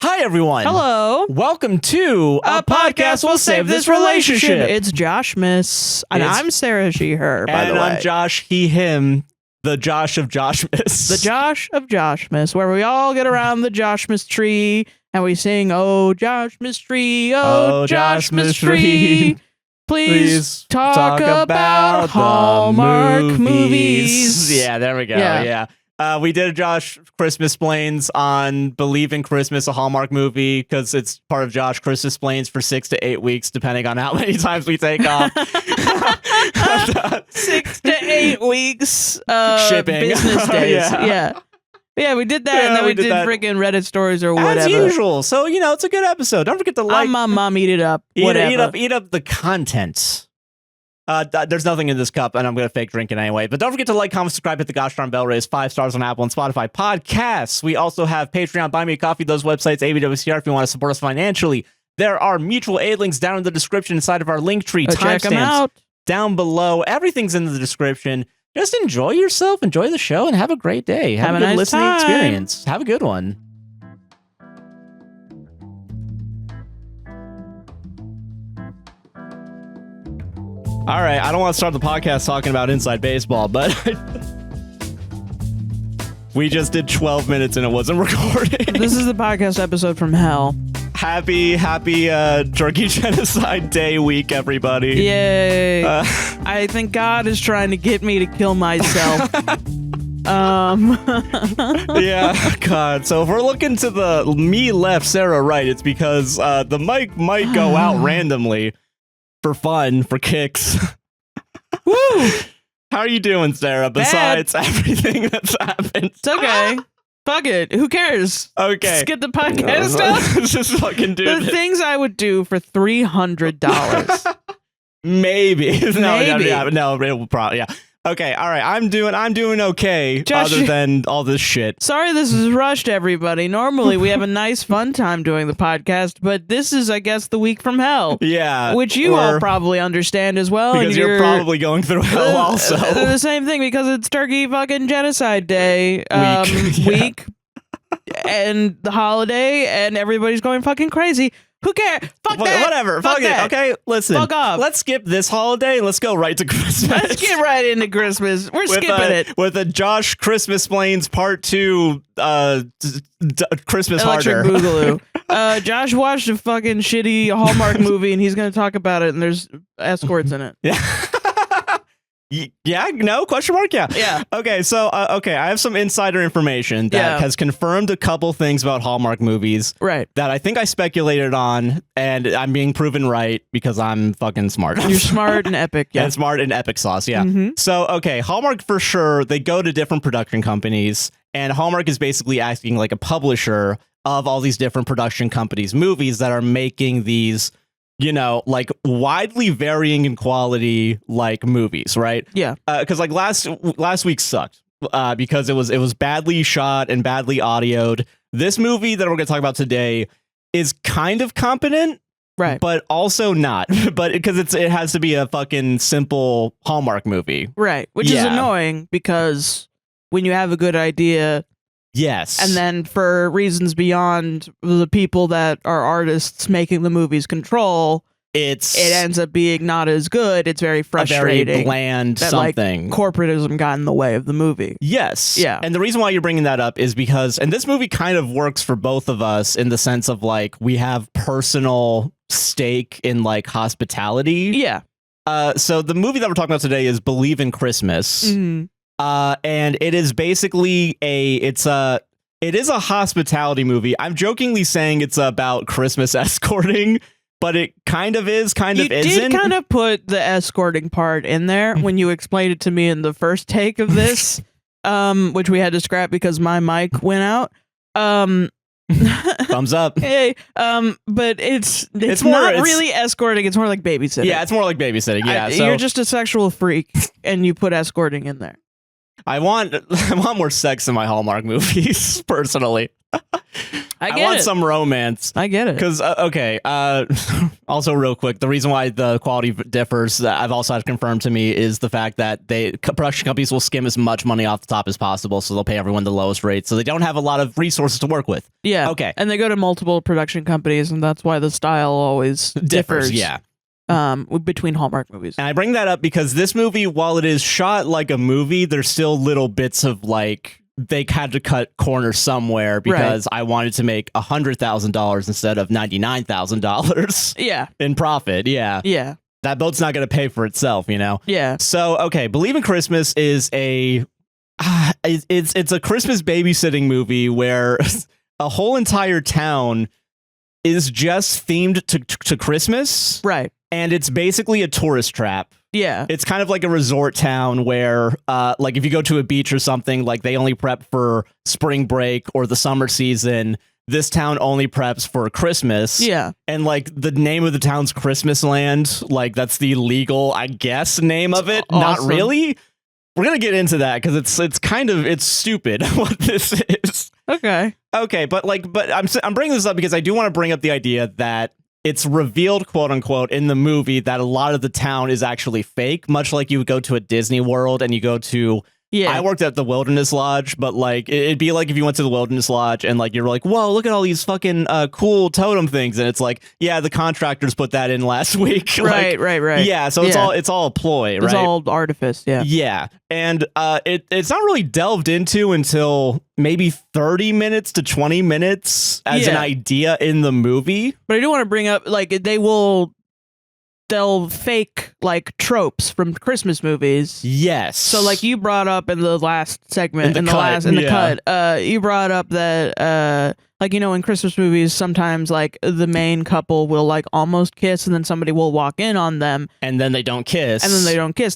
Hi, everyone. Hello. Welcome to A Podcast Will Save This Relationship. It's Josh Miss. And I'm Sarah She Her, by the way. And I'm Josh He Him, the Josh of Josh Miss. The Josh of Josh Miss, where we all get around the Josh Miss tree and we sing, "Oh, Josh Miss tree, oh, Josh Miss tree. Please talk about Hallmark movies." Yeah, there we go. Yeah. We did a Josh Christmasplains on Believe in Christmas, a Hallmark movie, because it's part of Josh Christmasplains for 6 to 8 weeks, depending on how many times we take off. 6 to 8 weeks shipping business days. Yeah, we did that, and then we did freaking Reddit stories or whatever. As usual. So, it's a good episode. Don't forget to like. Mom, eat it up. Eat up the content. There's nothing in this cup, and I'm going to fake drink it anyway. But don't forget to like, comment, subscribe, hit the gosh darn bell, raise 5 stars on Apple and Spotify podcasts. We also have Patreon, Buy Me a Coffee, those websites, APWSTR, if you want to support us financially. There are mutual aid links down in the description inside of our link tree. Check them out. Down below. Everything's in the description. Just enjoy yourself, enjoy the show, and have a great day. Have a good nice listening experience. Have a good one. All right, I don't want to start the podcast talking about inside baseball, but we just did 12 minutes and it wasn't recording. This is the podcast episode from hell. Happy Turkey Genocide Day week, everybody. Yay. I think God is trying to get me to kill myself. Yeah, God. So if we're looking to the me left, Sarah right, it's because the mic might go out randomly. For fun, for kicks. Woo! How are you doing, Sarah, besides everything that's happened? It's okay. Fuck it. Who cares? Okay. Just get the podcast out. Just fucking do the things I would do for $300. Maybe. Maybe. No, it will probably, yeah. Okay, all right. I'm doing okay, Josh, other than all this shit. Sorry this is rushed, everybody. Normally we have a nice fun time doing the podcast, but this is, I guess, the week from hell. Yeah. Which you all probably understand as well. Because you're probably going through hell also. The same thing, because it's Turkey fucking Genocide Day week and the holiday, and everybody's going fucking crazy. Who cares? Fuck that. Whatever. Fuck it. Okay, listen. Fuck off. Let's skip this holiday and let's go right to Christmas. Let's get right into Christmas. We're skipping it. With a Josh Christmasplains Part 2 Christmas Electric harder. Boogaloo. Josh watched a fucking shitty Hallmark movie and he's going to talk about it, and there's escorts in it. Yeah. Yeah, no, question mark, yeah. Yeah. Okay, so, I have some insider information that has confirmed a couple things about Hallmark movies. Right. That I think I speculated on, and I'm being proven right because I'm fucking smart. You're smart and epic, yeah. And smart and epic sauce, yeah. Mm-hmm. So, okay, Hallmark for sure, they go to different production companies, and Hallmark is basically acting like a publisher of all these different production companies' movies that are making these, like widely varying in quality, like movies, right? Yeah. Because like last week sucked because it was badly shot and badly audioed. This movie that we're going to talk about today is kind of competent, right? But also not. But because it has to be a fucking simple Hallmark movie, right? Which is annoying because when you have a good idea. Yes. And then for reasons beyond the people that are artists making the movies control, it ends up being not as good. It's very frustrating. A very bland that, something. Like, corporatism got in the way of the movie. Yes. Yeah. And the reason why you're bringing that up is because, and this movie kind of works for both of us in the sense of like, we have personal stake in like hospitality. Yeah. So the movie that we're talking about today is Believe in Christmas. Mm-hmm. And it is basically it is a hospitality movie. I'm jokingly saying it's about Christmas escorting, but it kind of is, kind of isn't. You did kind of put the escorting part in there when you explained it to me in the first take of this, which we had to scrap because my mic went out. Thumbs up. Hey, but it's not really escorting. It's more like babysitting. Yeah, it's more like babysitting. Yeah, so you're just a sexual freak, and you put escorting in there. I want more sex in my Hallmark movies, personally. I want some romance. I get it. Because, also real quick, the reason why the quality differs, that I've also had confirmed to me, is the fact that production companies will skim as much money off the top as possible, so they'll pay everyone the lowest rate, so they don't have a lot of resources to work with. Yeah. Okay. And they go to multiple production companies, and that's why the style always differs. Yeah. Between Hallmark movies. And I bring that up because this movie, while it is shot like a movie, there's still little bits of like, they had to cut corners somewhere because I wanted to make $100,000 instead of $99,000. Yeah. In profit. Yeah. Yeah. That boat's not going to pay for itself, you know? Yeah. So, okay, Believe in Christmas is it's a Christmas babysitting movie where a whole entire town is just themed to Christmas. Right. And it's basically a tourist trap. Yeah. It's kind of like a resort town where, like, if you go to a beach or something, like, they only prep for spring break or the summer season. This town only preps for Christmas. Yeah. And, like, the name of the town's Christmasland, like, that's the legal, I guess, name of it. Awesome. Not really. We're going to get into that because it's stupid what this is. Okay. Okay, but I'm bringing this up because I do want to bring up the idea that it's revealed, quote unquote, in the movie that a lot of the town is actually fake, much like you would go to a Disney World and you go to. Yeah. I worked at the Wilderness Lodge, but like it'd be like if you went to the Wilderness Lodge and like you're like, whoa, look at all these fucking cool totem things, and it's like, yeah, the contractors put that in last week. Right. Yeah, so it's all a ploy, right? It's all artifice. Yeah. Yeah, and it's not really delved into until maybe 30 minutes to 20 minutes as an idea in the movie. But I do want to bring up, like, they'll fake like tropes from Christmas movies. Yes. So like you brought up in the last segment, in the cut, you brought up that like, you know, in Christmas movies, sometimes like the main couple will like almost kiss and then somebody will walk in on them. And then they don't kiss.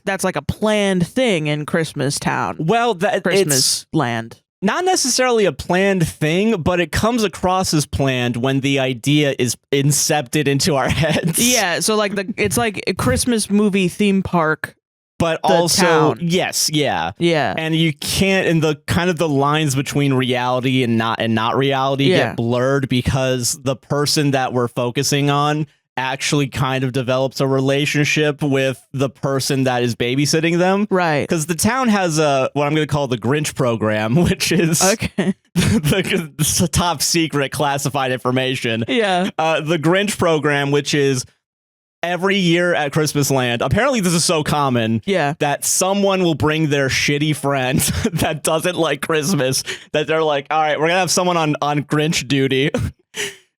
That's like a planned thing in Christmas Town. Well, Christmas land. Not necessarily a planned thing, but it comes across as planned when the idea is incepted into our heads. Yeah, so like it's like a Christmas movie theme park, but also town. Yes, yeah. And you can't, and the kind of the lines between reality and not reality get blurred because the person that we're focusing on actually kind of develops a relationship with the person that is babysitting them. Right. Because the town has what I'm going to call the Grinch program, which is the top secret classified information. Yeah. The Grinch program, which is every year at Christmasland, apparently this is so common that someone will bring their shitty friend that doesn't like Christmas, that they're like, all right, we're going to have someone on Grinch duty.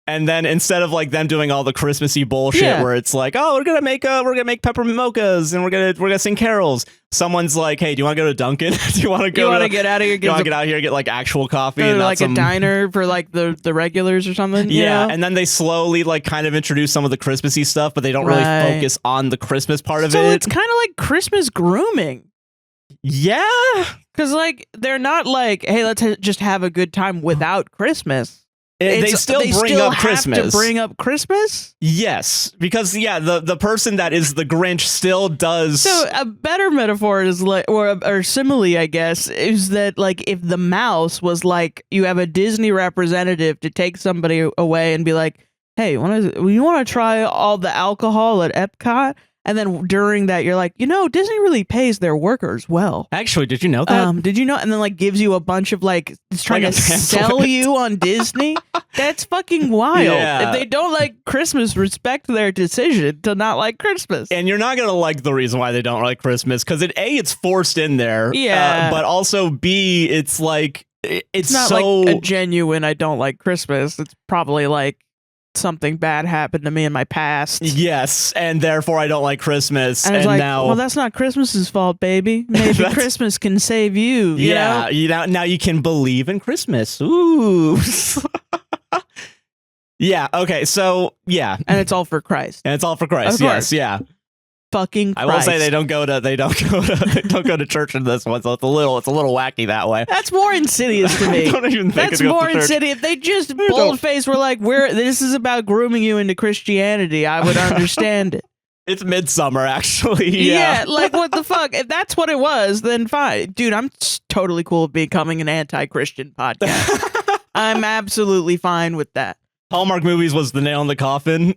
And then instead of like them doing all the Christmassy bullshit where it's like, oh, we're gonna make peppermint mochas and we're gonna sing carols, someone's like, hey, do you want to go to Dunkin'? Do you want to get out of here? Do you want to get out here and get like actual coffee and like a diner for like the regulars or something? Yeah, and then they slowly like kind of introduce some of the Christmassy stuff, but they don't really focus on the Christmas part of it. So it's kind of like Christmas grooming. Yeah, because like they're not like, hey, let's just have a good time without Christmas. They still bring up Christmas. To bring up Christmas? Yes, because the person that is the Grinch still does. So a better metaphor is like, or simile, I guess, is that like if the mouse was like, you have a Disney representative to take somebody away and be like, hey, you want to try all the alcohol at Epcot? And then during that, you're like, you know, Disney really pays their workers well. Actually, did you know that? Did you know? And then like gives you a bunch of like, it's trying to sell you on Disney. That's fucking wild. Yeah. If they don't like Christmas, respect their decision to not like Christmas. And you're not going to like the reason why they don't like Christmas, because it's forced in there. Yeah. But also B, it's like, it's not so like a genuine, I don't like Christmas. It's probably like, something bad happened to me in my past. Yes, and therefore I don't like Christmas. And like, now, well, that's not Christmas's fault, baby. Maybe Christmas can save you. Yeah, now you can believe in Christmas. Ooh. Yeah. Okay. So yeah, and it's all for Christ. Yes. Yeah. Fucking Christ. I will say they don't go to church in this one, so it's a little wacky that way. That's more insidious to me. I don't even think that's more insidious. If they just boldface were like, this is about grooming you into Christianity, I would understand it. It's Midsummer, actually. Yeah, like what the fuck? If that's what it was, then fine. Dude, I'm totally cool with becoming an anti-Christian podcast. I'm absolutely fine with that. Hallmark movies was the nail in the coffin.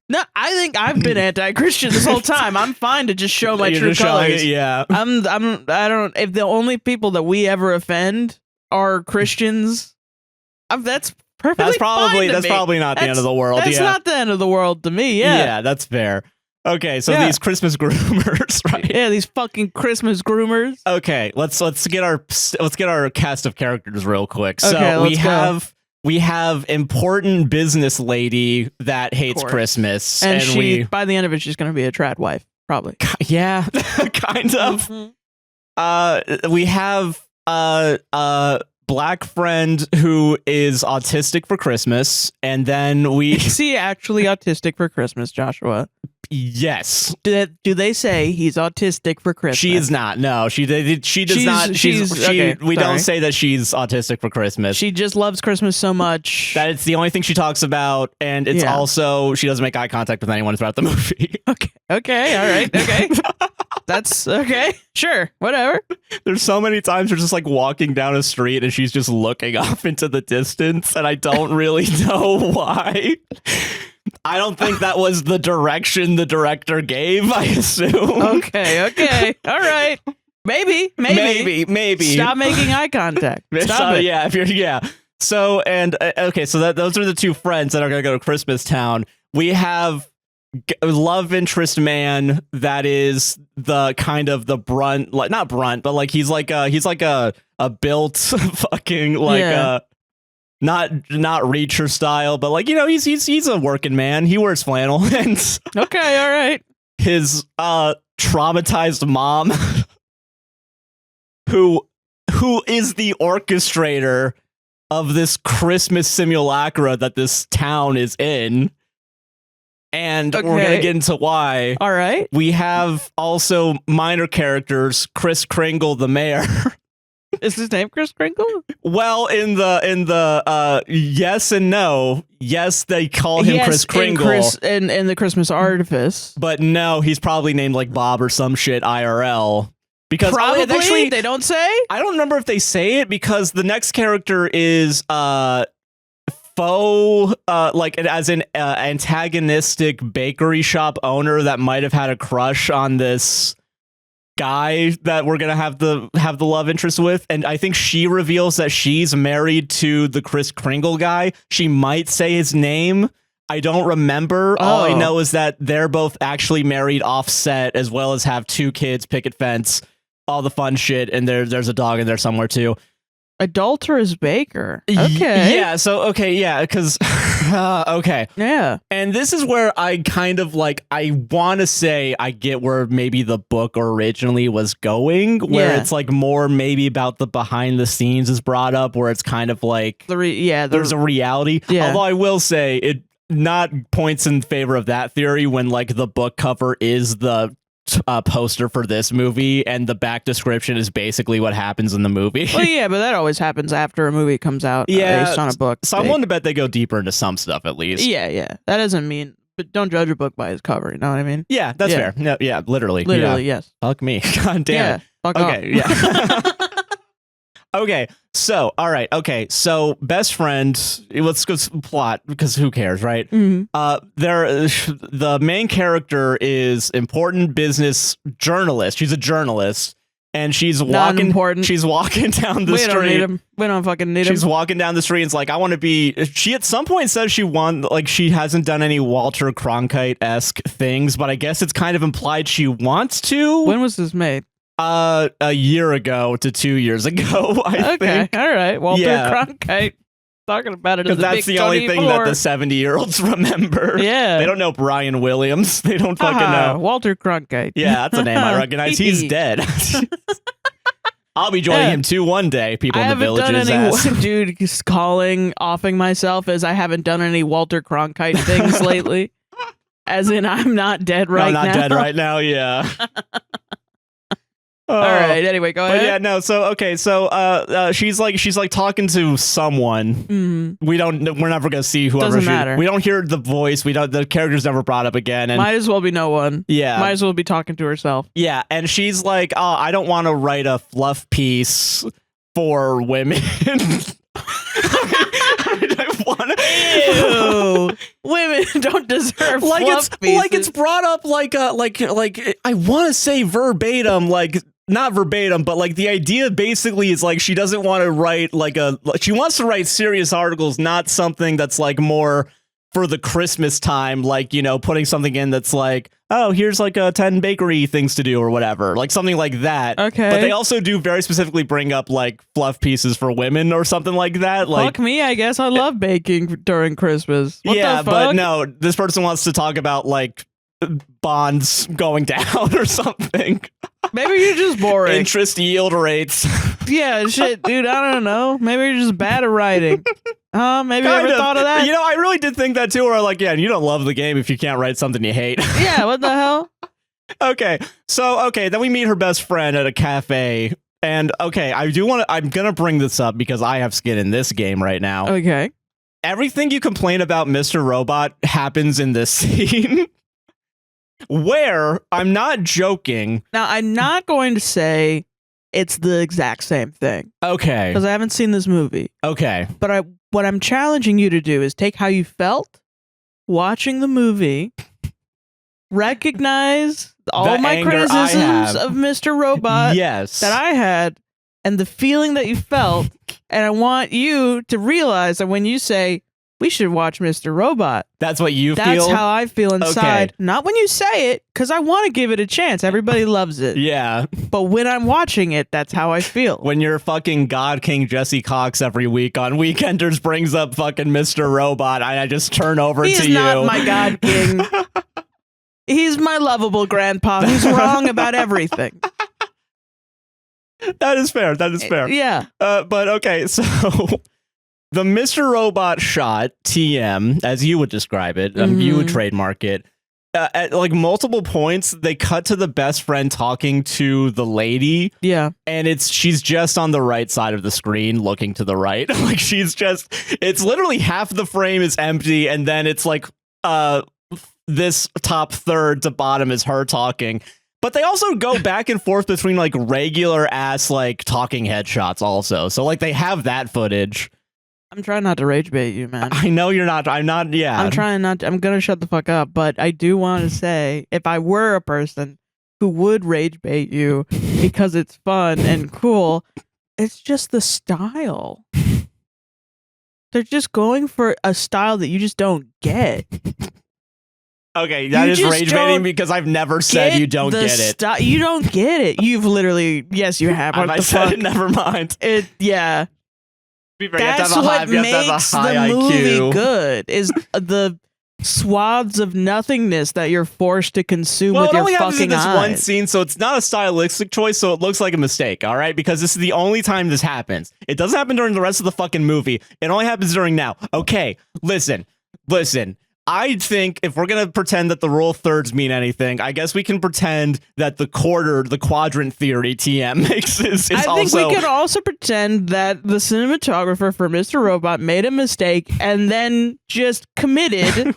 No, I think I've been anti-Christian this whole time. I'm fine to just show my You're true just showing colors. it, yeah. I don't. If the only people that we ever offend are Christians, that's perfectly That's fine to me. probably not the end of the world. That's yeah. not the end of the world to me. Yeah, that's fair. Okay, so Yeah. these Christmas groomers, right? Yeah, these fucking Christmas groomers. Okay, let's get our cast of characters real quick. So Okay, we have important business lady that hates course. Christmas, And she, by the end of it, she's going to be a trad wife, probably. yeah, kind of. We have black friend who is autistic for Christmas, and then we Is he actually autistic for Christmas, Joshua? yes. Do they say he's autistic for Christmas? She is not. No, she does She's- not. okay, We don't sorry. say that she's autistic for Christmas. She just loves Christmas so much. That it's the only thing she talks about, and it's Yeah. also she doesn't make eye contact with anyone throughout the movie. Okay, all right, okay. That's okay. Sure, whatever. There's so many times we're just like walking down a street and she's just looking off into the distance, and I don't really know why. I don't think that was the direction the director gave, I assume. Okay, all right. Maybe. Stop making eye contact. Stop it. Yeah, So and okay, so those are the two friends that are gonna go to Christmas Town. We have love interest man that is the kind of the brunt, like not brunt, but like he's like a built fucking like Yeah. not Reacher style, but like, you know, he's a working man. He wears flannel, and Okay, all right. his traumatized mom who is the orchestrator of this Christmas simulacra that this town is in. And we're going to Okay. get into why. All right. We have also minor characters, Kris Kringle, the mayor. Is his name Kris Kringle? Well, in the yes and no. Yes, they call him Kris Kringle. In the Christmas artifice. But no, he's probably named like Bob or some shit IRL. Because Probably actually, they don't say? I don't remember if they say it, because the next character is faux, like as an antagonistic bakery shop owner that might have had a crush on this guy that we're gonna have the love interest with, and I think she reveals that she's married to the Kris Kringle guy. She might say his name. I don't remember. All I know is that they're both actually married offset, as well as have 2 kids, picket fence, all the fun shit, and there's a dog in there somewhere too. Adulterous baker. Okay. Yeah, so okay, yeah, because okay. Yeah. And this is where I kind of like, I want to say I get where maybe the book originally was going, where Yeah. it's like more maybe about the behind the scenes is brought up, where it's kind of like there's a reality. Yeah. Although I will say it not points in favor of that theory when like the book cover is the poster for this movie, and the back description is basically what happens in the movie. Well, yeah, but that always happens after a movie comes out Yeah, based on a book. So I'm willing to bet they go deeper into some stuff at least. Yeah. That doesn't mean, but don't judge a book by its cover. You know what I mean? Yeah, that's Yeah. fair. No, yeah, literally. Literally, Yeah. yes. Fuck me. God damn Yeah. it. Fuck Okay, off. yeah. Okay, so, all right, okay, so best friend, let's go plot, because who cares, right? Mhm. The main character is important business journalist. She's a journalist, and she's Not walking important. She's walking down the We street. don't need him. We don't fucking need him. She's walking down the street and it's like, I want to be. She at some point says she hasn't done any Walter Cronkite-esque things, but I guess it's kind of implied she wants to. When was this made? A year ago to 2 years ago, I Okay, think. all right. Walter Yeah. Cronkite. Talking about it as Because a that's big the only thing that the 70-year-olds remember. Yeah. They don't know Brian Williams. They don't fucking know. Walter Cronkite. Yeah, that's a name I recognize. He's dead. I'll be joining Yeah. him too one day, people I in the haven't done villages any, ask. dude, just offing myself as I haven't done any Walter Cronkite things lately. As in, I'm not dead right now. I'm not dead right now, yeah. All right, anyway, go But ahead. yeah, no. So okay, so she's like talking to someone. Mhm. We're never gonna see whoever. Doesn't matter. We don't hear the voice. The character's never brought up again. And Might as well be no one. yeah, Might as well be talking to herself. yeah. And she's like, oh, I don't want to write a fluff piece for women. Ew. Women don't deserve fluff pieces. It's brought up like I want to say verbatim, like not verbatim, but like the idea basically is like she doesn't want to write she wants to write serious articles, not something that's like more for the Christmas time, like, you know, putting something in that's like, oh, here's like 10 bakery things to do or whatever, like something like that. Okay. But they also do very specifically bring up like fluff pieces for women or something like that. Like, fuck me, I guess I love baking during Christmas. What the fuck? But no, this person wants to talk about like bonds going down or something. Maybe you're just boring. Interest yield rates. Yeah, shit, dude, I don't know. Maybe you're just bad at writing. Maybe you ever thought of that? You know, I really did think that too, where like, yeah, you don't love the game if you can't write something you hate. Yeah, what the hell? Okay, then we meet her best friend at a cafe. And okay, I'm going to bring this up because I have skin in this game right now. Okay. Everything you complain about Mr. Robot happens in this scene. Where, I'm not joking. Now, I'm not going to say it's the exact same thing. Okay. Because I haven't seen this movie. Okay. But what I'm challenging you to do is take how you felt watching the movie, recognize all my criticisms of Mr. Robot that I had, and the feeling that you felt, and I want you to realize that when you say, we should watch Mr. Robot. That's what you feel? That's how I feel inside. Okay. Not when you say it, because I want to give it a chance. Everybody loves it. Yeah. But when I'm watching it, that's how I feel. When your fucking God King Jesse Cox every week on Weekenders brings up fucking Mr. Robot, I just turn over to you. He's not my God King. He's my lovable grandpa who's wrong about everything. That is fair. Yeah. But okay, so... The Mr. Robot shot, TM, as you would describe it, you would trademark it. At like multiple points, they cut to the best friend talking to the lady. Yeah. And she's just on the right side of the screen looking to the right. Like it's literally half the frame is empty. And then it's like this top third to bottom is her talking. But they also go back and forth between like regular ass like talking headshots also. So like they have that footage. I'm trying not to rage bait you, man. I know you're not. I'm not. Yeah. I'm trying not to. I'm going to shut the fuck up. But I do want to say, if I were a person who would rage bait you because it's fun and cool, it's just the style. They're just going for a style that you just don't get. Okay, that is rage baiting because I've never said you don't get it. You don't get it. You've literally, yes, you have. What I the said fuck? It, never mind. Yeah. That's what makes the movie good, is the swaths of nothingness that you're forced to consume with your fucking eyes. Well, it only happens in this one scene, so it's not a stylistic choice, so it looks like a mistake, all right? Because this is the only time this happens. It doesn't happen during the rest of the fucking movie. It only happens during now. Okay, listen. I think if we're going to pretend that the rule of thirds mean anything, I guess we can pretend that the quadrant theory TM makes is I think we could also pretend that the cinematographer for Mr. Robot made a mistake and then just committed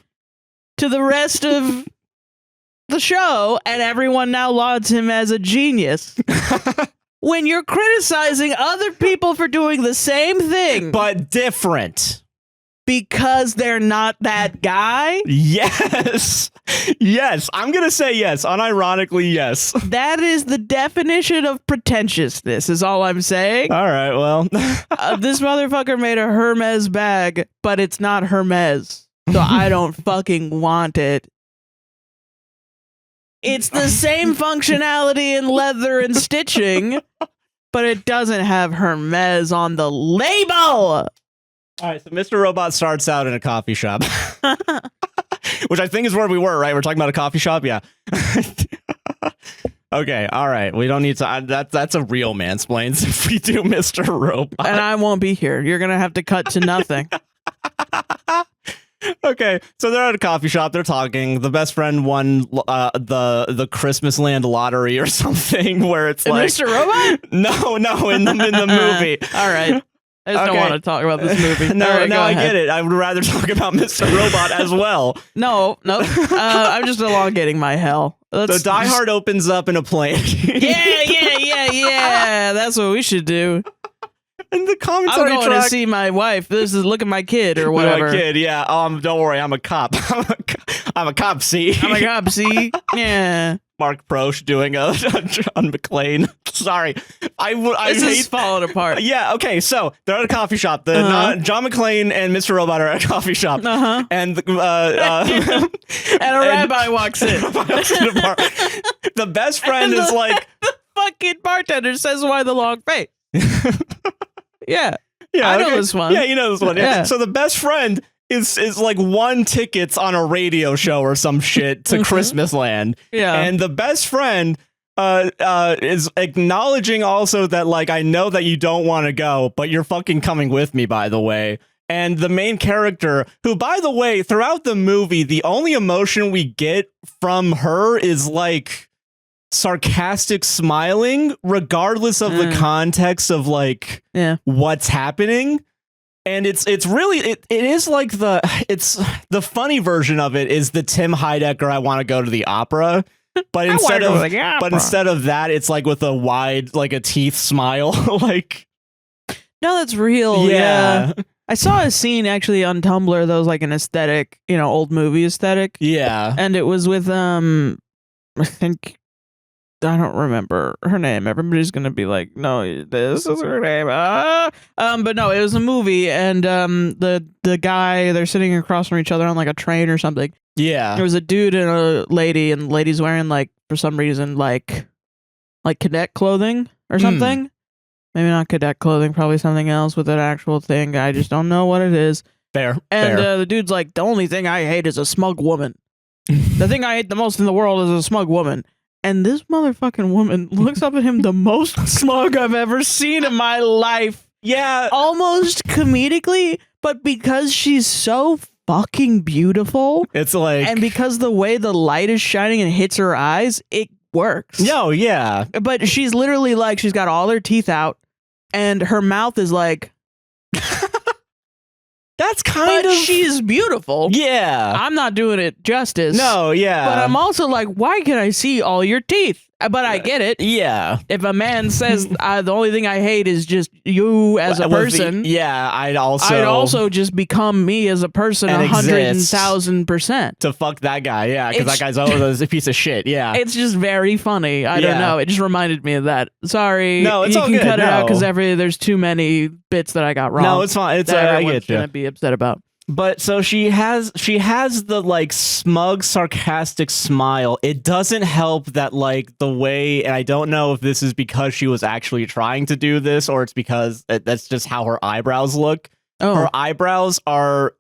to the rest of the show, and everyone now lauds him as a genius. When you're criticizing other people for doing the same thing, but different. Because they're not that guy? Yes. Yes. I'm going to say yes. Unironically, yes. That is the definition of pretentiousness, is all I'm saying. All right, well. This motherfucker made a Hermes bag, but it's not Hermes. So I don't fucking want it. It's the same functionality in leather and stitching, but it doesn't have Hermes on the label. All right, so Mr. Robot starts out in a coffee shop, which I think is where we were, right? We're talking about a coffee shop? Yeah. Okay, all right. We don't need to... That's a real mansplains if we do Mr. Robot. And I won't be here. You're going to have to cut to nothing. Okay, so they're at a coffee shop. They're talking. The best friend won the Christmasland lottery or something, where it's like... Mr. Robot? No, in the movie. All right. I just don't want to talk about this movie. No, right, I get it. I would rather talk about Mr. Robot as well. No. I'm just elongating my hell. So Die Hard opens up in a plane. Yeah. That's what we should do. And the commentary I'm going track, to see my wife. Look at my kid or whatever. My kid, yeah. Don't worry, I'm a cop. I'm a cop, see? I'm a cop, see? Yeah. Mark Prosh doing a John McClane. Sorry. I this hate is falling apart. Yeah, okay, so they're at a coffee shop. John McClane and Mr. Robot are at a coffee shop. And and a rabbi walks in. The best friend is like... The fucking bartender says, why the long face? Yeah. I know this one. Yeah, you know this one. Yeah. So the best friend is like won tickets on a radio show or some shit to Christmasland. Yeah. And the best friend is acknowledging also that, like, I know that you don't want to go, but you're fucking coming with me, by the way. And the main character, who, by the way, throughout the movie, the only emotion we get from her is like sarcastic smiling, regardless of the context of like what's happening. And it's really it is like the funny version of it is the Tim Heidecker I want to go to the opera, but instead of that, it's like with a wide, like a teeth smile. Like, no, that's real. Yeah. I saw a scene actually on Tumblr that was like an aesthetic, old movie aesthetic. Yeah. And it was with I think, I don't remember her name. Everybody's gonna be like, no, this is her name. But no, it was a movie, and the guy, they're sitting across from each other on like a train or something. Yeah. There was a dude and a lady, and the lady's wearing like, for some reason, like cadet clothing or something. Maybe not cadet clothing, probably something else with an actual thing. I just don't know what it is. Fair. And the dude's like, the only thing I hate is a smug woman. The thing I hate the most in the world is a smug woman. And this motherfucking woman looks up at him the most smug I've ever seen in my life. Yeah. Almost comedically, but because she's so fucking beautiful. It's like... And because the way the light is shining and hits her eyes, it works. No, yeah. But she's literally like, she's got all her teeth out, and her mouth is like... That's kind of... she's beautiful. Yeah. I'm not doing it justice. No, yeah. But I'm also like, why can I see all your teeth? But I get it. Yeah. If a man says, the only thing I hate is just you as a person. I'd also just become me as a person 100,000%. To fuck that guy, yeah. Because that guy's a piece of shit, yeah. It's just very funny. I don't know. It just reminded me of that. Sorry. No, it's all good. You can cut it out because there's too many bits that I got wrong. No, it's fine. I get you. Gonna be upset about. But so she has the like smug, sarcastic smile. It doesn't help that like the way, and I don't know if this is because she was actually trying to do this or it's because that's just how her eyebrows look. Oh. Her eyebrows are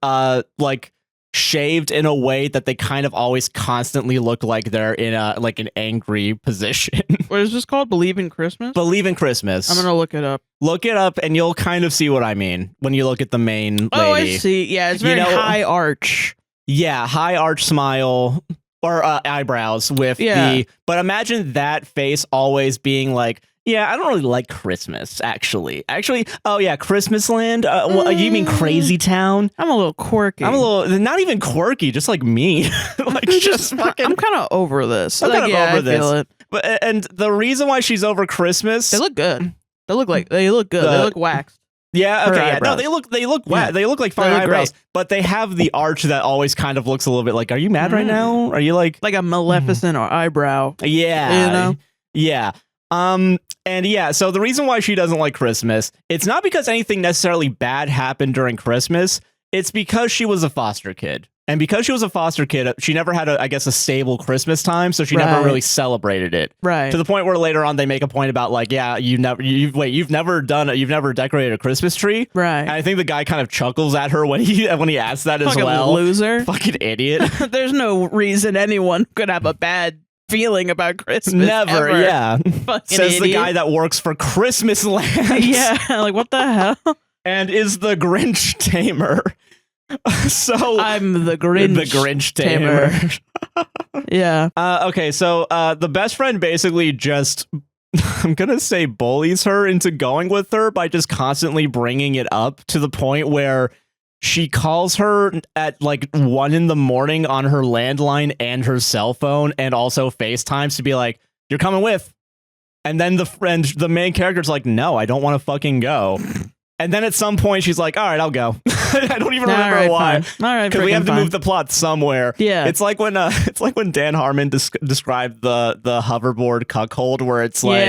like shaved in a way that they kind of always constantly look like they're in a like an angry position. What is this called? Believe in Christmas? Believe in Christmas. I'm gonna look it up. Look it up and you'll kind of see what I mean when you look at the main lady. Oh, I see. Yeah, it's very high arch. Yeah, high arch smile or eyebrows with but imagine that face always being like, yeah, I don't really like Christmas, actually. Oh yeah, Christmasland? You mean Crazy Town? I'm a little quirky. Not even quirky, just like me. Like just fucking... I'm kind of over this. I'm kind of over this. Feel it. And the reason why she's over Christmas... They look good. They look good. They look waxed. Yeah, okay, yeah. No, they look like fine eyebrows, great. But they have the arch that always kind of looks a little bit like, are you mad right now? Are you like a Maleficent or eyebrow? Yeah. You know? Yeah. And yeah, so the reason why she doesn't like Christmas, it's not because anything necessarily bad happened during Christmas. It's because she was a foster kid. And because she was a foster kid, she never had a stable Christmas time, so she never really celebrated it. Right. To the point where later on they make a point about like, yeah, you've never decorated a Christmas tree. Right. And I think the guy kind of chuckles at her when he asks that as well. Loser. Fucking idiot. There's no reason anyone could have a bad feeling about Christmas. Never, ever. Yeah. Says the guy that works for Christmasland. Yeah, like what the hell? And is the Grinch tamer. So I'm the Grinch tamer. Yeah. Okay, so the best friend basically just, I'm gonna say, bullies her into going with her by just constantly bringing it up to the point where she calls her at like 1 a.m. on her landline and her cell phone, and also FaceTimes to be like, "You're coming with. And then the main character's like, no, I don't want to fucking go. And then at some point she's like, all right, I'll go. I don't even remember why. Fine. All right, because we have to move the plot somewhere. Yeah, it's like when Dan Harmon described the hoverboard cuckold, where it's like,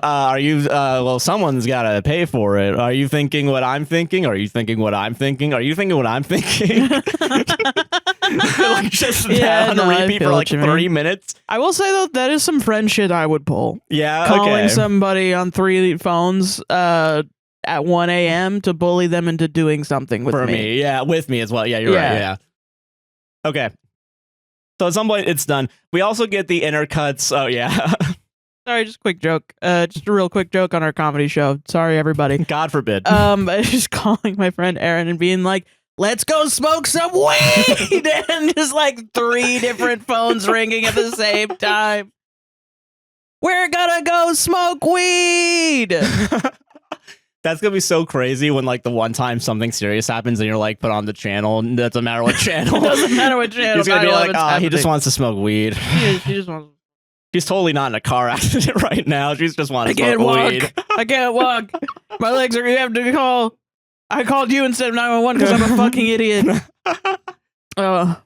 are you? Well, someone's got to pay for it. Are you thinking what I'm thinking? Are you thinking what I'm thinking? Are you thinking what I'm thinking? Like just that on repeat for like 3 minutes. I will say though, that is some friend shit I would pull. Yeah, calling somebody on 3 phones at 1 a.m. to bully them into doing something with me. Yeah, with me as well. Yeah, you're right. Yeah. Okay. So at some point it's done. We also get the intercuts. Oh yeah. Sorry, just a quick joke. Just a real quick joke on our comedy show. Sorry, everybody. God forbid. Just calling my friend Aaron and being like, let's go smoke some weed! And just like 3 different phones ringing at the same time. We're gonna go smoke weed! That's gonna be so crazy when like the one time something serious happens and you're like, put on the channel. It doesn't matter what channel. It doesn't matter what channel. He's gonna be like, he just wants to smoke weed. She just wants. She's totally not in a car accident right now. She's just wanting to smoke weed. I can't walk. My legs are. You have to call. I called you instead of 911 because I'm a fucking idiot.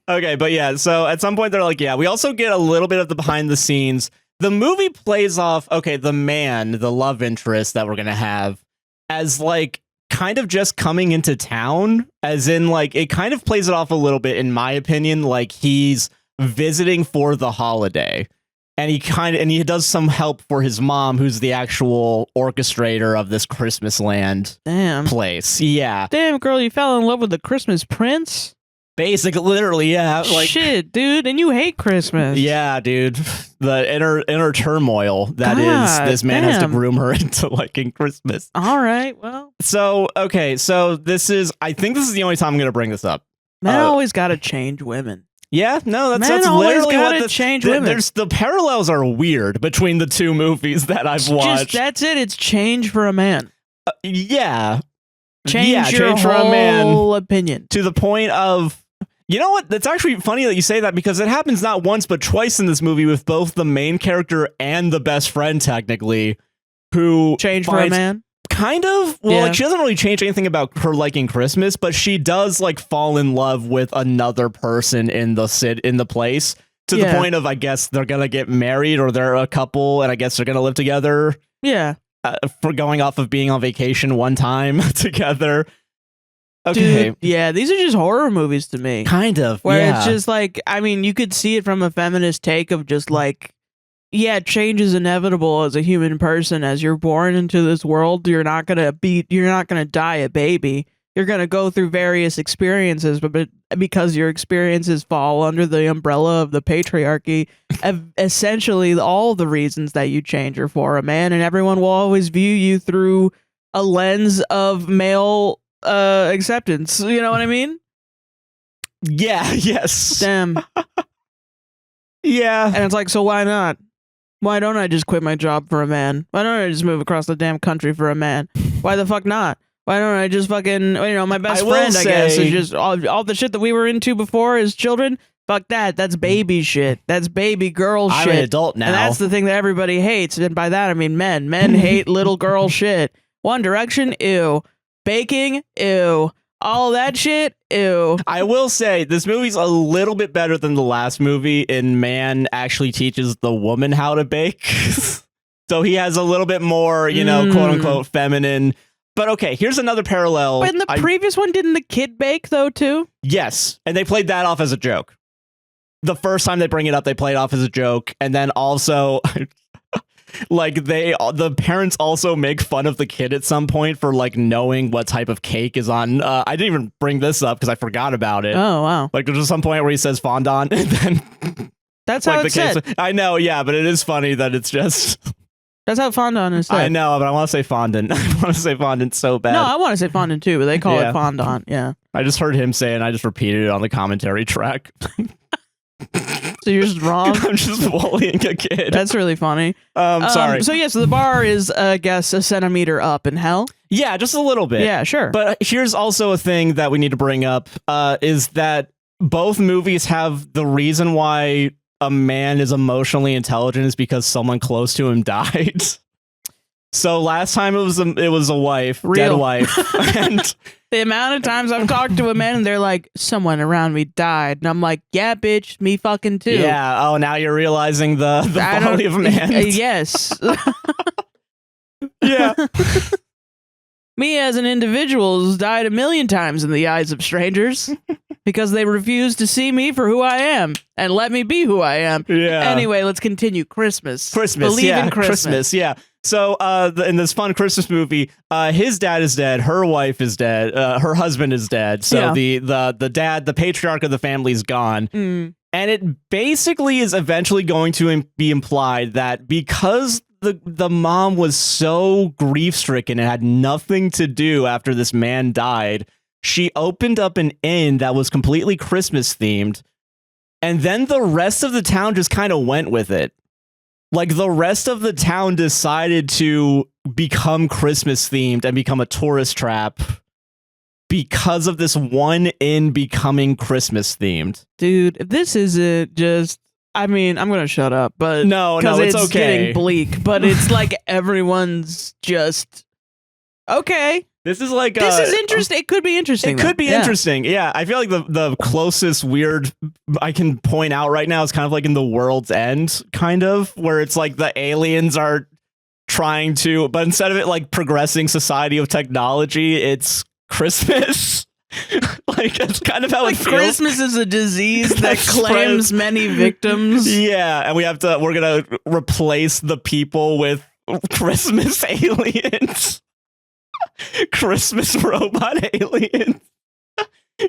Okay, but yeah. So at some point they're like, yeah. We also get a little bit of the behind the scenes. The movie plays off. Okay, the love interest that we're gonna have, as like kind of just coming into town, as in like it kind of plays it off a little bit, in my opinion, like he's visiting for the holiday, and he does some help for his mom, who's the actual orchestrator of this Christmasland place. Yeah. Damn, girl, you fell in love with the Christmas prince? Basically, literally, yeah. Like, shit, dude, and you hate Christmas. Yeah, dude. The inner turmoil that is this man has to groom her into liking Christmas. All right, well. So, okay, so I think this is the only time I'm going to bring this up. Men always got to change women. Yeah, no, that's literally what change women. The parallels are weird between the 2 movies that I've watched. That's it. It's change for a man. Yeah. Change your whole opinion. To the point of, you know what? That's actually funny that you say that, because it happens not once but twice in this movie with both the main character and the best friend, technically, who change for a man. Kind of. Well, like she doesn't really change anything about her liking Christmas, but she does like fall in love with another person in the place, to the point of, I guess they're gonna get married, or they're a couple, and I guess they're gonna live together. Yeah. For going off of being on vacation one time together. Okay. Dude, yeah, these are just horror movies to me. Kind of. Where it's just like, I mean, you could see it from a feminist take of just like, yeah, change is inevitable as a human person. As you're born into this world, you're not gonna die a baby. You're gonna go through various experiences, but because your experiences fall under the umbrella of the patriarchy, essentially all the reasons that you change are for a man, and everyone will always view you through a lens of male acceptance. You know what I mean? Yeah. Yes. Damn. Yeah. And it's like, so why not? Why don't I just quit my job for a man? Why don't I just move across the damn country for a man? Why the fuck not? Why don't I just fucking, my best friend, I guess, is just all the shit that we were into before as children. Fuck that. That's baby shit. That's baby girl shit. I'm an adult now. And that's the thing that everybody hates. And by that, I mean men. Men hate little girl shit. One Direction, ew. Baking, ew. All that shit, ew. I will say, this movie's a little bit better than the last movie in man actually teaches the woman how to bake. So he has a little bit more, quote unquote, feminine. But okay, here's another parallel. But in the previous one, didn't the kid bake, though, too? Yes, and they played that off as a joke. The first time they bring it up, they play it off as a joke, and then also, like, the parents also make fun of the kid at some point for, like, knowing what type of cake is on. I didn't even bring this up because I forgot about it. Oh, wow. Like, there's some point where he says fondant, and then... That's how it's said. I know, yeah, but it is funny that it's just... That's how fondant is said. I know, but I want to say fondant. I want to say fondant so bad. No, I want to say fondant too, but they call it fondant. Yeah. I just heard him say it, and I just repeated it on the commentary track. So you're just wrong? I'm just bullying a kid. That's really funny. Sorry. So the bar is, I guess, a centimeter up in hell. Yeah, just a little bit. Yeah, sure. But here's also a thing that we need to bring up, is that both movies have the reason why a man is emotionally intelligent is because someone close to him died. So last time it was a wife, dead wife, and the amount of times I've talked to a man and they're like, someone around me died, and I'm like, yeah, bitch, me fucking too. Yeah. Oh, now you're realizing the folly of man. Yes. Yeah. Me as an individual has died a million times in the eyes of strangers because they refuse to see me for who I am and let me be who I am. Yeah. Anyway, let's continue. Christmas. Believe in Christmas. Yeah. So in this fun Christmas movie, his dad is dead, her wife is dead, her husband is dead. So the dad, the patriarch of the family, is gone. Mm. And it basically is eventually going to be implied that because the mom was so grief-stricken and had nothing to do after this man died, she opened up an inn that was completely Christmas themed, and then the rest of the town just kind of went with it. Like, the rest of the town decided to become Christmas themed and become a tourist trap because of this one inn becoming Christmas themed. Dude, this isn't just... I mean, I'm going to shut up, but... No, it's okay. Getting bleak, but it's like everyone's just... Okay. This is like... This is interesting. It could be interesting. It could be interesting. Yeah, I feel like the closest weird I can point out right now is kind of like in The World's End, kind of, where it's like the aliens are trying to... But instead of it like progressing society of technology, it's Christmas. Like, it's kind of how it feels. Christmas is a disease that claims many victims. Yeah, and we're gonna replace the people with Christmas aliens. Christmas robot aliens.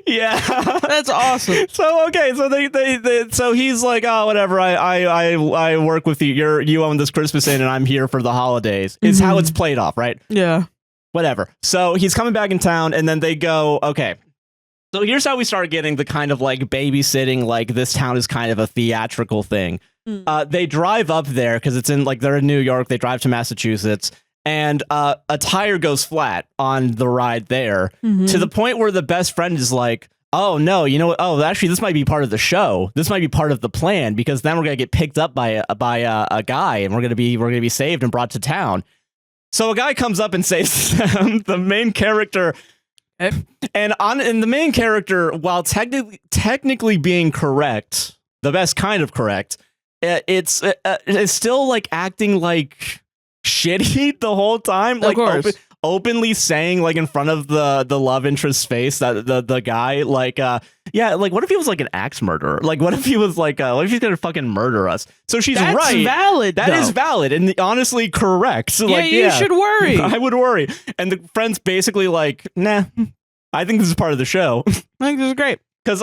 Yeah, that's awesome. So okay, so they so he's like, oh, whatever. I work with you. You own this Christmas inn, and I'm here for the holidays. Is how it's played off, right? Yeah. Whatever. So he's coming back in town, and then they go, okay. So here's how we start getting the kind of like babysitting, like this town is kind of a theatrical thing. They drive up there because it's in like they're in New York. They drive to Massachusetts, and a tire goes flat on the ride there to the point where the best friend is like, oh no, you know what? Oh, actually, this might be part of the show. This might be part of the plan because then we're gonna get picked up by a guy, and we're gonna be saved and brought to town. So a guy comes up and saves them, the main character, and the main character, while technically being correct, the best kind of correct, it's still like acting like shitty the whole time, like openly saying like in front of the love interest's face that the guy like like what if he was like an axe murderer? Like what if he was like what if he's gonna fucking murder us? So she's That's right. Valid. That is valid and honestly correct. So, yeah, like, you should worry. I would worry. And the friend's basically like, nah, I think this is part of the show. I think this is great. Because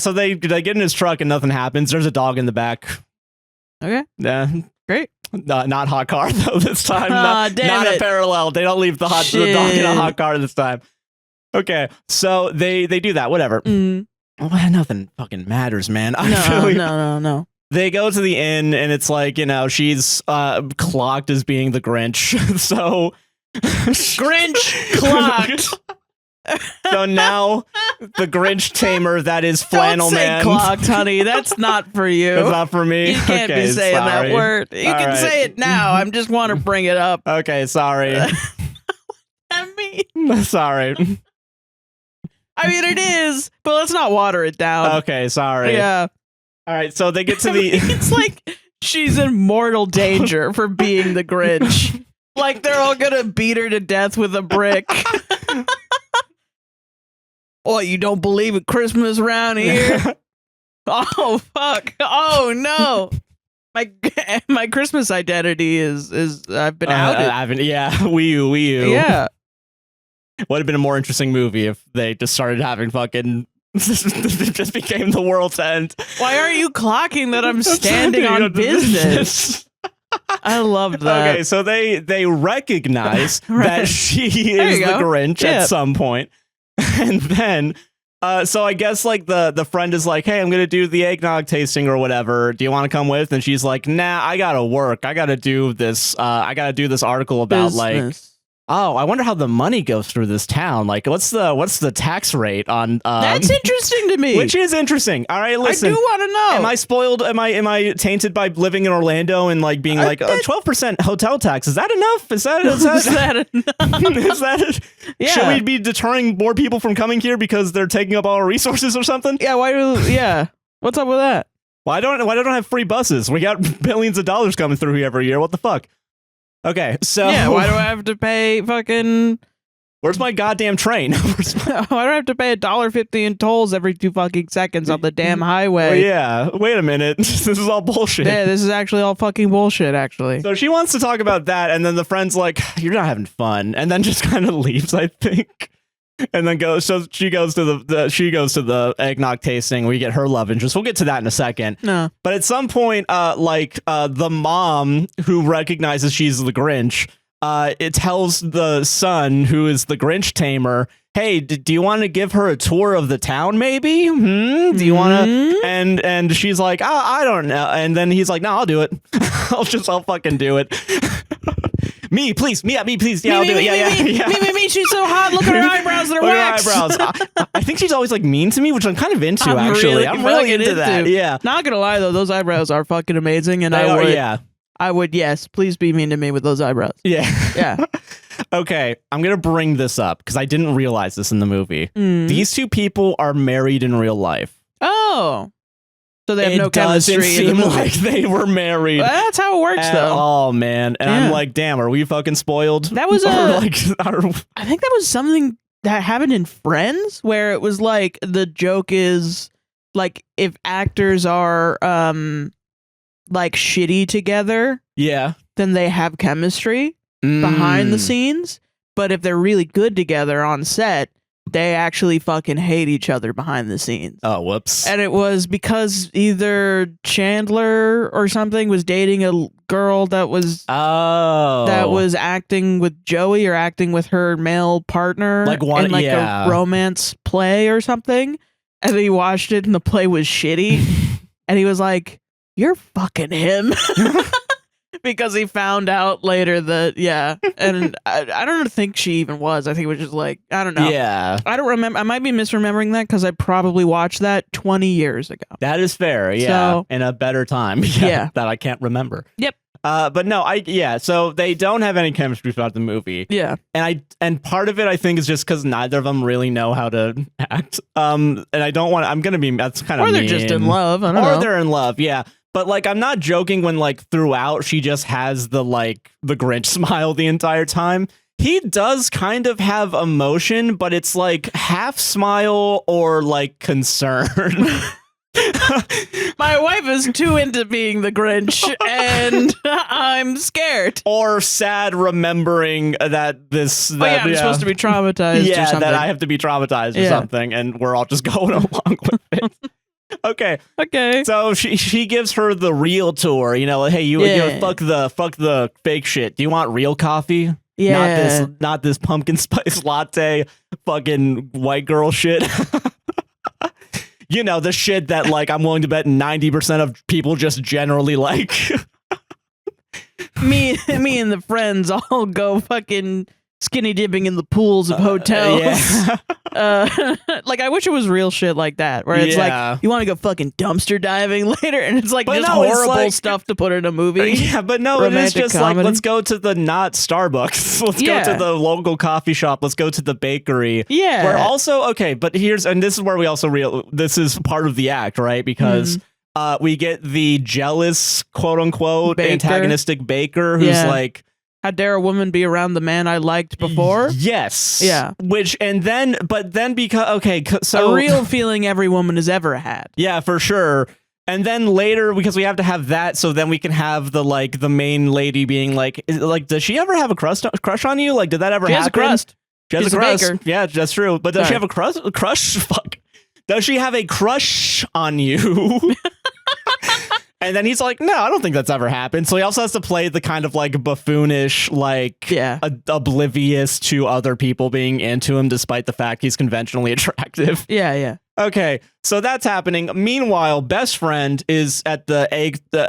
so they get in his truck and nothing happens. There's a dog in the back. Okay. Yeah. Great. Not hot car though this time. Not a parallel. They don't leave the dog in a hot car this time. Okay, so they do that. Whatever. Well, nothing fucking matters, man. No. They go to the inn and it's like, you know, she's clocked as being the Grinch. So Grinch clocked. So now the Grinch tamer that is Flannel Don't say Man. Clocked, honey. That's not for you. That's not for me. You can't be saying that word. You can say it now. I just want to bring it up. Okay, sorry. I mean, sorry. I mean, it is, but let's not water it down. Okay, sorry. Yeah. All right, so they get to the... It's like she's in mortal danger for being the Grinch. Like they're all gonna beat her to death with a brick. Oh, you don't believe in Christmas around here? Oh, fuck. Oh, no. My Christmas identity is I've been outed. Yeah, Wii U. Yeah. Would have been a more interesting movie if they just started having fucking... it just became The World's End. Why aren't you clocking that I'm standing on business? I loved that. Okay, so they recognize that she is the Grinch at some point. And then, so I guess like the friend is like, hey, I'm going to do the eggnog tasting or whatever. Do you want to come with? And she's like, nah, I got to work. I got to do this. I got to do this article about business. Oh, I wonder how the money goes through this town. Like, what's the tax rate on? That's interesting to me. Which is interesting. All right, listen. I do want to know. Am I spoiled? Am I tainted by living in Orlando and like being like 12% hotel tax? Is that enough? Is that enough? Is that? Yeah. Should we be deterring more people from coming here because they're taking up all our resources or something? Yeah. Yeah. What's up with that? Why don't I have free buses? We got billions of dollars coming through here every year. What the fuck? Okay, so yeah, why do I have to pay fucking? Where's my goddamn train? Why do I have to pay $1.50 in tolls every 2 fucking seconds on the damn highway? Well, yeah, wait a minute. This is all bullshit. Yeah, this is actually all fucking bullshit. Actually, so she wants to talk about that, and then the friend's like, "You're not having fun," and then just kind of leaves, I think. And then she goes to the eggnog tasting. We get her love interest. We'll get to that in a second. No, but at some point, the mom who recognizes she's the Grinch, it tells the son who is the Grinch tamer, "Hey, do you want to give her a tour of the town? Maybe? Do you want to?" And she's like, "Oh, I don't know." And then he's like, "No, I'll do it. I'll fucking do it." Me, please. Me, please. Yeah, I'll do it. Yeah. Me. She's so hot. Look at her eyebrows. They're waxed. I think she's always like mean to me, which I'm kind of into. I'm really into that. Yeah. Not gonna lie though, those eyebrows are fucking amazing, and I would. Yes, please be mean to me with those eyebrows. Yeah. Okay, I'm gonna bring this up because I didn't realize this in the movie. These two people are married in real life. Oh. So they have no chemistry. It doesn't seem like they were married. Well, that's how it works, though. Oh man, and I'm like, damn, are we fucking spoiled? That was I think that was something that happened in Friends, where it was like the joke is like if actors are like shitty together, then they have chemistry behind the scenes. But if they're really good together on set, they actually fucking hate each other behind the scenes. Oh, whoops. And it was because either Chandler or something was dating a girl that was acting with Joey or acting with her male partner in a romance play or something. And he watched it and the play was shitty. And he was like, "You're fucking him." Because he found out later that, and I don't think she even was. I think it was just like, I don't know. Yeah. I don't remember. I might be misremembering that because I probably watched that 20 years ago. That is fair. Yeah. So, in a better time. That I can't remember. Yep. But no, so they don't have any chemistry throughout the movie. Yeah. And part of it, I think, is just because neither of them really know how to act. And I don't want to, that's kind of mean. Or they're just in love. I don't know. Or they're in love. Yeah. But like, I'm not joking when like throughout she just has the Grinch smile the entire time. He does kind of have emotion, but it's like half smile or like concern. My wife is too into being the Grinch and I'm scared. Or sad remembering that I'm supposed to be traumatized or something. That I have to be traumatized or something, and we're all just going along with it. Okay. So she gives her the real tour. Hey, you fuck the fake shit. Do you want real coffee? Yeah. Not this pumpkin spice latte, fucking white girl shit. The shit that like I'm willing to bet 90% of people just generally like. me and the friends all go fucking skinny dipping in the pools of hotels. Like I wish it was real shit like that, where it's like you want to go fucking dumpster diving later, and it's like horrible stuff to put in a movie. Yeah, but no, it is just comedy. Like let's go to the not Starbucks. Let's go to the local coffee shop. Let's go to the bakery. Yeah. Where also but this is where we also this is part of the act, right? Because we get the jealous quote unquote antagonistic baker who's like, how dare a woman be around the man I liked before? Yes. Yeah. But then because so a real feeling every woman has ever had. Yeah, for sure. And then later, because we have to have that, so then we can have the main lady being like, does she ever have a crush on you? Like, did that ever happen? She has a crush. Baker. Yeah, that's true. But does she have a crush? Fuck. Does she have a crush on you? And then he's like, no, I don't think that's ever happened. So he also has to play the kind of like buffoonish, like oblivious to other people being into him, despite the fact he's conventionally attractive. Yeah. Okay, so that's happening. Meanwhile, best friend is at the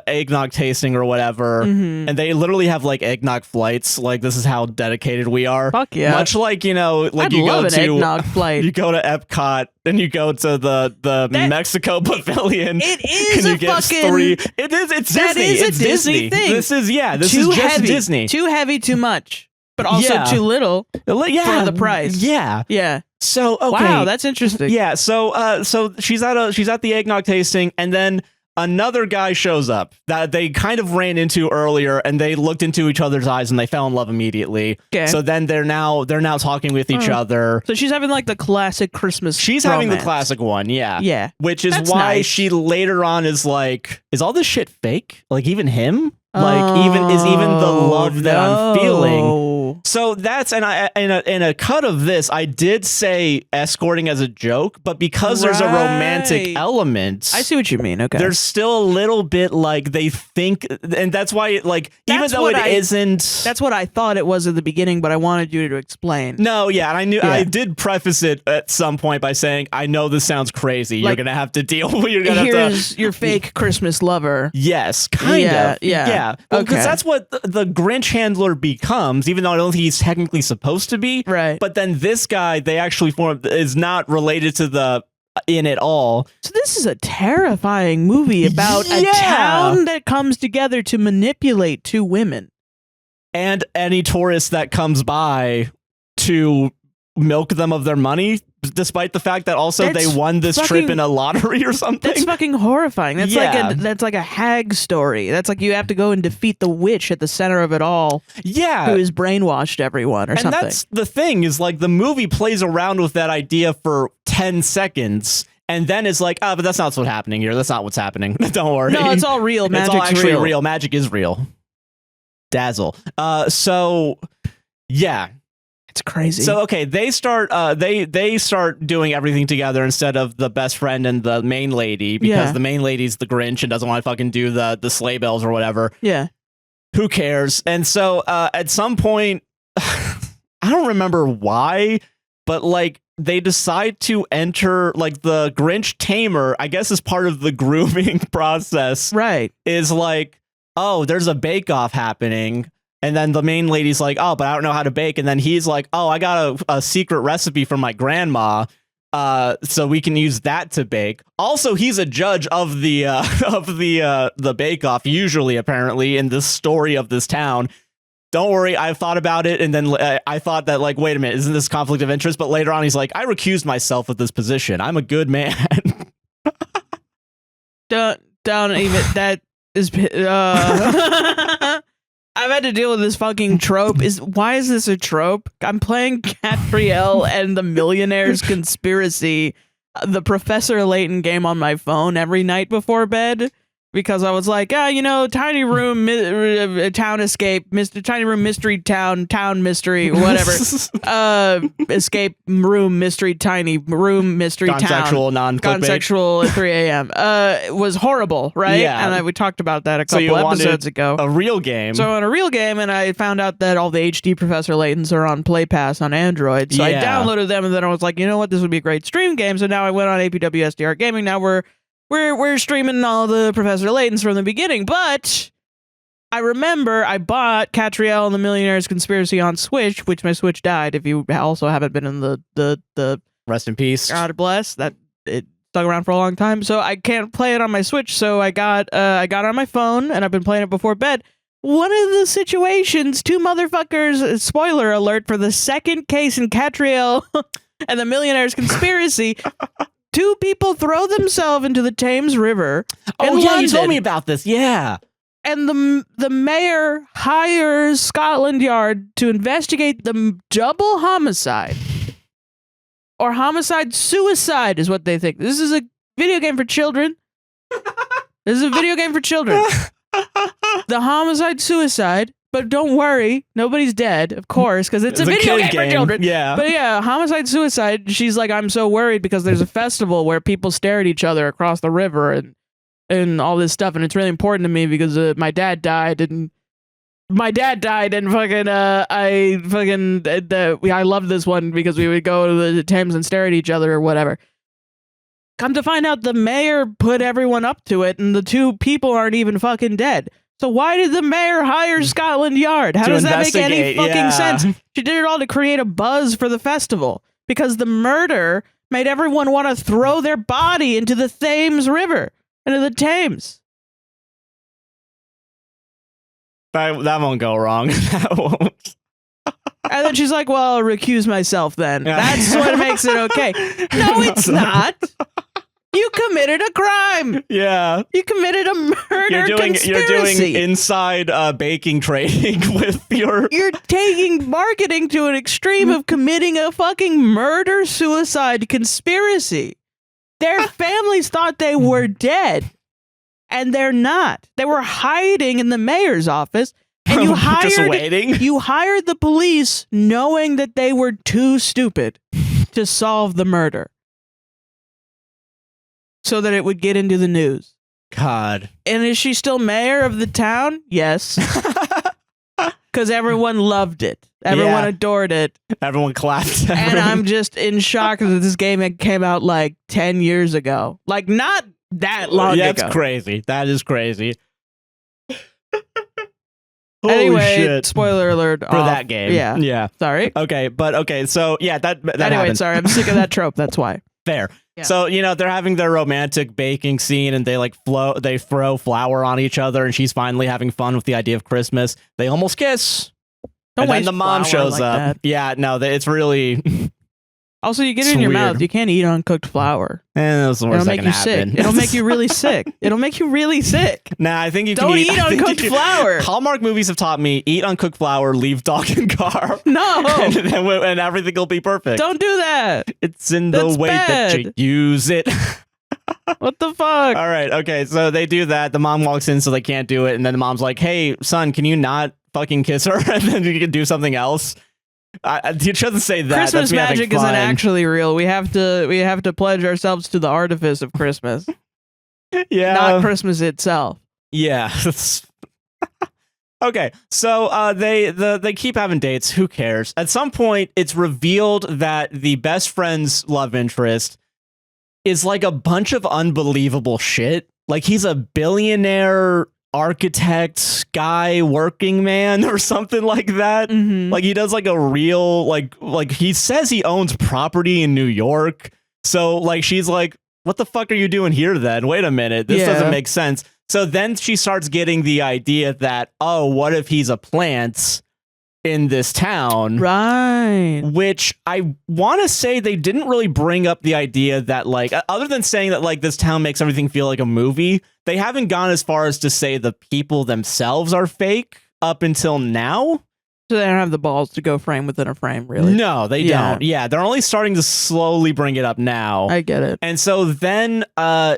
eggnog tasting or whatever, Mhm. and they literally have like eggnog flights. Like, this is how dedicated we are. Fuck yeah. Much like, you know, like I'd you love go an to eggnog flight. you go to Epcot, then you go to the Mexico Pavilion. It is and you a get fucking. three. It is. It's That Disney. is a It's Disney thing. This is This Too is just heavy. Disney. Too heavy, too much, but also Yeah. too little Yeah, for the price. Yeah. Yeah. So okay. Wow, that's interesting. Yeah, so she's at the eggnog tasting, and then another guy shows up that they kind of ran into earlier, and they looked into each other's eyes and they fell in love immediately. Okay. So then they're now talking with each other. So she's having like the classic Christmas. She's having the romance. classic one, yeah. Yeah. Which is That's why nice. she later on is like, is all this shit fake? Like, even him? Like, even the love that I'm feeling. So that's, and in a cut of this, I did say escorting as a joke, but because there's a romantic Right. element, I see what you mean. Okay. there's still a little bit like they think, and that's why, like, even That's though what it isn't. That's what I thought it was at the beginning, but I wanted you to explain. No, yeah, and I knew Yeah. I did preface it at some point by saying, I know this sounds crazy. Like, you're gonna have to deal with. You're gonna have to. Here's your fake Christmas lover. Yes, kind of. Yeah. Well, because Okay. that's what the Grinch handler becomes, even though I don't think he's technically supposed to be. Right. But then this guy, they actually is not related to the in at all. So this is a terrifying movie about a Yeah. town that comes together to manipulate two women. And any tourist that comes by to milk them of their money, despite the fact that also That's they won this trip fucking- in a lottery or something. That's fucking horrifying. That's Yeah. that's like a hag story. That's like you have to go and defeat the witch at the center of it all, Yeah. who has brainwashed everyone or And something. that's the thing, is like the movie plays around with that idea for 10 seconds and then is like, but that's not what's happening here. That's not what's happening. Don't worry. No, it's all real. It's Magic's all actually real. real. Magic is real. Dazzle. So yeah. It's crazy. So okay, they start they start doing everything together instead of the best friend and the main lady, because Yeah. the main lady's the Grinch and doesn't want to fucking do the sleigh bells or whatever. yeah. Who cares? And so at some point, I don't remember why, but like they decide to enter, like, the Grinch tamer, I guess, is part of the grooming process. Right. Is like, oh, there's a bake-off happening. And then the main lady's like, oh, but I don't know how to bake. And then he's like, oh, I got a secret recipe from my grandma. So we can use that to bake. Also, he's a judge of the the bake-off, usually, apparently, in this story of this town. Don't worry, I've thought about it, and then I thought that, like, wait a minute, isn't this conflict of interest? But later on, he's like, I recused myself of this position. I'm a good man. Don't even. That is. I've had to deal with this fucking trope. Why is this a trope? I'm playing Catriel and the Millionaire's Conspiracy, the Professor Layton game on my phone every night before bed, because I was like, tiny room, town escape, tiny room mystery town mystery, whatever. Escape room mystery, tiny room mystery town. Consensual, non-clickbait. Consensual at 3 a.m. We talked about that a couple episodes ago. A real game. So on a real game, and I found out that all the HD Professor Laytons are on Play Pass on Android. So I downloaded them, and then I was like, you know what, this would be a great stream game. So now I went on APWSTR Gaming. Now we're streaming all the Professor Laytons from the beginning. But I remember I bought Catriel and the Millionaire's Conspiracy on Switch, which my Switch died. If you also haven't been in the rest in peace. God bless, that it stuck around for a long time. So I can't play it on my Switch. So I got it on my phone, and I've been playing it before bed. One of the situations, two motherfuckers, spoiler alert for the second case in Catriel and the Millionaire's Conspiracy, two people throw themselves into the Thames River. Oh, yeah, London, you told me about this. Yeah. and the mayor hires Scotland Yard to investigate the double homicide. Or homicide-suicide is what they think. This is a video game for children. This is a video game for children. The homicide-suicide, but don't worry, nobody's dead, of course, because it's a video game for children. Yeah. But yeah, homicide-suicide, she's like, I'm so worried because there's a festival where people stare at each other across the river and all this stuff, and it's really important to me because my dad died, and fucking I loved this one because we would go to the Thames and stare at each other or whatever. come to find out the mayor put everyone up to it and the 2 people aren't even fucking dead. So why did the mayor hire Scotland Yard? How does that make any fucking sense? She did it all to create a buzz for the festival because the murder made everyone want to throw their body into the Thames River, into the Thames. That won't go wrong. That won't. And then she's like, well, I'll recuse myself then. That's what makes it okay. No, it's not. You committed a crime. Yeah. You committed a murder conspiracy. You're doing inside baking trading with your... You're taking marketing to an extreme of committing a fucking murder-suicide conspiracy. Their families thought they were dead, and they're not. They were hiding in the mayor's office, and you hired... Just waiting? You hired the police knowing that they were too stupid to solve the murder, so that it would get into the news. God. And is she still mayor of the town? Yes. Because everyone loved it. Everyone adored it. Everyone clapped. And I'm just in shock that this game came out like 10 years ago. Like, not that long ago. Yeah, that's crazy. That is crazy. Anyway, shit. Spoiler alert. For that game. Yeah. Yeah. Sorry. Okay, so yeah, that anyway, happened. sorry, I'm sick of that trope. That's why. Fair. Yeah. So, they're having their romantic baking scene and they throw flour on each other and she's finally having fun with the idea of Christmas. They almost kiss. And then the mom shows up. That. Yeah, no, it's really... Also, you get it in your mouth. You can't eat uncooked flour. That's the worst that can happen. It'll make you really sick. It'll make you really sick. Nah, I think you can Don't eat uncooked flour. Hallmark movies have taught me, eat uncooked flour, leave dog in car. No. and everything will be perfect. Don't do that. It's in the way that you use it. What the fuck? All right, okay, so they do that. The mom walks in so they can't do it. And then the mom's like, hey, son, can you not fucking kiss her? And then you can do something else. You shouldn't say that. Christmas magic isn't actually real. We have to pledge ourselves to the artifice of Christmas. Yeah. Not Christmas itself. Yeah. Okay, so they keep having dates. Who cares? At some point, it's revealed that the best friend's love interest is like a bunch of unbelievable shit. Like he's a billionaire architect guy, working man, or something like that. Mm-hmm. Like he does like a real like he says he owns property in New York. So like she's like, what the fuck are you doing here then? Wait a minute, this doesn't make sense. So then she starts getting the idea that, oh, what if he's a plant in this town? Right. Which I want to say they didn't really bring up the idea that, like, other than saying that, like, this town makes everything feel like a movie, they haven't gone as far as to say the people themselves are fake up until now. So they don't have the balls to go frame within a frame, really? No, they don't. Yeah, they're only starting to slowly bring it up now. I get it. And so then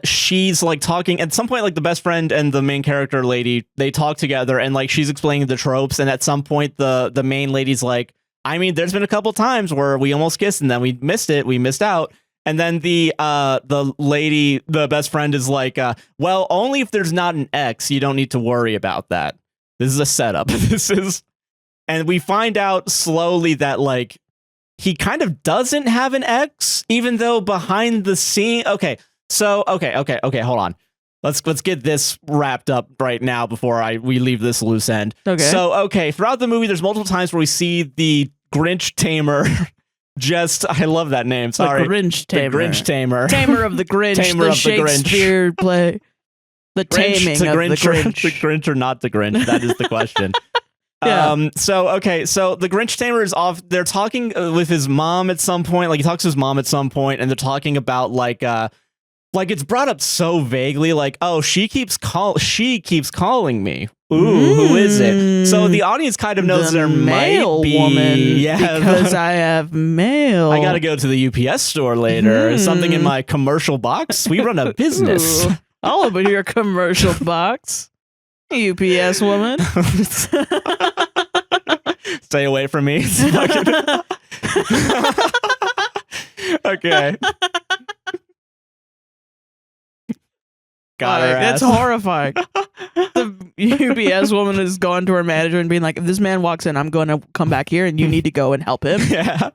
she's like talking at some point, like the best friend and the main character lady, they talk together and like she's explaining the tropes. And at some point the main lady's like, I mean, there's been a couple times where we almost kissed and then we missed it. We missed out. And then the lady, the best friend is like, well, only if there's not an X, you don't need to worry about that. This is a setup. And we find out slowly that, like, he kind of doesn't have an ex, even though behind the scene... Okay, hold on. Let's get this wrapped up right now before we leave this loose end. Okay. So, okay, throughout the movie, there's multiple times where we see the Grinch Tamer I love that name, sorry. The Grinch Tamer. The Grinch Tamer. Tamer of the Grinch, Tamer the of the Grinch. Shakespeare play. The Grinch taming of Grinch, the Grinch. The Grinch or not the Grinch? That is the question. Yeah. So the Grinch Tamer is off. They're talking with his mom at some point. Like he talks to his mom at some point, and they're talking about like it's brought up so vaguely, like, oh, she keeps calling me. Ooh, who is it? So the audience kind of knows there might be woman, because I have mail. I gotta go to the UPS store later. Is something in my commercial box? We run a business. Ooh, all over your commercial box. UPS woman. Stay away from me. Okay. Got her ass. That's horrifying. The UPS woman is going to her manager and being like, if this man walks in, I'm going to come back here and you need to go and help him. Yeah.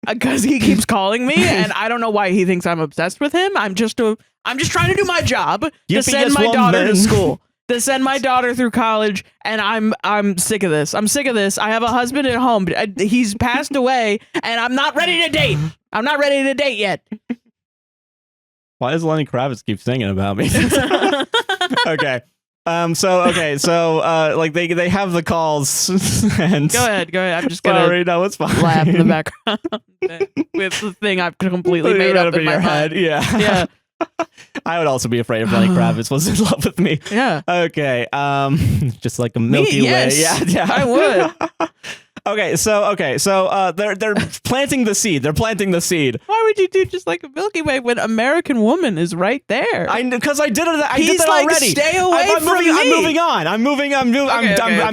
because he keeps calling me, and I don't know why he thinks I'm obsessed with him. I'm just trying to do my job to send my daughter to school, to send my daughter through college, and I'm sick of this. I'm sick of this. I have a husband at home. He's passed away, and I'm not ready to date. I'm not ready to date yet. Why does Lenny Kravitz keep singing about me? Okay. So like they have the calls and Go ahead. I'm just gonna it's fine. laugh in the background with the thing I've completely made up in my head. mind. Yeah. I would also be afraid if Lenny Kravitz was in love with me. Yeah. Okay. Just like a Milky yes. Way. Yeah. I would. Okay, so they're planting the seed. They're planting the seed. Why would you do just like a Milky Way when American Woman is right there? Because I did it. I He's did that like, already. stay away from me. I'm moving on. I'm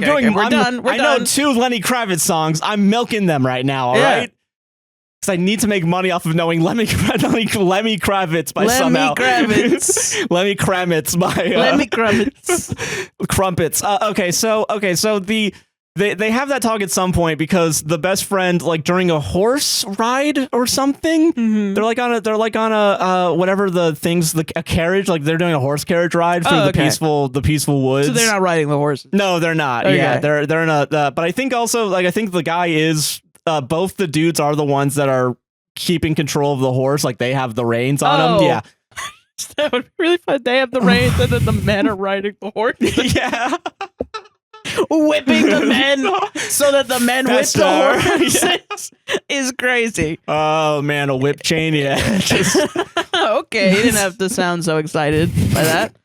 doing. We're done. I know 2 Lenny Kravitz songs. I'm milking them right now. All right. Because I need to make money off of knowing Lemmy Kravitz by somehow. Lemmy Kravitz by Lemmy Kravitz. Crumpets. So they have that talk at some point because the best friend, like during a horse ride or something, they're like on a whatever the things, a carriage, like they're doing a horse carriage ride through the peaceful woods. So they're not riding the horses. No, they're not. Okay. Yeah, they're in a. But I think also I think the guy is. Both the dudes are the ones that are keeping control of the horse, like they have the reins on them. Yeah, that would be really fun. They have the reins, and then the men are riding the horse. Yeah, whipping the men so that the men whip the horses is crazy. Oh man, a whip chain. Yeah. Okay, you didn't have to sound so excited by that,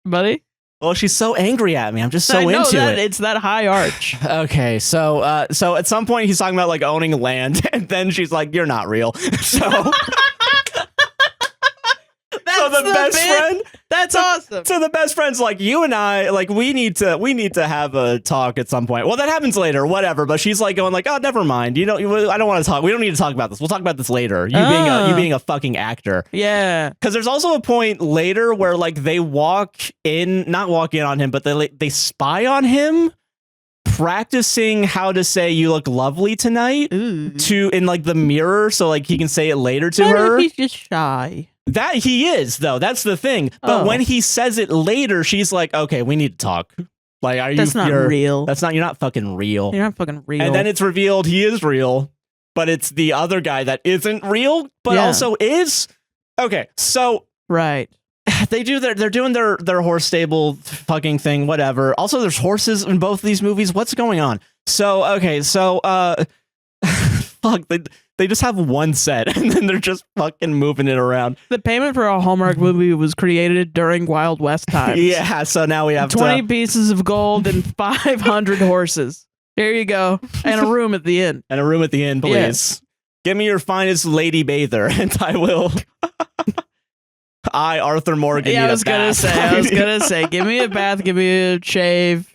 buddy. Well, she's so angry at me. I'm just so into it. It's that high arch. Okay, so at some point he's talking about like owning land, and then she's like, "You're not real." So. So the best friend. That's awesome. So the best friend's like, you and I, like, we need to have a talk at some point. Well, that happens later, whatever. But she's like going like, oh, never mind. I don't want to talk. We don't need to talk about this. We'll talk about this later. You being a fucking actor. Yeah. Because there's also a point later where like they not walk in on him, but they spy on him, practicing how to say "you look lovely tonight" in like the mirror, so like he can say it later to her. He's just shy. That he is, though. That's the thing. But when he says it later, she's like, "Okay, we need to talk." Like, That's not real. You're not fucking real. You're not fucking real. And then it's revealed he is real, but it's the other guy that isn't real, but also is. Okay, so right. They're doing their horse stable fucking thing, whatever. Also, there's horses in both these movies. What's going on? So fuck. They just have one set, and then they're just fucking moving it around. The payment for a Hallmark movie was created during Wild West times. Yeah, so now we have 20 pieces of gold and 500 horses. There you go. And a room at the inn. And a room at the inn, please. Yes. Give me your finest lady bather, and I will. Arthur Morgan. Yeah, I was gonna say, give me a bath, give me a shave.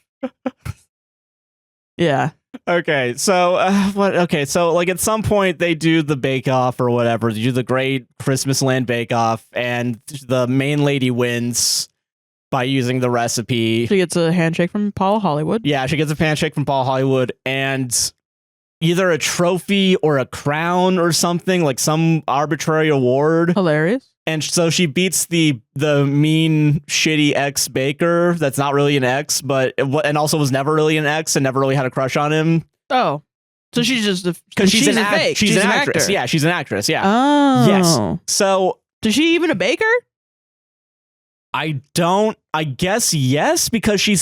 Yeah. Okay, so what? Okay, so like at some point they do the Bake Off or whatever. They do the Great Christmasland Bake Off, and the main lady wins by using the recipe. She gets a handshake from Paul Hollywood. Yeah, she gets a handshake from Paul Hollywood, and either a trophy or a crown or something, like some arbitrary award. Hilarious. And so she beats the mean, shitty ex-baker that's not really an ex, and also was never really an ex and never really had a crush on him. Oh. So she's just because she's an fake. She's an actress. Actor. Yeah, she's an actress. Yeah. Oh. Yes. So is she even a baker? I guess yes, because she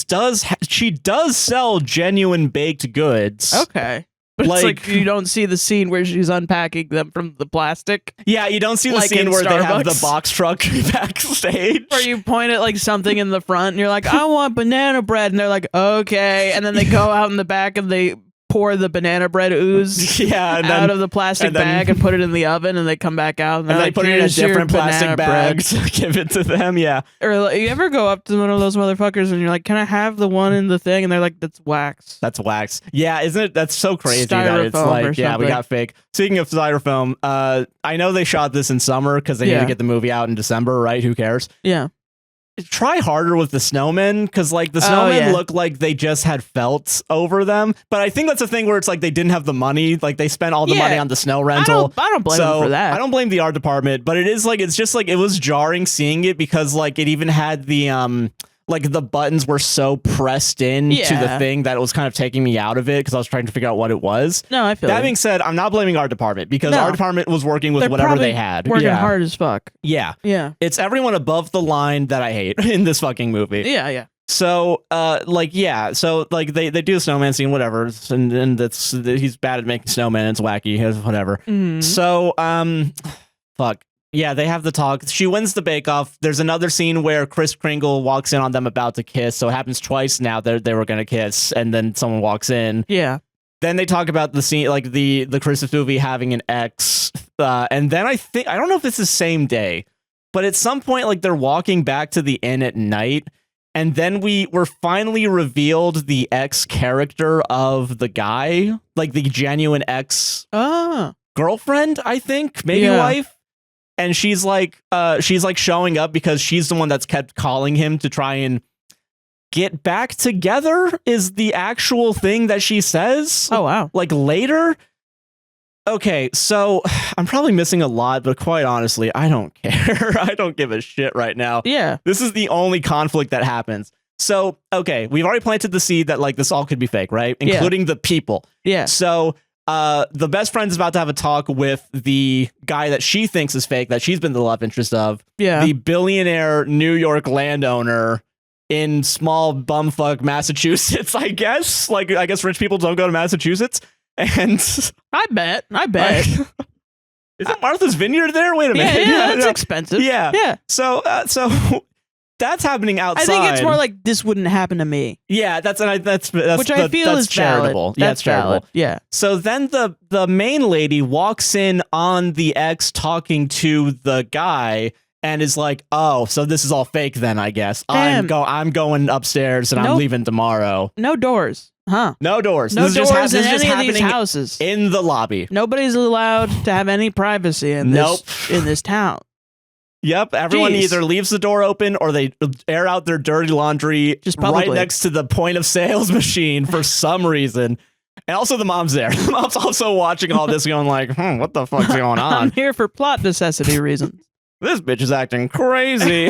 does sell genuine baked goods. Okay. But it's like you don't see the scene where she's unpacking them from the plastic. Yeah, you don't see the scene where they have the box truck backstage. Or you point at like something in the front and you're like, I want banana bread. And they're like, okay. And then they go out in the back and they pour the banana bread ooze out of the plastic bag and put it in the oven, and they come back out and, they like, put it in a different plastic bag to give it to them. Yeah. Or like, you ever go up to one of those motherfuckers and you're like, can I have the one in the thing? And they're like, that's wax. That's wax. Yeah, isn't it? That's so crazy that it's Styrofoam like, yeah, we got fake. Speaking of styrofoam, I know they shot this in summer because they need to get the movie out in December, right? Who cares? Yeah. try harder with the snowmen, because like the snowmen look like they just had felt over them. But I think that's a thing where it's like they didn't have the money, like they spent all the money on the snow rental. I don't blame them for that. I don't blame the art department, but it is like it's just like it was jarring seeing it, because like it even had the like the buttons were so pressed in to the thing that it was kind of taking me out of it, because I was trying to figure out what it was. No, I feel that being said, I'm not blaming our department, because our department was working with whatever they had. Working hard as fuck. Yeah. Yeah. It's everyone above the line that I hate in this fucking movie. Yeah, yeah. So, so like they do a snowman scene, whatever, and he's bad at making snowmen. It's wacky, whatever. Mm-hmm. So, fuck. Yeah, they have the talk. She wins the bake-off. There's another scene where Kris Kringle walks in on them about to kiss. So it happens twice now that they were going to kiss, and then someone walks in. Yeah. Then they talk about the scene, like the Christmas movie having an ex. And then I don't know if it's the same day, but at some point, like they're walking back to the inn at night, and then we were finally revealed the ex character of the guy, like the genuine ex girlfriend, I think, maybe wife. And she's like showing up because she's the one that's kept calling him to try and get back together, is the actual thing that she says. Oh, wow. Like later. Okay, so I'm probably missing a lot, but quite honestly, I don't care. I don't give a shit right now. Yeah. This is the only conflict that happens. So, okay, we've already planted the seed that like this all could be fake, right? Including the people. Yeah. So the best friend is about to have a talk with the guy that she thinks is fake, that she's been the love interest of. Yeah. The billionaire New York landowner in small bumfuck Massachusetts, I guess. Like, I guess rich people don't go to Massachusetts. And I bet. Is it Martha's Vineyard there? Wait a minute. Yeah, that's expensive. Yeah. Yeah. So that's happening outside. I think it's more like this wouldn't happen to me. Yeah, that's which I feel is charitable. Valid. Yeah, it's charitable. Valid. Yeah. So then the main lady walks in on the ex talking to the guy and is like, "Oh, so this is all fake then, I guess. I'm going upstairs and I'm leaving tomorrow." No doors. Huh. No doors. No this doors in is any of these houses. In the lobby. Nobody's allowed to have any privacy in this town. Yep, everyone either leaves the door open or they air out their dirty laundry just publicly, right next to the point of sales machine for some reason. And also the mom's there. The mom's also watching all this going like, what the fuck's going on? I'm here for plot necessity reasons. This bitch is acting crazy.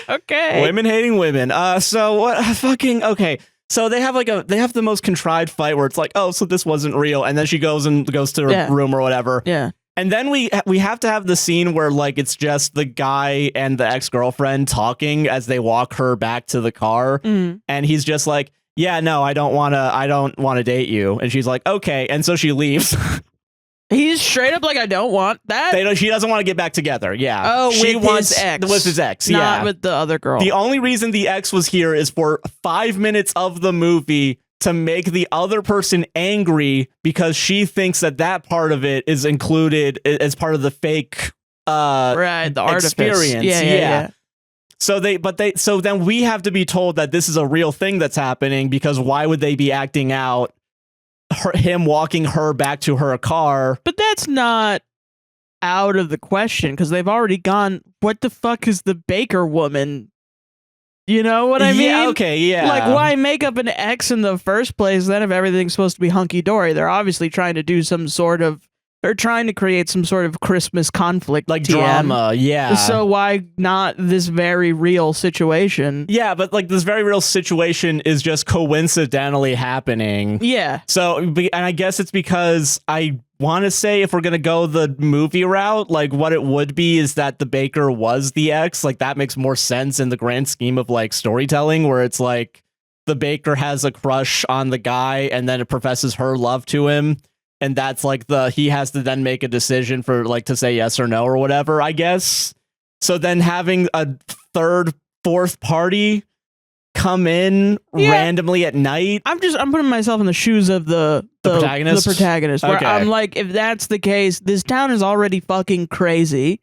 Okay. Women hating women. So what okay. So they have the most contrived fight where it's like, oh, so this wasn't real. And then she goes to her room or whatever. Yeah. And then we have to have the scene where like it's just the guy and the ex-girlfriend talking as they walk her back to the car. Mm. And he's just like, yeah, no, I don't want to date you. And she's like, okay. And so she leaves. He's straight up like, I don't want that. She doesn't want to get back together. Yeah. Oh, she wants his ex. With his ex. Not with the other girl. The only reason the ex was here is for 5 minutes of the movie to make the other person angry because she thinks that part of it is included as part of the fake the experience. Yeah. So then we have to be told that this is a real thing that's happening, because why would they be acting out him walking her back to her car? But that's not out of the question, because they've already gone, what the fuck is the baker woman? You know what I mean? Yeah, okay, yeah. Like, why make up an ex in the first place then if everything's supposed to be hunky-dory? They're obviously trying to do they're trying to create some sort of Christmas conflict. Like TM. drama, yeah. So why not this very real situation? Yeah, but like this very real situation is just coincidentally happening. Yeah. So, and I guess it's because I want to say if we're going to go the movie route, like what it would be is that the baker was the ex. Like that makes more sense in the grand scheme of like storytelling, where it's like the baker has a crush on the guy and then it professes her love to him. And that's like he has to then make a decision for like to say yes or no or whatever, I guess. So then having a third, fourth party come in randomly at night. I'm putting myself in the shoes of the protagonist. The protagonist. Where I'm like, if that's the case, this town is already fucking crazy.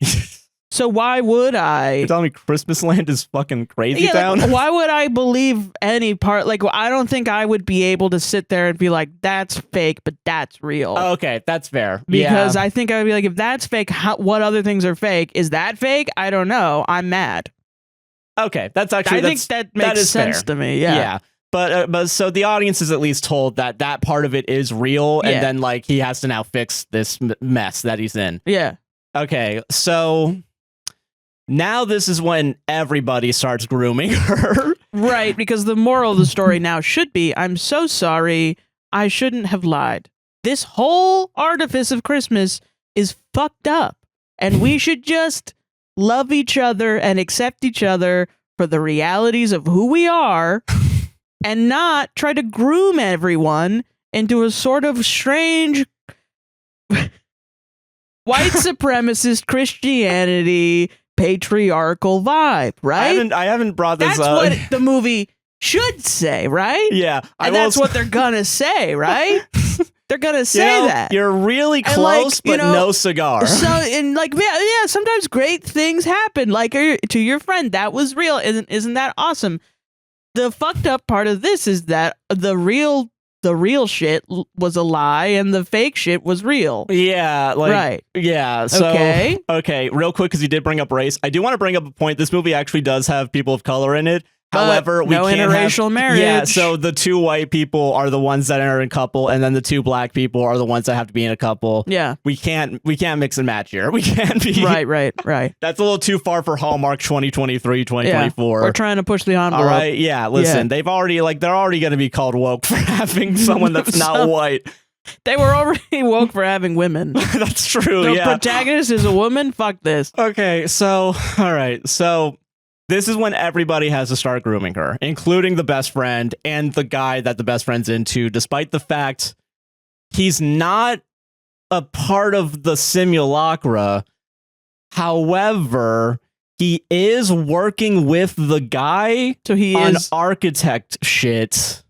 So why would I? You're telling me Christmasland is fucking crazy town? Like, why would I believe any part? Like, I don't think I would be able to sit there and be like, that's fake, but that's real. Oh, okay, that's fair. Because I think I would be like, if that's fake, what other things are fake? Is that fake? I don't know. I'm mad. Okay, that's actually I think that makes sense fair. to me. Yeah. But so the audience is at least told that part of it is real, and then like he has to now fix this mess that he's in. Yeah. Okay, so now this is when everybody starts grooming her. Right, because the moral of the story now should be, I'm so sorry, I shouldn't have lied. This whole artifice of Christmas is fucked up, and we should just love each other and accept each other for the realities of who we are, and not try to groom everyone into a sort of strange white supremacist Christianity patriarchal vibe, right? I haven't brought this That's up. what the movie should say, right? Yeah. And that's what they're gonna say, right? They're gonna say that. You're really close, but no cigar. So, and like, yeah, sometimes great things happen. Like to your friend, that was real. Isn't that awesome? The fucked up part of this is that the real shit was a lie and the fake shit was real. Yeah, like, right. Yeah. So, okay, real quick, because you did bring up race. I do want to bring up a point. This movie actually does have people of color in it. However, we no can't interracial marriage. Yeah, so the 2 white people are the ones that are in a couple, and then the 2 black people are the ones that have to be in a couple. Yeah. We can't mix and match here. We can't be. Right. That's a little too far for Hallmark 2023, 2024. Yeah, we're trying to push the envelope. All right, yeah, listen, they're already going to be called woke for having someone that's not white. They were already woke for having women. That's true, The protagonist is a woman? Fuck this. Okay, so, all right, so this is when everybody has to start grooming her, including the best friend and the guy that the best friend's into, despite the fact he's not a part of the simulacra. However, he is working with the guy on architect shit,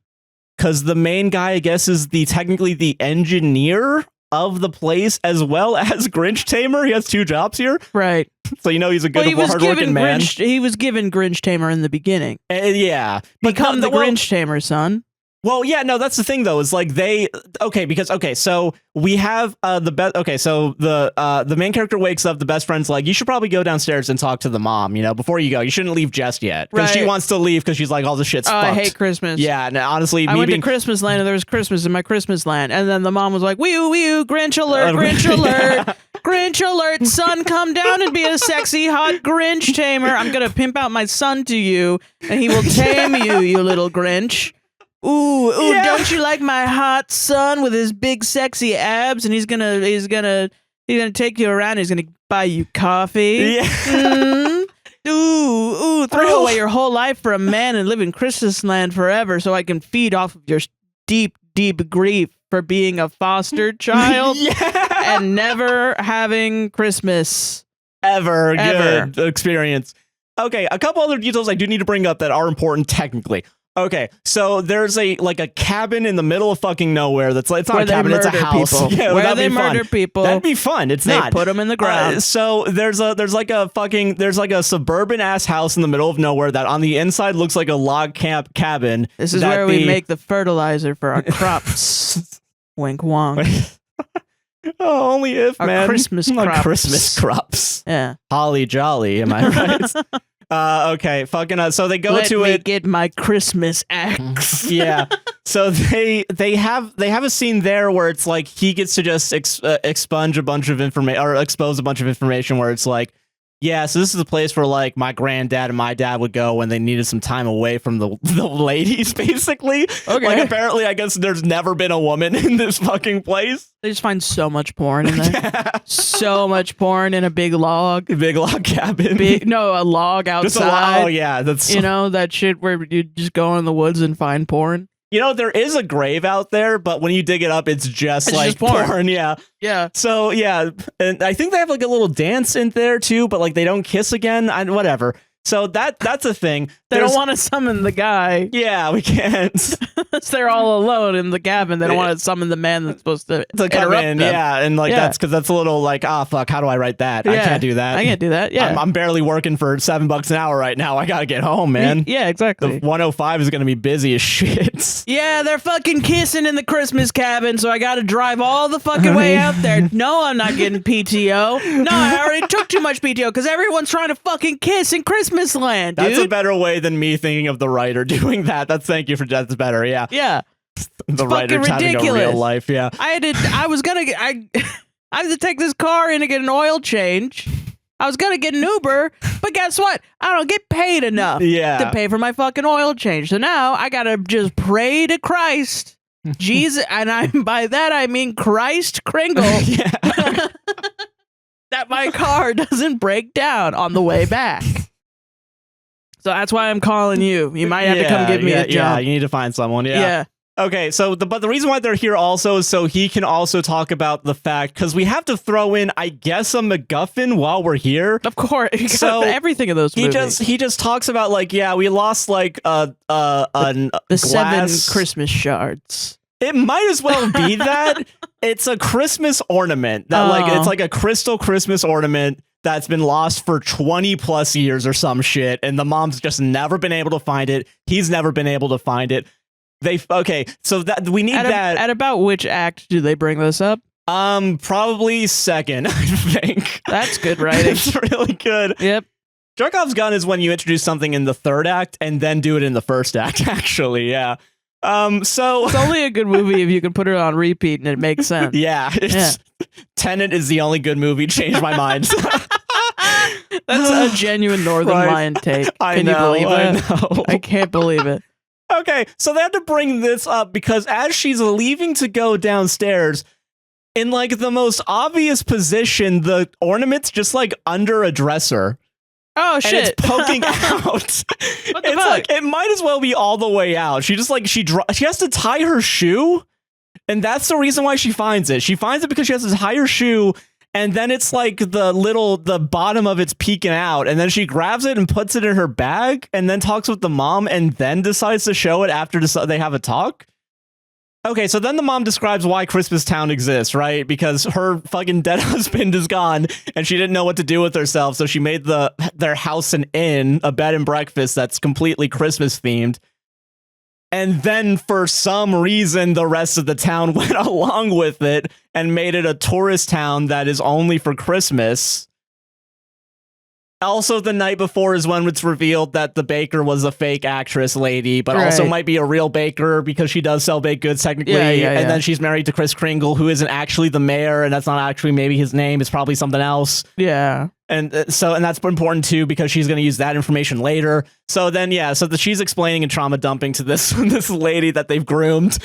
because the main guy, I guess, is technically the engineer of the place as well as Grinch Tamer. He has 2 jobs here. Right. So he's a good, hardworking man. He was given Grinch Tamer in the beginning. Yeah. Become the Grinch Tamer, son. Well, yeah, no, that's the thing, though, is like so we have the main character wakes up, the best friend's like, you should probably go downstairs and talk to the mom, before you go. You shouldn't leave just yet. Because she wants to leave because she's like, all the shit's fucked. I hate Christmas. Yeah, and honestly, I went to Christmas land and there was Christmas in my Christmas land. And then the mom was like, wee-oo, Grinch alert, Grinch alert. Grinch alert, son, come down and be a sexy, hot Grinch Tamer. I'm going to pimp out my son to you, and he will tame you, you little Grinch. Ooh, don't you like my hot son with his big sexy abs? And he's gonna take you around. He's gonna buy you coffee. Yeah. Ooh, throw away your whole life for a man and live in Christmas land forever, so I can feed off of your deep grief for being a foster child and never having Christmas ever. Good experience. Okay, a couple other details I do need to bring up that are important technically. Okay, so there's a cabin in the middle of fucking nowhere that's like, it's not a cabin, it's a house. People. Yeah, where they murder people. That'd be fun. It's they not. Put them in the ground. So there's like a suburban ass house in the middle of nowhere that on the inside looks like a log cabin. This is where we make the fertilizer for our crops. Wink wonk. Oh, only if, our man. Christmas crops. Christmas crops. Yeah. Holly jolly, am I right? Okay, fucking. So they go Let to me it. Get my Christmas axe. Yeah. So they have a scene there where it's like he gets to just expunge a bunch of information or expose a bunch of information where it's like, yeah, so this is a place where like my granddad and my dad would go when they needed some time away from the ladies, basically. Okay. Like apparently, I guess there's never been a woman in this fucking place. They just find so much porn in there. So much porn in a big log. A big log cabin. A log outside. Just a log. Oh yeah, that's that shit where you just go in the woods and find porn. There is a grave out there, but when you dig it up, it's just porn. Yeah. Yeah. So, yeah. And I think they have like a little dance in there too, but like they don't kiss again. Whatever. So that's a thing. They don't want to summon the guy. Yeah, we can't. They're all alone in the cabin. They don't want to summon the man that's supposed to come in. them. Yeah, and that's because that's a little like, fuck, how do I write that? Yeah. I can't do that. I can't do that. Yeah, I'm barely working for $7 an hour right now. I gotta get home, man. Yeah, exactly. The 105 is gonna be busy as shit. Yeah, they're fucking kissing in the Christmas cabin, so I gotta drive all the fucking way out there. No, I'm not getting PTO. No, I already took too much PTO because everyone's trying to fucking kiss in Christmas Christmas land, dude. That's a better way than me thinking of the writer doing that. Thank you for that's better. Yeah. Yeah. The writer's having a real life. Yeah. I had to take this car in to get an oil change. I was gonna get an Uber, but guess what? I don't get paid enough to pay for my fucking oil change. So now I gotta just pray to Christ, Jesus, and by that I mean Christ Kringle, that my car doesn't break down on the way back. So that's why I'm calling you. You might have to come give me a job. Yeah, you need to find someone. Yeah. Okay, so but the reason why they're here also is so he can also talk about the fact, because we have to throw in, I guess, a MacGuffin while we're here. Of course, so everything in those movies. He just talks about like, we lost like the glass. 7 Christmas shards. It might as well be that. It's a Christmas ornament that it's like a crystal Christmas ornament that's been lost for 20 plus years or some shit, and the mom's just never been able to find it. He's never been able to find it. So that we need that. At about which act do they bring this up? Probably second, I think. That's good writing. It's really good. Yep. Chekhov's gun is when you introduce something in the third act and then do it in the first act, actually, yeah. So it's only a good movie if you can put it on repeat and it makes sense. Yeah. Tenet is the only good movie. Changed my mind. That's a genuine Northern Lion take. Can you believe it? I can't believe it. Okay, so they had to bring this up because as she's leaving to go downstairs, in like the most obvious position, the ornament's just like under a dresser. Oh shit! And it's poking out. What the fuck? Like, it might as well be all the way out. She just like she has to tie her shoe, and that's the reason why she finds it. She finds it because she has to tie her shoe. And then it's like the bottom of it's peeking out. And then she grabs it and puts it in her bag and then talks with the mom and then decides to show it after they have a talk. Okay, so then the mom describes why Christmas Town exists, right? Because her fucking dead husband is gone and she didn't know what to do with herself. So she made their house an inn, a bed and breakfast that's completely Christmas themed. And then for some reason, the rest of the town went along with it and made it a tourist town that is only for Christmas. Also, the night before is when it's revealed that the baker was a fake actress lady, but also might be a real baker because she does sell baked goods technically. And then she's married to Kris Kringle, who isn't actually the mayor, and that's not actually maybe his name. It's probably something else. Yeah. And that's important too because she's going to use that information later. So then, she's explaining and trauma dumping to this lady that they've groomed.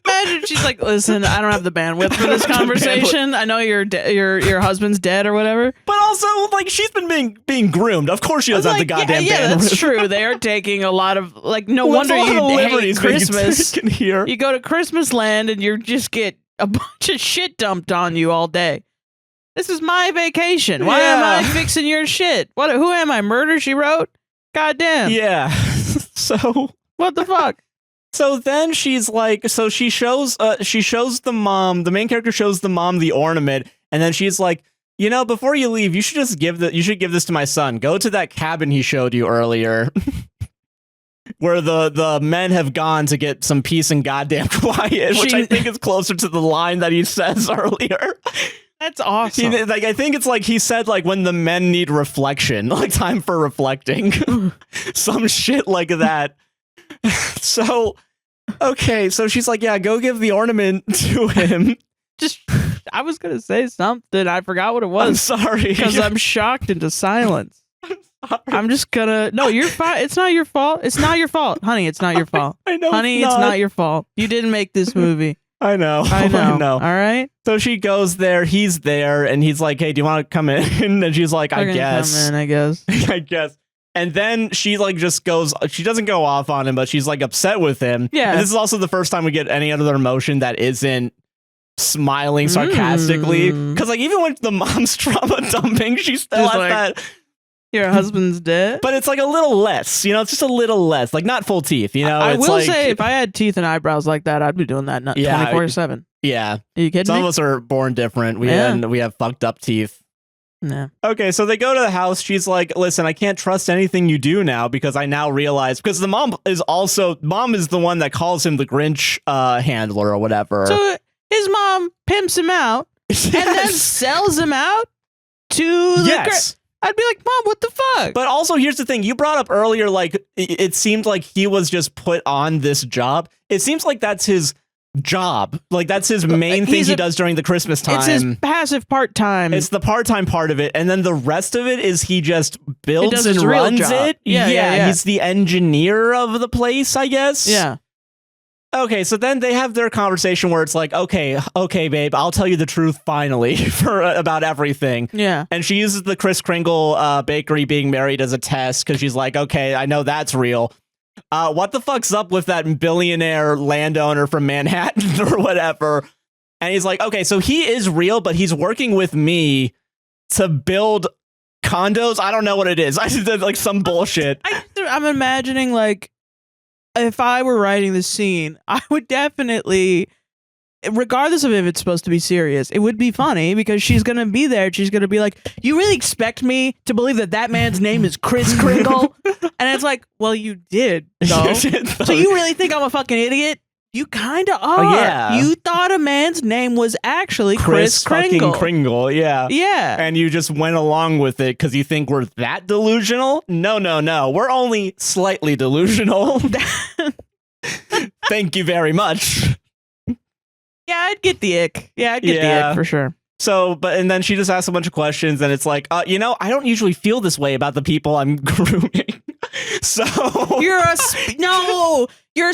Imagine she's like, listen, I don't have the bandwidth for this conversation. I know your husband's dead or whatever. But also, like, she's been being groomed. Of course she doesn't have the goddamn bandwidth. Yeah, that's true. They are taking a lot of, like, no wonder you hate Christmas. You go to Christmas land and you just get a bunch of shit dumped on you all day. This is my vacation. Why am I fixing your shit? Who am I? Murder, She Wrote? Goddamn. Yeah. So what the fuck? So then she's like, so she shows the mom, the main character shows the mom the ornament, and then she's like, before you leave, you should give this to my son. Go to that cabin he showed you earlier. Where the men have gone to get some peace and goddamn quiet, which I think is closer to the line that he says earlier. That's awesome. I think it's like he said, like, when the men need reflection, like time for reflecting. Some shit like that. So, okay, so she's like, yeah, go give the ornament to him. I was going to say something. I forgot what it was. I'm sorry. Because I'm shocked into silence. I'm just gonna. No, you're fine. It's not your fault. It's not your fault, honey. It's not your fault. I know, honey. It's not your fault. You didn't make this movie. I know. All right. So she goes there. He's there, and he's like, "Hey, do you want to come in?" And she's like, "I guess." Come in, I guess. I guess. And then she like just goes. She doesn't go off on him, but she's like upset with him. Yeah. And this is also the first time we get any other emotion that isn't smiling sarcastically. Because like even when the mom's trauma dumping, she still has that. Your husband's dead? But it's like a little less, it's just a little less, like not full teeth, I will say, if I had teeth and eyebrows like that, I'd be doing that 24/7. Yeah. Are you kidding Some me? of us are born different. We have fucked up teeth. Yeah. Okay, so they go to the house. She's like, listen, I can't trust anything you do now because I now realize, because the mom is the one that calls him the Grinch handler or whatever. So his mom pimps him out and then sells him out to the I'd be like, Mom, what the fuck? But also, here's the thing. You brought up earlier, like, it seemed like he was just put on this job. It seems like that's his job. Like, that's his main thing he does during the Christmas time. It's his passive part-time. It's the part-time part of it. And then the rest of it is he just builds and runs it. Yeah. He's the engineer of the place, I guess. Yeah. Okay, so then they have their conversation where it's like, okay, babe, I'll tell you the truth finally about everything. Yeah. And she uses the Kris Kringle bakery being married as a test because she's like, okay, I know that's real. What the fuck's up with that billionaire landowner from Manhattan or whatever? And he's like, okay, so he is real, but he's working with me to build condos. I don't know what it is. I did like some bullshit. I'm imagining like, if I were writing this scene, I would definitely, regardless of if it's supposed to be serious, it would be funny because she's going to be there. She's going to be like, you really expect me to believe that man's name is Kris Kringle? And it's like, well, you did, though. So you really think I'm a fucking idiot? You kind of are. Oh, yeah. You thought a man's name was actually Kris Kringle. Kringle, yeah. Yeah. And you just went along with it because you think we're that delusional? No. We're only slightly delusional. Thank you very much. Yeah, I'd get the ick. Yeah, I'd get the ick for sure. So, and then she just asks a bunch of questions, and it's like, I don't usually feel this way about the people I'm grooming. So you're special. You're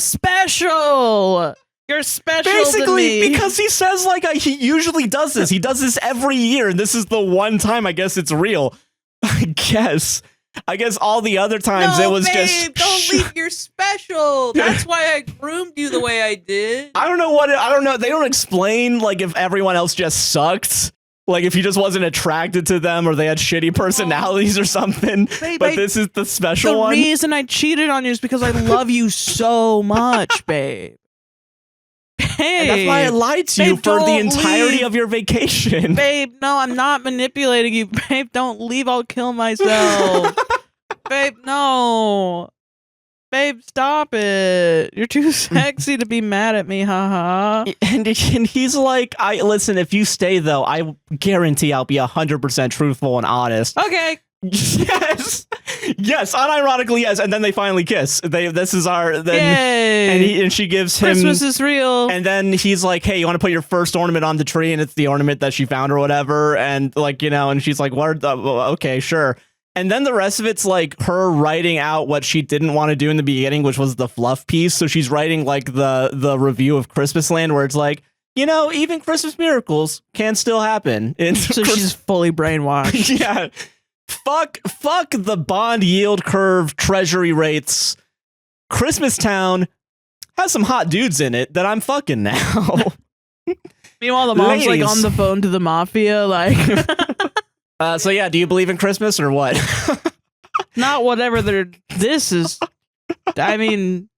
special. Basically, to me. Because he says like he usually does this. He does this every year, and this is the one time I guess it's real. I guess all the other times it was just don't leave. You're special. That's why I groomed you the way I did. I don't know. They don't explain like if everyone else just sucked. Like if he just wasn't attracted to them or they had shitty personalities or something. Babe, but this is the special one. The reason I cheated on you is because I love you so much, babe. And that's why I lied to you for the entirety of your vacation. Babe, no, I'm not manipulating you. Babe, don't leave. I'll kill myself. Babe, no. Babe, stop it. You're too sexy to be mad at me, haha. And he's like, listen, if you stay, though, I guarantee I'll be 100% truthful and honest. Okay. Yes, unironically, yes. And then they finally kiss. This is our. Yay. And she gives him. Christmas is real. And then he's like, hey, you want to put your first ornament on the tree? And it's the ornament that she found or whatever. And like, and she's like, what? Okay, sure. And then the rest of it's like her writing out what she didn't want to do in the beginning, which was the fluff piece. So she's writing like the review of Christmasland, where it's like, even Christmas miracles can still happen. So she's fully brainwashed. Yeah. Fuck the bond yield curve treasury rates. Christmastown has some hot dudes in it that I'm fucking now. Meanwhile, the mom's like on the phone to the mafia, like. So yeah, do you believe in Christmas or what? Not whatever this is. I mean.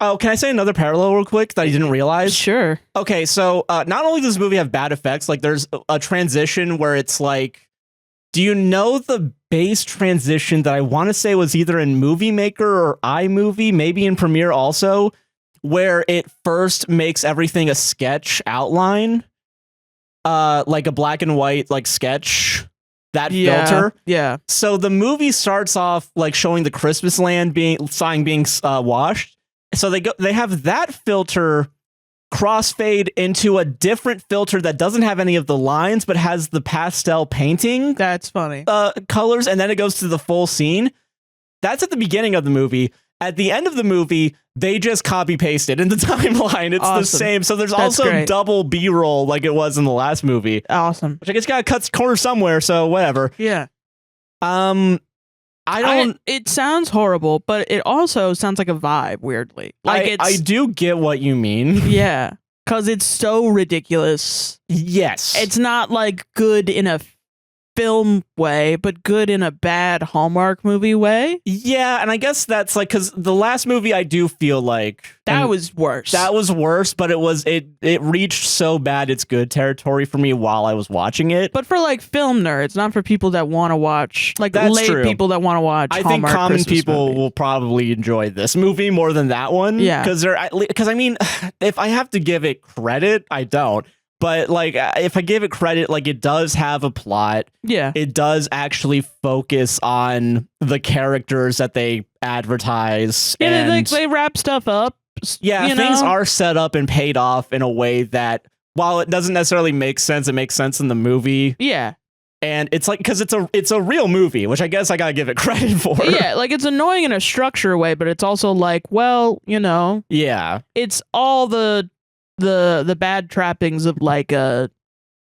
Oh, can I say another parallel real quick that I didn't realize? Sure. Okay, so not only does this movie have bad effects, like there's a transition where it's like, do you know the base transition that I want to say was either in Movie Maker or iMovie, maybe in Premiere also, where it first makes everything a sketch outline? Like a black and white like sketch, that filter. Yeah. So the movie starts off like showing the Christmasland sign being washed. So they have that filter crossfade into a different filter that doesn't have any of the lines but has the pastel painting. That's funny. Colors, and then it goes to the full scene. That's at the beginning of the movie. At the end of the movie, they just copy pasted in the timeline. It's awesome. The same. So there's also double B-roll like it was in the last movie. Awesome. Which I guess got to cut corners somewhere. So whatever. Yeah. It sounds horrible, but it also sounds like a vibe. Weirdly, like I do get what you mean. Yeah, because it's so ridiculous. Yes, it's not like good in a film way, but good in a bad Hallmark movie way. Yeah, and I guess that's like because the last movie I do feel like that was worse. That was worse, but it reached so bad it's good territory for me while I was watching it. But for like film nerds, not for people that want to watch like people that want to watch. I Hallmark think common Christmas people movie. will probably enjoy this movie more than that one. Yeah, because I mean, if I have to give it credit, I don't. But like, if I give it credit, like it does have a plot. Yeah. It does actually focus on the characters that they advertise. Yeah, and they wrap stuff up. yeah, things are set up and paid off in a way that, while it doesn't necessarily make sense, it makes sense in the movie. Yeah. And it's like, because it's a real movie, which I guess I gotta give it credit for. Yeah, like it's annoying in a structure way, but it's also like, well, Yeah. it's all the bad trappings of like a,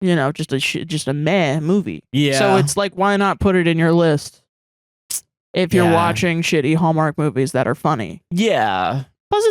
just a meh movie. Yeah. So it's like, why not put it in your list if you're Yeah. watching shitty Hallmark movies that are funny? Yeah. Plus,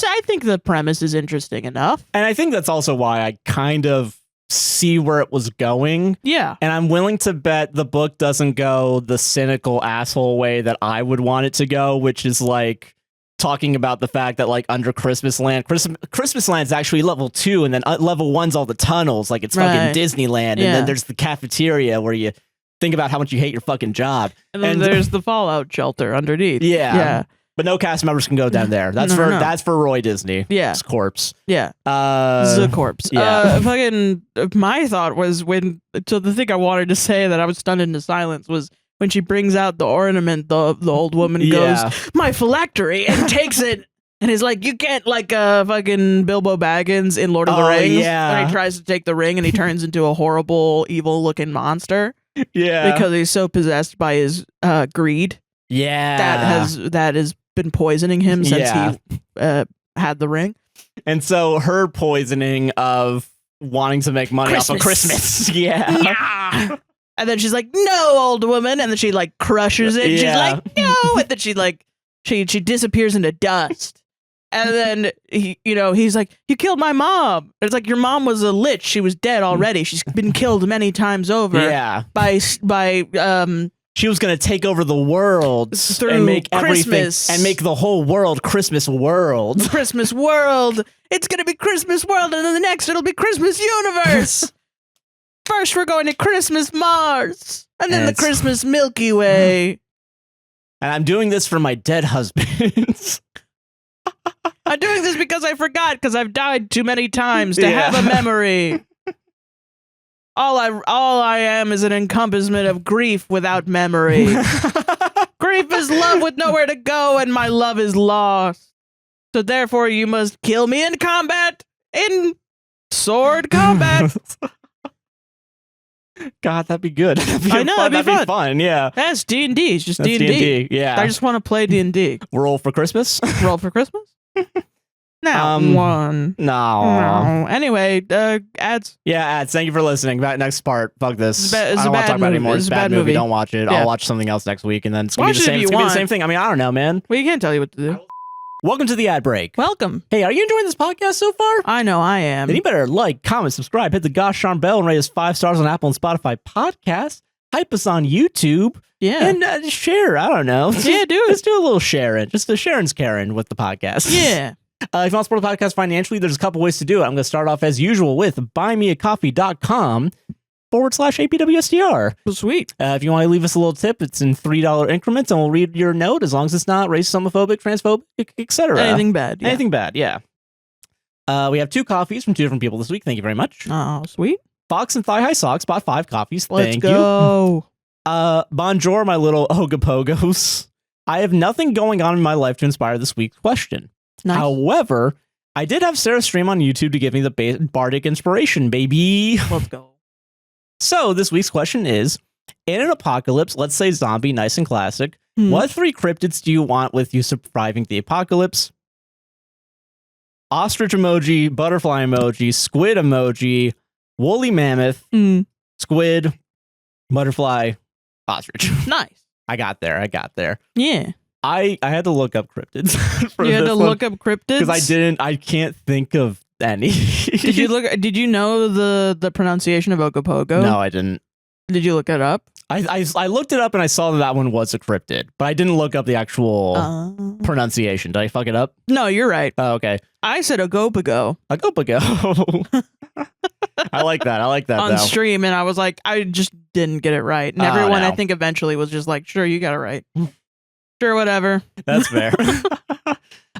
I think the premise is interesting enough. And I think that's also why I kind of see where it was going. Yeah. And I'm willing to bet the book doesn't go the cynical asshole way that I would want it to go, which is like talking about the fact that like under Christmasland's actually level 2, and then level 1's all the tunnels, like it's fucking Disneyland, and then there's the cafeteria where you think about how much you hate your fucking job, and then there's the Fallout shelter underneath. Yeah. But no cast members can go down there. That's for Roy Disney. Yeah. It's corpse. Yeah. The corpse. Yeah. My thought was so the thing I wanted to say that I was stunned into silence was when she brings out the ornament, the old woman goes, "My phylactery," and takes it and is like, "You can't," like fucking Bilbo Baggins in Lord of the Rings. Yeah. When he tries to take the ring and he turns into a horrible, evil looking monster. Yeah. Because he's so possessed by his greed. Yeah. That has been poisoning him since he had the ring. And so her poisoning of wanting to make money off of Christmas. Yeah. And then she's like, "No, old woman," and then she like crushes it. And she's like, "No," and then she like she disappears into dust. And then he's like, "You killed my mom." It's like, your mom was a lich. She was dead already. She's been killed many times over. Yeah. By she was gonna take over the world through and make Christmas and make the whole world Christmas world. Christmas world. It's gonna be Christmas world, and then the next it'll be Christmas universe. First we're going to Christmas Mars, and then the Christmas Milky Way. And I'm doing this for my dead husbands. I'm doing this because I forgot, because I've died too many times to have a memory. All I am is an encompassment of grief without memory. Grief is love with nowhere to go, and my love is lost. So therefore you must kill me in combat, in sword combat. God, that'd be good. I know, that'd be fun. Yeah. That's D&D. It's just D&D. Yeah. I just want to play D&D. Roll for Christmas? Roll for Christmas? One. No. Anyway, ads. Yeah, ads. Thank you for listening. Back next part. Fuck this. It's I don't want to talk about it anymore. It's a bad movie. Don't watch it. Yeah. I'll watch something else next week, and then it's gonna be the same. It's gonna be the same thing. I mean, I don't know, man. We can't tell you what to do. Welcome to the ad break. Welcome. Hey, are you enjoying this podcast so far? I know I am. Then you better like, comment, subscribe, hit the gosh darn bell, and rate us 5 stars on Apple and Spotify podcasts. Hype us on YouTube. Yeah. And share. I don't know. Yeah, do it. Let's do a little sharing. Just a Sharon's Karen with the podcast. Yeah. If you want to support the podcast financially, there's a couple ways to do it. I'm going to start off as usual with buymeacoffee.com/APWSTR. Sweet. If you want to leave us a little tip, it's in $3 increments, and we'll read your note as long as it's not racist, homophobic, transphobic, etc. Anything bad. Yeah. Anything bad, yeah. We have 2 coffees from 2 different people this week. Thank you very much. Oh, sweet. Fox and Thigh High Socks bought 5 coffees. Let's go. Bonjour, my little Ogapogos. I have nothing going on in my life to inspire this week's question. Nice. However, I did have Sarah stream on YouTube to give me the bardic inspiration, baby. Let's go. So this week's question is, in an apocalypse, let's say zombie, nice and classic, what 3 cryptids do you want with you surviving the apocalypse? Ostrich emoji, butterfly emoji, squid emoji, woolly mammoth, squid, butterfly, ostrich. Nice. I got there. Yeah. I had to look up cryptids. You had to look up cryptids? Because I can't think of any. Did you know the pronunciation of Ogopogo? No, I didn't. Did you look it up? I looked it up and I saw that one was a cryptid, but I didn't look up the actual pronunciation. Did I fuck it up? No, you're right. Oh, okay. I said Ogopogo. Ogopogo. I like that. On stream, and I was like, I just didn't get it right. And everyone, I think, eventually was just like, sure, you got it right. Sure, whatever. That's fair.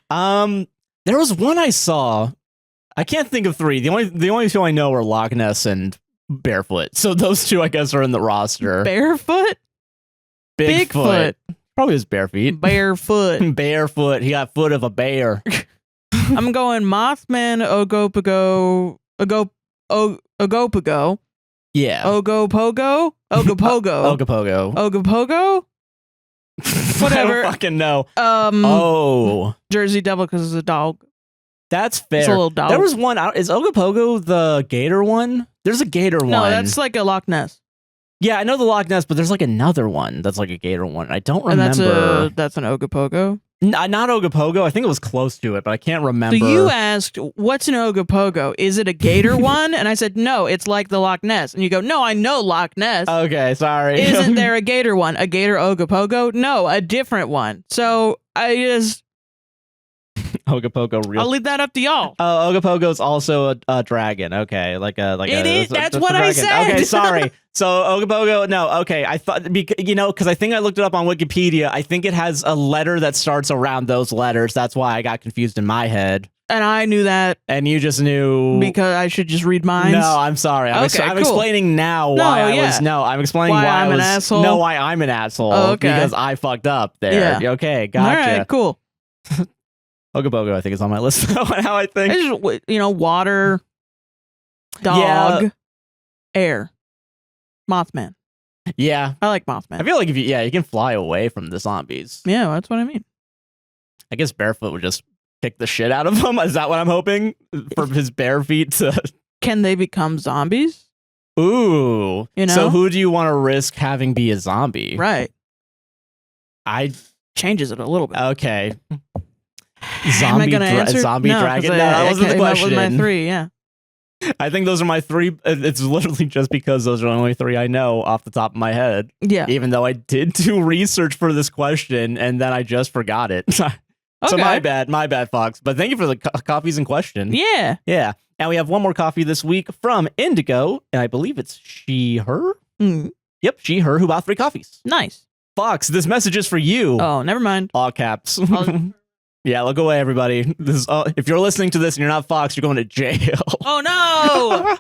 There was one I saw. I can't think of three. The only two I know are Loch Ness and Barefoot. So those two, I guess, are in the roster. Barefoot? Bigfoot. Probably his bare feet. Barefoot. Barefoot. He got foot of a bear. I'm going Mothman, Ogopogo, Ogopogo. Yeah. Ogopogo? Ogopogo. Ogopogo. Whatever. I don't fucking know. Jersey Devil because it's a dog. That's fair. It's a little dog. There was one. Is Ogopogo the gator one? There's a gator one. No, that's like a Loch Ness. Yeah, I know the Loch Ness, but there's like another one that's like a gator one. I don't remember. And that's an Ogopogo? Not Ogopogo. I think it was close to it, but I can't remember. So you asked, what's an Ogopogo? Is it a gator one? And I said, no, it's like the Loch Ness. And you go, no, I know Loch Ness. Okay, sorry. Isn't there a gator one? A gator Ogopogo? No, a different one. So I just... Ogopogo real. I'll leave that up to y'all. Oh, Ogopogo is also a dragon. Okay, It is. That's what I said. Okay, sorry. So Ogopogo, no. Okay, I thought because I think I looked it up on Wikipedia. I think it has a letter that starts around those letters. That's why I got confused in my head. And I knew that. And you just knew because I should just read minds. No, I'm sorry. I'm explaining now why I'm explaining why I'm an asshole. No, why I'm an asshole. Oh, okay. Because I fucked up there. Yeah. Okay, gotcha. All right, cool. Ogopogo, I think, is on my list now. How I think. It's just, water, dog, air, Mothman. Yeah. I like Mothman. I feel like you can fly away from the zombies. Yeah, that's what I mean. I guess Barefoot would just kick the shit out of him. Is that what I'm hoping? For his bare feet to... Can they become zombies? Ooh. So who do you want to risk having be a zombie? Right. Changes it a little bit. Okay. Am I gonna answer? Zombie dragon? No, that wasn't the question. That was my three, yeah. I think those are my three. It's literally just because those are the only three I know off the top of my head. Yeah. Even though I did do research for this question and then I just forgot it. So my bad, Fox. But thank you for the coffees in question. Yeah. Yeah. And we have one more coffee this week from Indigo, and I believe it's she, her. Mm. Yep, she, her, who bought 3 coffees. Nice. Fox, this message is for you. Oh, never mind. All caps. Yeah, look away, everybody. This is, if you're listening to this and you're not Fox, you're going to jail. Oh, no!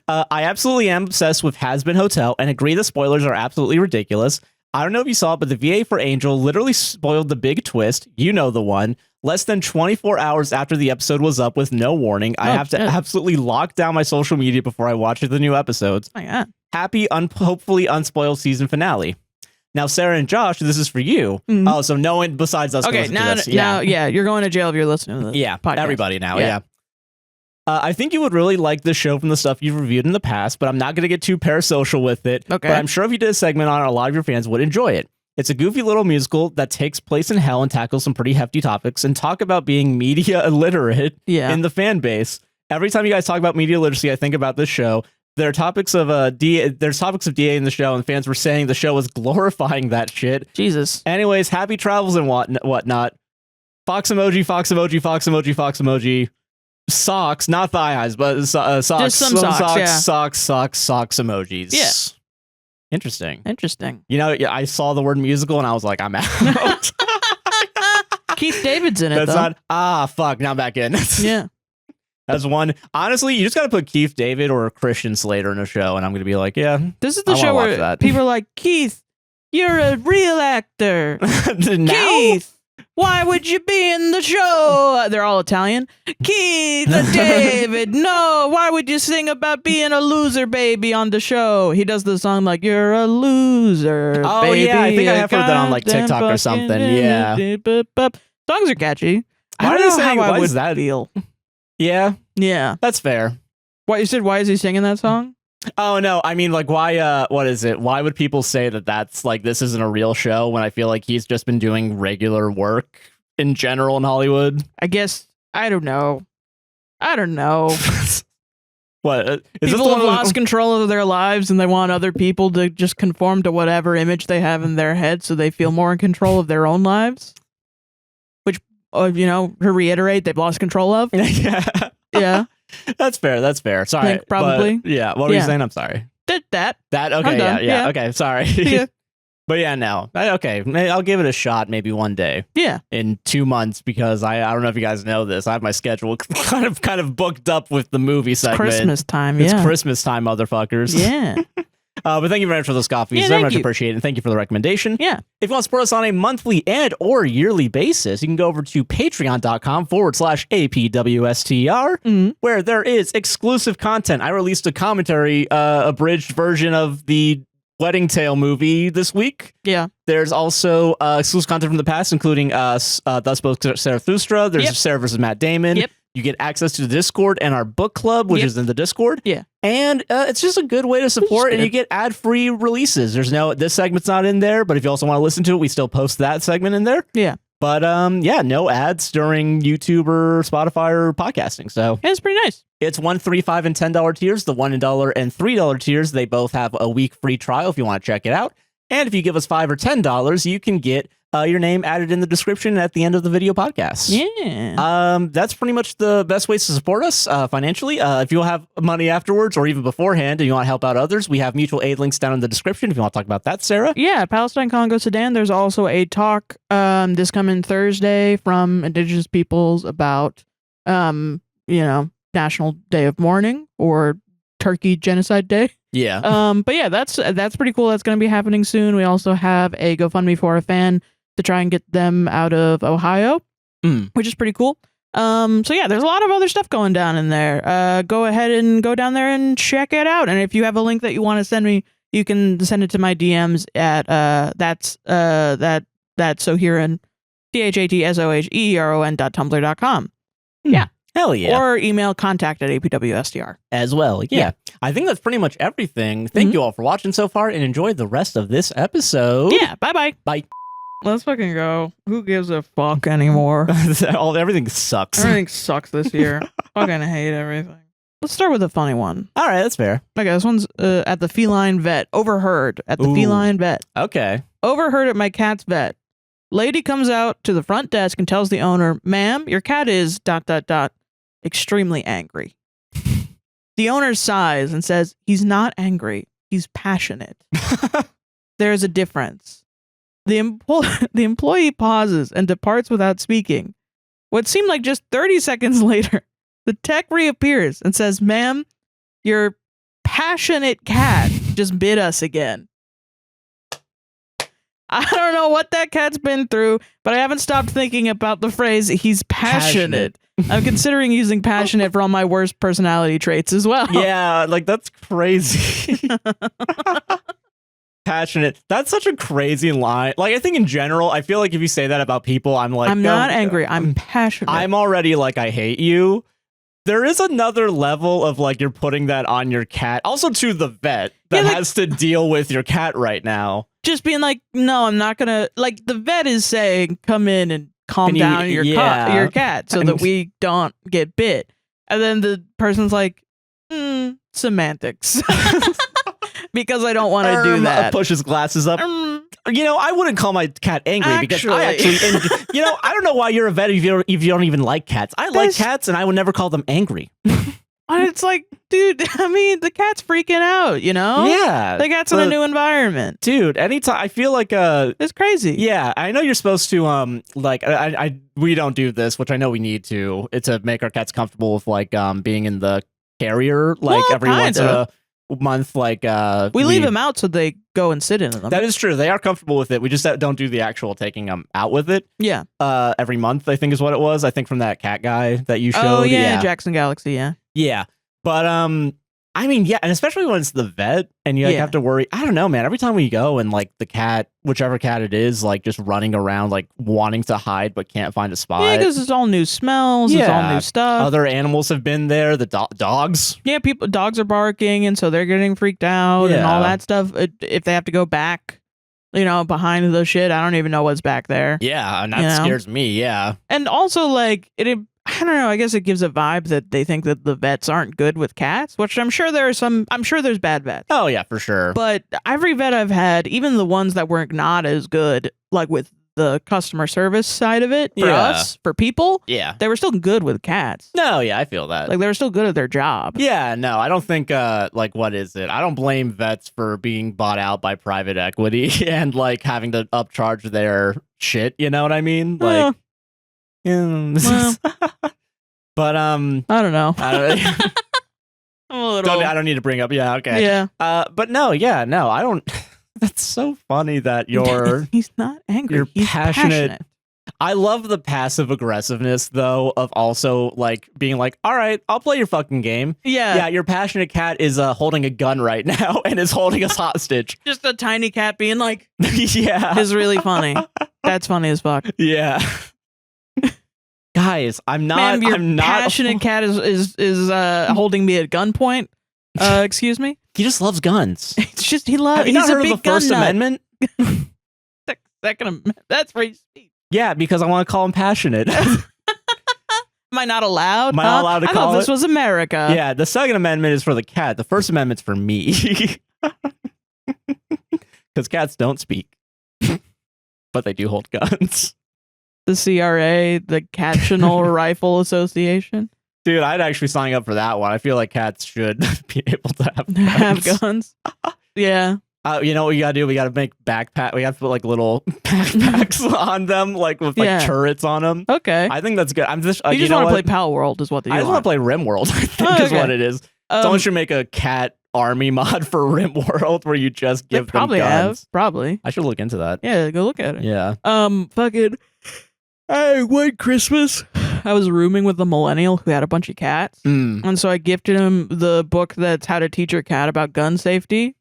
I absolutely am obsessed with Has Been Hotel and agree the spoilers are absolutely ridiculous. I don't know if you saw it, but the VA for Angel literally spoiled the big twist. You know the one. Less than 24 hours after the episode was up with no warning. I have to absolutely lock down my social media before I watch the new episodes. Oh, yeah. Happy, hopefully unspoiled season finale. Now, Sarah and Josh, this is for you. Mm-hmm. Oh, so no one besides us. Okay, now, you're going to jail if you're listening to this. Yeah, podcast. Everybody now. Yeah. I think you would really like this show from the stuff you've reviewed in the past, but I'm not going to get too parasocial with it. Okay. But I'm sure if you did a segment on it, a lot of your fans would enjoy it. It's a goofy little musical that takes place in hell and tackles some pretty hefty topics and talk about being media illiterate in the fan base. Every time you guys talk about media literacy, I think about this show. There are topics of there's topics of DA in the show, and fans were saying the show was glorifying that shit. Jesus. Anyways, happy travels and whatnot. Fox emoji, fox emoji, fox emoji, fox emoji. Socks, not thigh highs, but socks. Just some socks, socks emojis. Yeah. Interesting. You know, I saw the word musical and I was like, I'm out. Keith David's in it, That's not. Fuck. Now I'm back in. Yeah. That's one. Honestly, you just got to put Keith David or Christian Slater in a show, and I'm going to be like, yeah. This is the show where people are like, Keith, you're a real actor. Keith, why would you be in the show? They're all Italian. Keith, David, no. Why would you sing about being a loser baby on the show? He does the song like, you're a loser, baby. Yeah, I think I have heard that on like TikTok or something. Yeah. Songs are catchy. Why is that? Feel. Yeah. Yeah. That's fair. What you said, why is he singing that song? Oh, no. I mean, like, why, what is it? Why would people say that that's like, this isn't a real show when I feel like he's just been doing regular work in general in Hollywood? I guess, I don't know. What? People have lost control of their lives and they want other people to just conform to whatever image they have in their head so they feel more in control of their own lives? Which, to reiterate, they've lost control of? Yeah. That's fair. Sorry. Probably. What were you saying? I'm sorry. That. Okay. Yeah. Okay. Sorry. But yeah, no. Okay, I'll give it a shot maybe one day. Yeah. In 2 months, because I don't know if you guys know this. I have my schedule kind of booked up with the movie segment. Christmas time, It's Christmas time, motherfuckers. Yeah. But thank you very much for those coffees. Yeah, Very much appreciate it. And thank you for the recommendation. Yeah. If you want to support us on a monthly and or yearly basis, you can go over to patreon.com/APWSTR, where there is exclusive content. I released a commentary, abridged version of the Wedding Tale movie this week. Yeah. There's also exclusive content from the past, including Thus Spoke Zarathustra. There's Sarah versus Matt Damon. Yep. You get access to the Discord and our book club, which is in the Discord. Yeah. And it's just a good way to support, and you get ad-free releases. This segment's not in there, but if you also want to listen to it, we still post that segment in there. Yeah. But no ads during YouTube or Spotify or podcasting. So yeah, it's pretty nice. It's $1, $3, $5, and $10 tiers. The $1 and $3 tiers, they both have a week free trial if you want to check it out. And if you give us $5 or $10, you can get your name added in the description at the end of the video podcast. Yeah. That's pretty much the best ways to support us financially. If you have money afterwards or even beforehand and you want to help out others, we have mutual aid links down in the description if you want to talk about that, Sarah. Yeah, Palestine, Congo, Sudan. There's also a talk this coming Thursday from Indigenous peoples about, National Day of Mourning or Turkey Genocide Day. Yeah. But yeah, that's pretty cool. That's going to be happening soon. We also have a GoFundMe for a fan to try and get them out of Ohio, which is pretty cool. So yeah, there's a lot of other stuff going down in there. Go ahead and go down there and check it out. And if you have a link that you want to send me, you can send it to my DMs at that's Soheron, THATSOHEERON.tumblr.com. Yeah. Hell yeah. Or email contact@APWSTR. As well. Yeah. I think that's pretty much everything. Thank you all for watching so far and enjoy the rest of this episode. Yeah. Bye-bye. Bye. Let's fucking go. Who gives a fuck anymore? Everything sucks. Everything sucks this year. Fucking hate everything. Let's start with a funny one. All right, that's fair. Okay, this one's at the feline vet. Overheard at the feline vet. Okay. Overheard at my cat's vet. Lady comes out to the front desk and tells the owner, "Ma'am, your cat is ... extremely angry." The owner sighs and says, "He's not angry. He's passionate." There is a difference. The employee pauses and departs without speaking. What seemed like just 30 seconds later, the tech reappears and says, "Ma'am, your passionate cat just bit us again." I don't know what that cat's been through, but I haven't stopped thinking about the phrase, "he's passionate." I'm considering using passionate for all my worst personality traits as well. Yeah, like that's crazy. Passionate. That's such a crazy line. Like, I think in general, I feel like if you say that about people, I'm like, I'm not angry. I'm passionate. I'm already like, I hate you. There is another level of like, you're putting that on your cat. Also to the vet that has to deal with your cat right now. Just being like, no, I'm not gonna, like, the vet is saying, come in and calm down your cat so that we don't get bit. And then the person's like, semantics. Because I don't want to do that. Push his glasses up. I wouldn't call my cat angry because I actually, I don't know why you're a vet if you don't even like cats. I like cats and I would never call them angry. It's like, dude, I mean, the cat's freaking out, Yeah. The cat's in a new environment. Dude, anytime, I feel like, it's crazy. Yeah, I know you're supposed to, we don't do this, which I know we need to. It's to make our cats comfortable with, like, being in the carrier, like, every once in a month, like, we leave them out so they go and sit in them. That is true. They are comfortable with it. We just don't do the actual taking them out with it. Yeah. Every month, I think is what it was. I think from that cat guy that you showed. Oh, yeah. Jackson Galaxy, yeah. Yeah. But, I mean, yeah, and especially when it's the vet and you have to worry. I don't know, man. Every time we go and like the cat, whichever cat it is, like just running around, like wanting to hide but can't find a spot. Yeah, because it's all new smells. It's all new stuff. Other animals have been there. The dogs. Yeah, dogs are barking, and so they're getting freaked out and all that stuff. If they have to go back, behind the shit, I don't even know what's back there. Yeah, and that scares me. Yeah, and also like I don't know. I guess it gives a vibe that they think that the vets aren't good with cats, which I'm sure there's bad vets. Oh yeah, for sure. But every vet I've had, even the ones that were not as good, like with the customer service side of it for Yeah. us, for people. Yeah. They were still good with cats. No, yeah, I feel that. Like they were still good at their job. Yeah, no, I don't think like what is it? I don't blame vets for being bought out by private equity and like having to upcharge their shit, you know what I mean? Like Well. but I don't know. I I'm a little. don't need to bring up. Yeah, okay. Yeah. But no, yeah, no, I don't. That's so funny that you're He's not angry. you're He's passionate. I love the passive aggressiveness though of also like being like, all right, I'll play your fucking game. Yeah. Yeah, your passionate cat is holding a gun right now and is holding us hostage. Just a tiny cat being like, Yeah. is really funny. That's funny as fuck. Yeah. Guys, I'm not. Ma'am, your I'm not. passionate cat is holding me at gunpoint. Excuse me. He just loves guns. It's just he loves. Have you He's not a heard big of the First gun nut. Amendment? Second Amendment. That's very sweet. Yeah, because I want to call him passionate. Am I not allowed? Am I not allowed to I call thought this it? was America. Yeah, the Second Amendment is for the cat. The First Amendment's for me. Because cats don't speak, but they do hold guns. The CRA, the Catchinal Rifle Association, Dude, I'd actually sign up for that one. I feel like cats should be able to have guns. have guns. Yeah. You know what we gotta do? We gotta make backpack. We have to put like little backpacks on them, like with like Yeah. turrets on them. Okay. I think that's good. I'm just. You you just know want to what? play Pal World, is what you I just want want. to play RimWorld. I think Oh, is okay. what it is. Someone should make a cat army mod for RimWorld where you just they give them probably guns. have. Probably. I should look into that. Yeah. Go look at it. Yeah. Fucking. Hey, one Christmas, I was rooming with a millennial who had a bunch of cats. Mm. And so I gifted him the book that's How to Teach Your Cat About Gun Safety.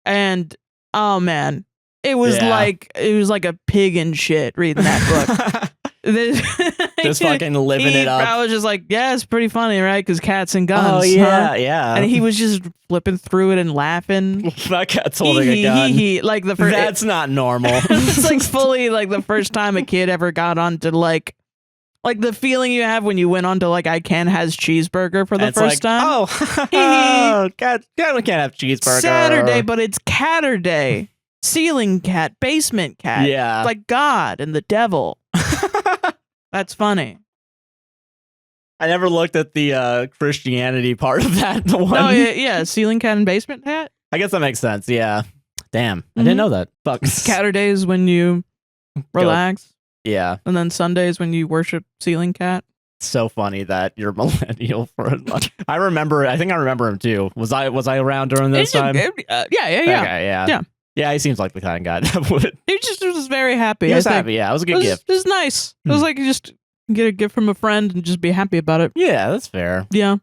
And oh man, it was Yeah. like a pig in shit reading that book. Just fucking living it up. I was just like, yeah, it's pretty funny, right? Because cats and guns. Oh yeah, huh? yeah. And he was just flipping through it and laughing. that cat's holding a gun. Like the first. That's not normal. It's like fully like the first time a kid ever got onto like the feeling you have when you went on to like I Can Has Cheeseburger for the It's first like, time. Oh, cat can't have cheeseburger. Saturday, but it's Catterday. Ceiling cat, basement cat. Yeah. Like God and the devil. That's funny. I never looked at the Christianity part of that one. No, yeah, ceiling cat and basement cat. I guess that makes sense. Yeah. Damn, I didn't know that. Fuck. Catterdays when you relax, Yeah. and then Sundays when you worship ceiling cat. So funny that you're millennial for I remember. I think I remember him too. Was I around during this time? Yeah. Okay, yeah. Yeah. Yeah, he seems like the kind of guy that would. He just was very happy. He was I think. happy. Yeah, it was a good gift. It was nice. It was like you just get a gift from a friend and just be happy about it. Yeah, that's fair. Yeah.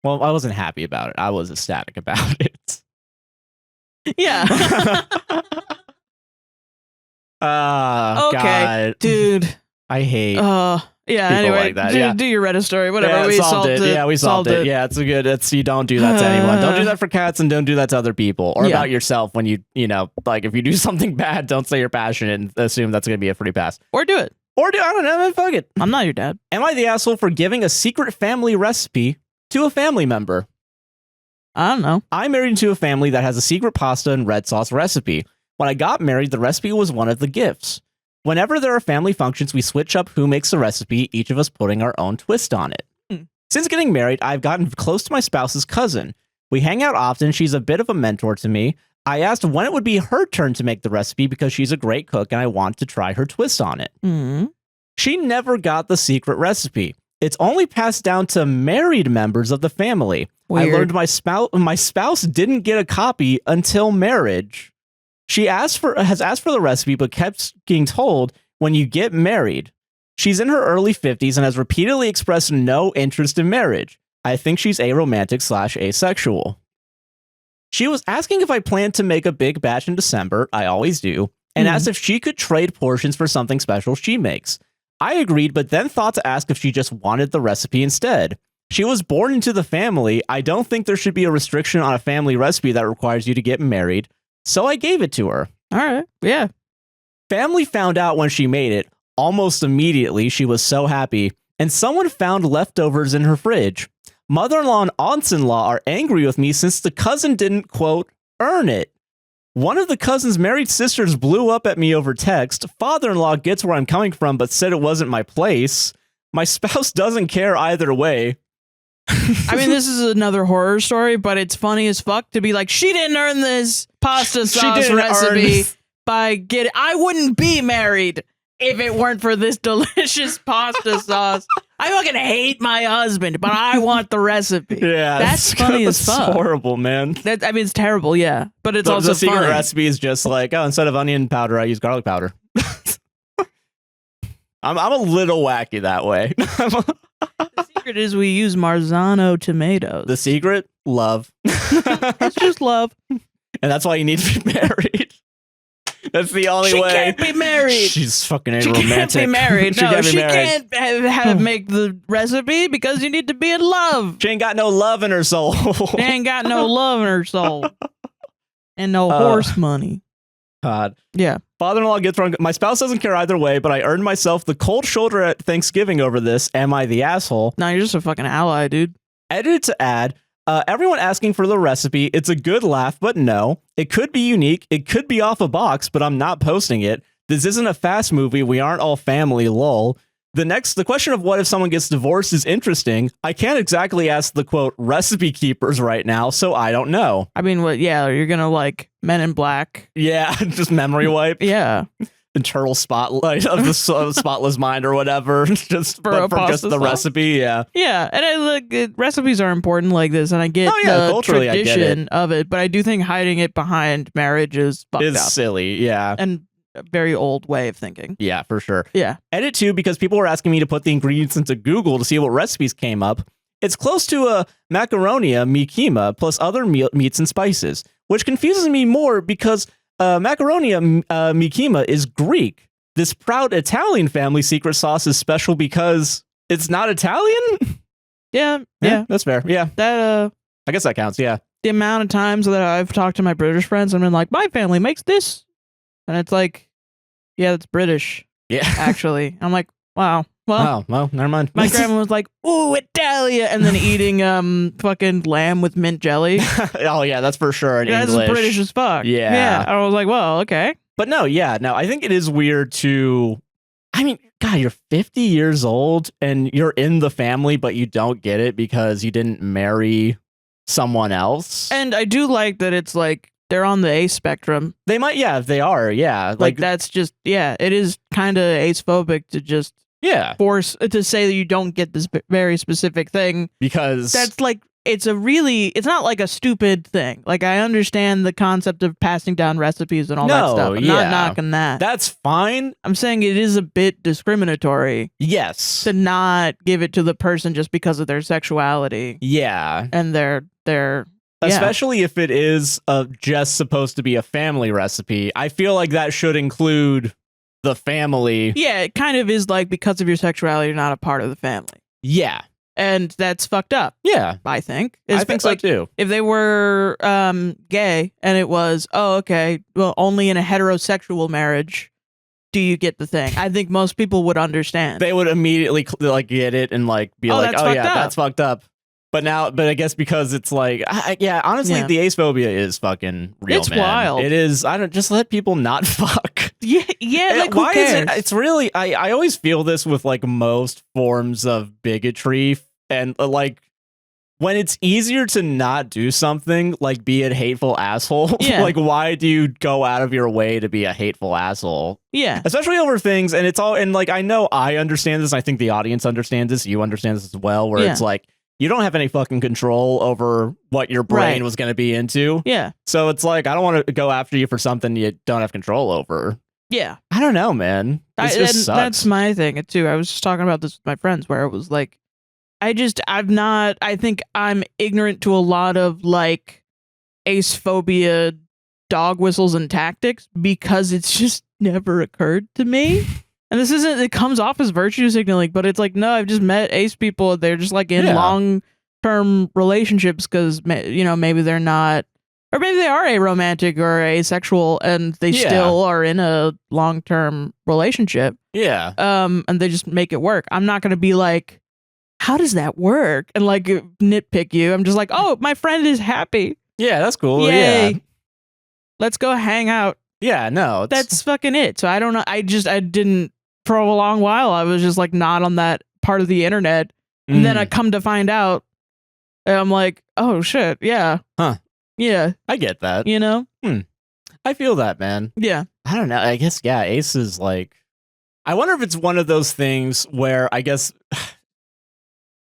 Well, I wasn't happy about it. I was ecstatic about it. Yeah. Okay. God. Dude. I hate. Yeah. People Anyway, like that, do your Reddit story. Whatever. Yeah, we solved it. Yeah, we solved it. Yeah, it's a good. You don't do that to anyone. Don't do that for cats, and don't do that to other people or Yeah. about yourself. When you know, like if you do something bad, don't say you're passionate and assume that's going to be a free pass. Or do it. Or do I don't know, man. Fuck it. I'm not your dad. Am I the asshole for giving a secret family recipe to a family member? I don't know. I'm married into a family that has a secret pasta and red sauce recipe. When I got married, the recipe was one of the gifts. Whenever there are family functions, we switch up who makes the recipe, each of us putting our own twist on it. Since getting married, I've gotten close to my spouse's cousin. We hang out often. She's a bit of a mentor to me. I asked when it would be her turn to make the recipe because she's a great cook and I want to try her twist on it. She never got the secret recipe. It's only passed down to married members of the family. Weird. I learned my spouse didn't get a copy until marriage. She has asked for the recipe, but kept getting told when you get married. She's in her early 50s and has repeatedly expressed no interest in marriage. I think she's aromantic/asexual. She was asking if I planned to make a big batch in December. I always do. And asked if she could trade portions for something special she makes. I agreed, but then thought to ask if she just wanted the recipe instead. She was born into the family. I don't think there should be a restriction on a family recipe that requires you to get married. So I gave it to her. All right. Yeah. Family found out when she made it. Almost immediately, she was so happy. And someone found leftovers in her fridge. Mother-in-law and aunts-in-law are angry with me since the cousin didn't, quote, earn it. One of the cousin's married sisters blew up at me over text. Father-in-law gets where I'm coming from, but said it wasn't my place. My spouse doesn't care either way. I mean, this is another horror story, but it's funny as fuck to be like, she didn't earn this pasta sauce recipe by getting. I wouldn't be married if it weren't for this delicious pasta sauce. I fucking hate my husband, but I want the recipe. Yeah, that's funny as fuck. That's horrible, man. I mean, it's terrible, yeah, but it's also the secret funny. recipe is just like, oh, instead of onion powder, I use garlic powder. I'm a little wacky that way. The secret is we use Marzano tomatoes. The secret? Love. It's just love. And that's why you need to be married. That's the only way. She can't be married. She's fucking a She romantic. can't be married. She married. can't make the recipe because you need to be in love. She ain't got no love in her soul. She ain't got no love in her soul. And no horse money. God. Yeah. Father-in-law gets wrong. My spouse doesn't care either way, but I earned myself the cold shoulder at Thanksgiving over this. Am I the asshole? No, you're just a fucking ally, dude. Edited to add, everyone asking for the recipe. It's a good laugh, but no. It could be unique. It could be off a box, but I'm not posting it. This isn't a fast movie. We aren't all family, lol. The question of what if someone gets divorced is interesting. I can't exactly ask the quote recipe keepers right now, so I don't know. I mean, what? Yeah, you're gonna like Men in Black. Yeah, just memory wipe. Yeah. Internal spotlight of the spotless mind or whatever. Just for just the recipe. Yeah. Yeah, and recipes are important like this, and I get the tradition of it, but I do think hiding it behind marriage is fucked up. Silly. Yeah. And a very old way of thinking. Yeah, for sure. Yeah. Edit 2, because people were asking me to put the ingredients into Google to see what recipes came up. It's close to a macaronia mikima plus other meats and spices, which confuses me more because macaronia mikima is Greek. This proud Italian family secret sauce is special because it's not Italian? Yeah. That's fair. Yeah. That I guess that counts, yeah. The amount of times that I've talked to my British friends and been like, my family makes this. And it's like, yeah, that's British. Yeah. Actually. I'm like, wow. Well, never mind. My grandma was like, ooh, Italia, and then eating fucking lamb with mint jelly. Oh, yeah, that's for sure in English. That's British as fuck. Yeah. Yeah. I was like, well, okay. But no, I think it is weird to... I mean, God, you're 50 years old and you're in the family, but you don't get it because you didn't marry someone else. And I do like that it's like, they're on the ace spectrum. They might, yeah, they are, yeah. Like that's just, yeah, it is kind of ace-phobic to just force to say that you don't get this very specific thing. Because that's like, it's not like a stupid thing. Like, I understand the concept of passing down recipes and all that stuff. I'm not knocking that. That's fine. I'm saying it is a bit discriminatory. Yes. To not give it to the person just because of their sexuality. Yeah. And their especially if it is just supposed to be a family recipe. I feel like that should include the family. Yeah, it kind of is like, because of your sexuality, you're not a part of the family. Yeah. And that's fucked up. Yeah. I think. I think so too. If they were gay and it was, oh, okay, well, only in a heterosexual marriage do you get the thing. I think most people would understand. They would immediately like get it and like be like, oh yeah, that's fucked up. But I guess because it's like, honestly, the ace phobia is fucking real. It's wild. It is. I don't just let people not fuck. Yeah. Like, why who cares? is it? It's really. I always feel this with like most forms of bigotry, and like when it's easier to not do something, like be a hateful asshole. Yeah. Like, why do you go out of your way to be a hateful asshole? Yeah. Especially over things, and it's all. And like, I know I understand this. I think the audience understands this. You understand this as well. Where it's like, you don't have any fucking control over what your brain was going to be into. Yeah. So it's like, I don't want to go after you for something you don't have control over. Yeah. I don't know, man. This just sucks. That's my thing too. I was just talking about this with my friends where it was like, I think I'm ignorant to a lot of like ace phobia dog whistles and tactics because it's just never occurred to me. And it comes off as virtue signaling, but it's like, no, I've just met ace people. They're just like in long-term relationships because, maybe they're not, or maybe they are aromantic or asexual and they still are in a long-term relationship. Yeah. And they just make it work. I'm not going to be like, how does that work? And like nitpick you. I'm just like, oh, my friend is happy. Yeah, that's cool. Yay. Yeah. Let's go hang out. Yeah, no. That's fucking it. So I don't know. I didn't, for a long while, I was just like not on that part of the internet. And then I come to find out, and I'm like, oh shit, yeah. Huh. Yeah. I get that. You know? I feel that, man. Yeah. I don't know. I guess, yeah, Ace is like, I wonder if it's one of those things where I guess,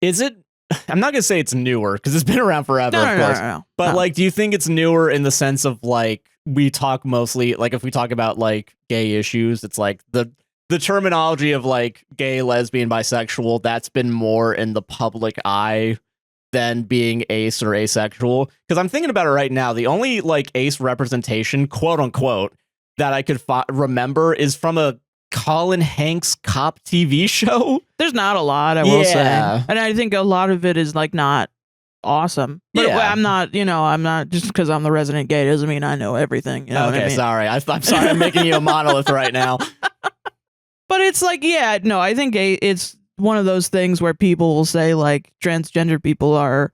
is it, I'm not going to say it's newer because it's been around forever, of course. No. But like, do you think it's newer in the sense of like, we talk mostly, like if we talk about like gay issues, it's like the terminology of like gay, lesbian, bisexual, that's been more in the public eye than being ace or asexual. Because I'm thinking about it right now. The only like ace representation, quote unquote, that I could remember is from a Colin Hanks cop TV show. There's not a lot, I will say. And I think a lot of it is like not awesome. But I'm not just because I'm the resident gay doesn't mean I know everything. You know what I mean? Sorry. I'm sorry I'm making you a monolith right now. But it's like, I think it's one of those things where people will say like transgender people are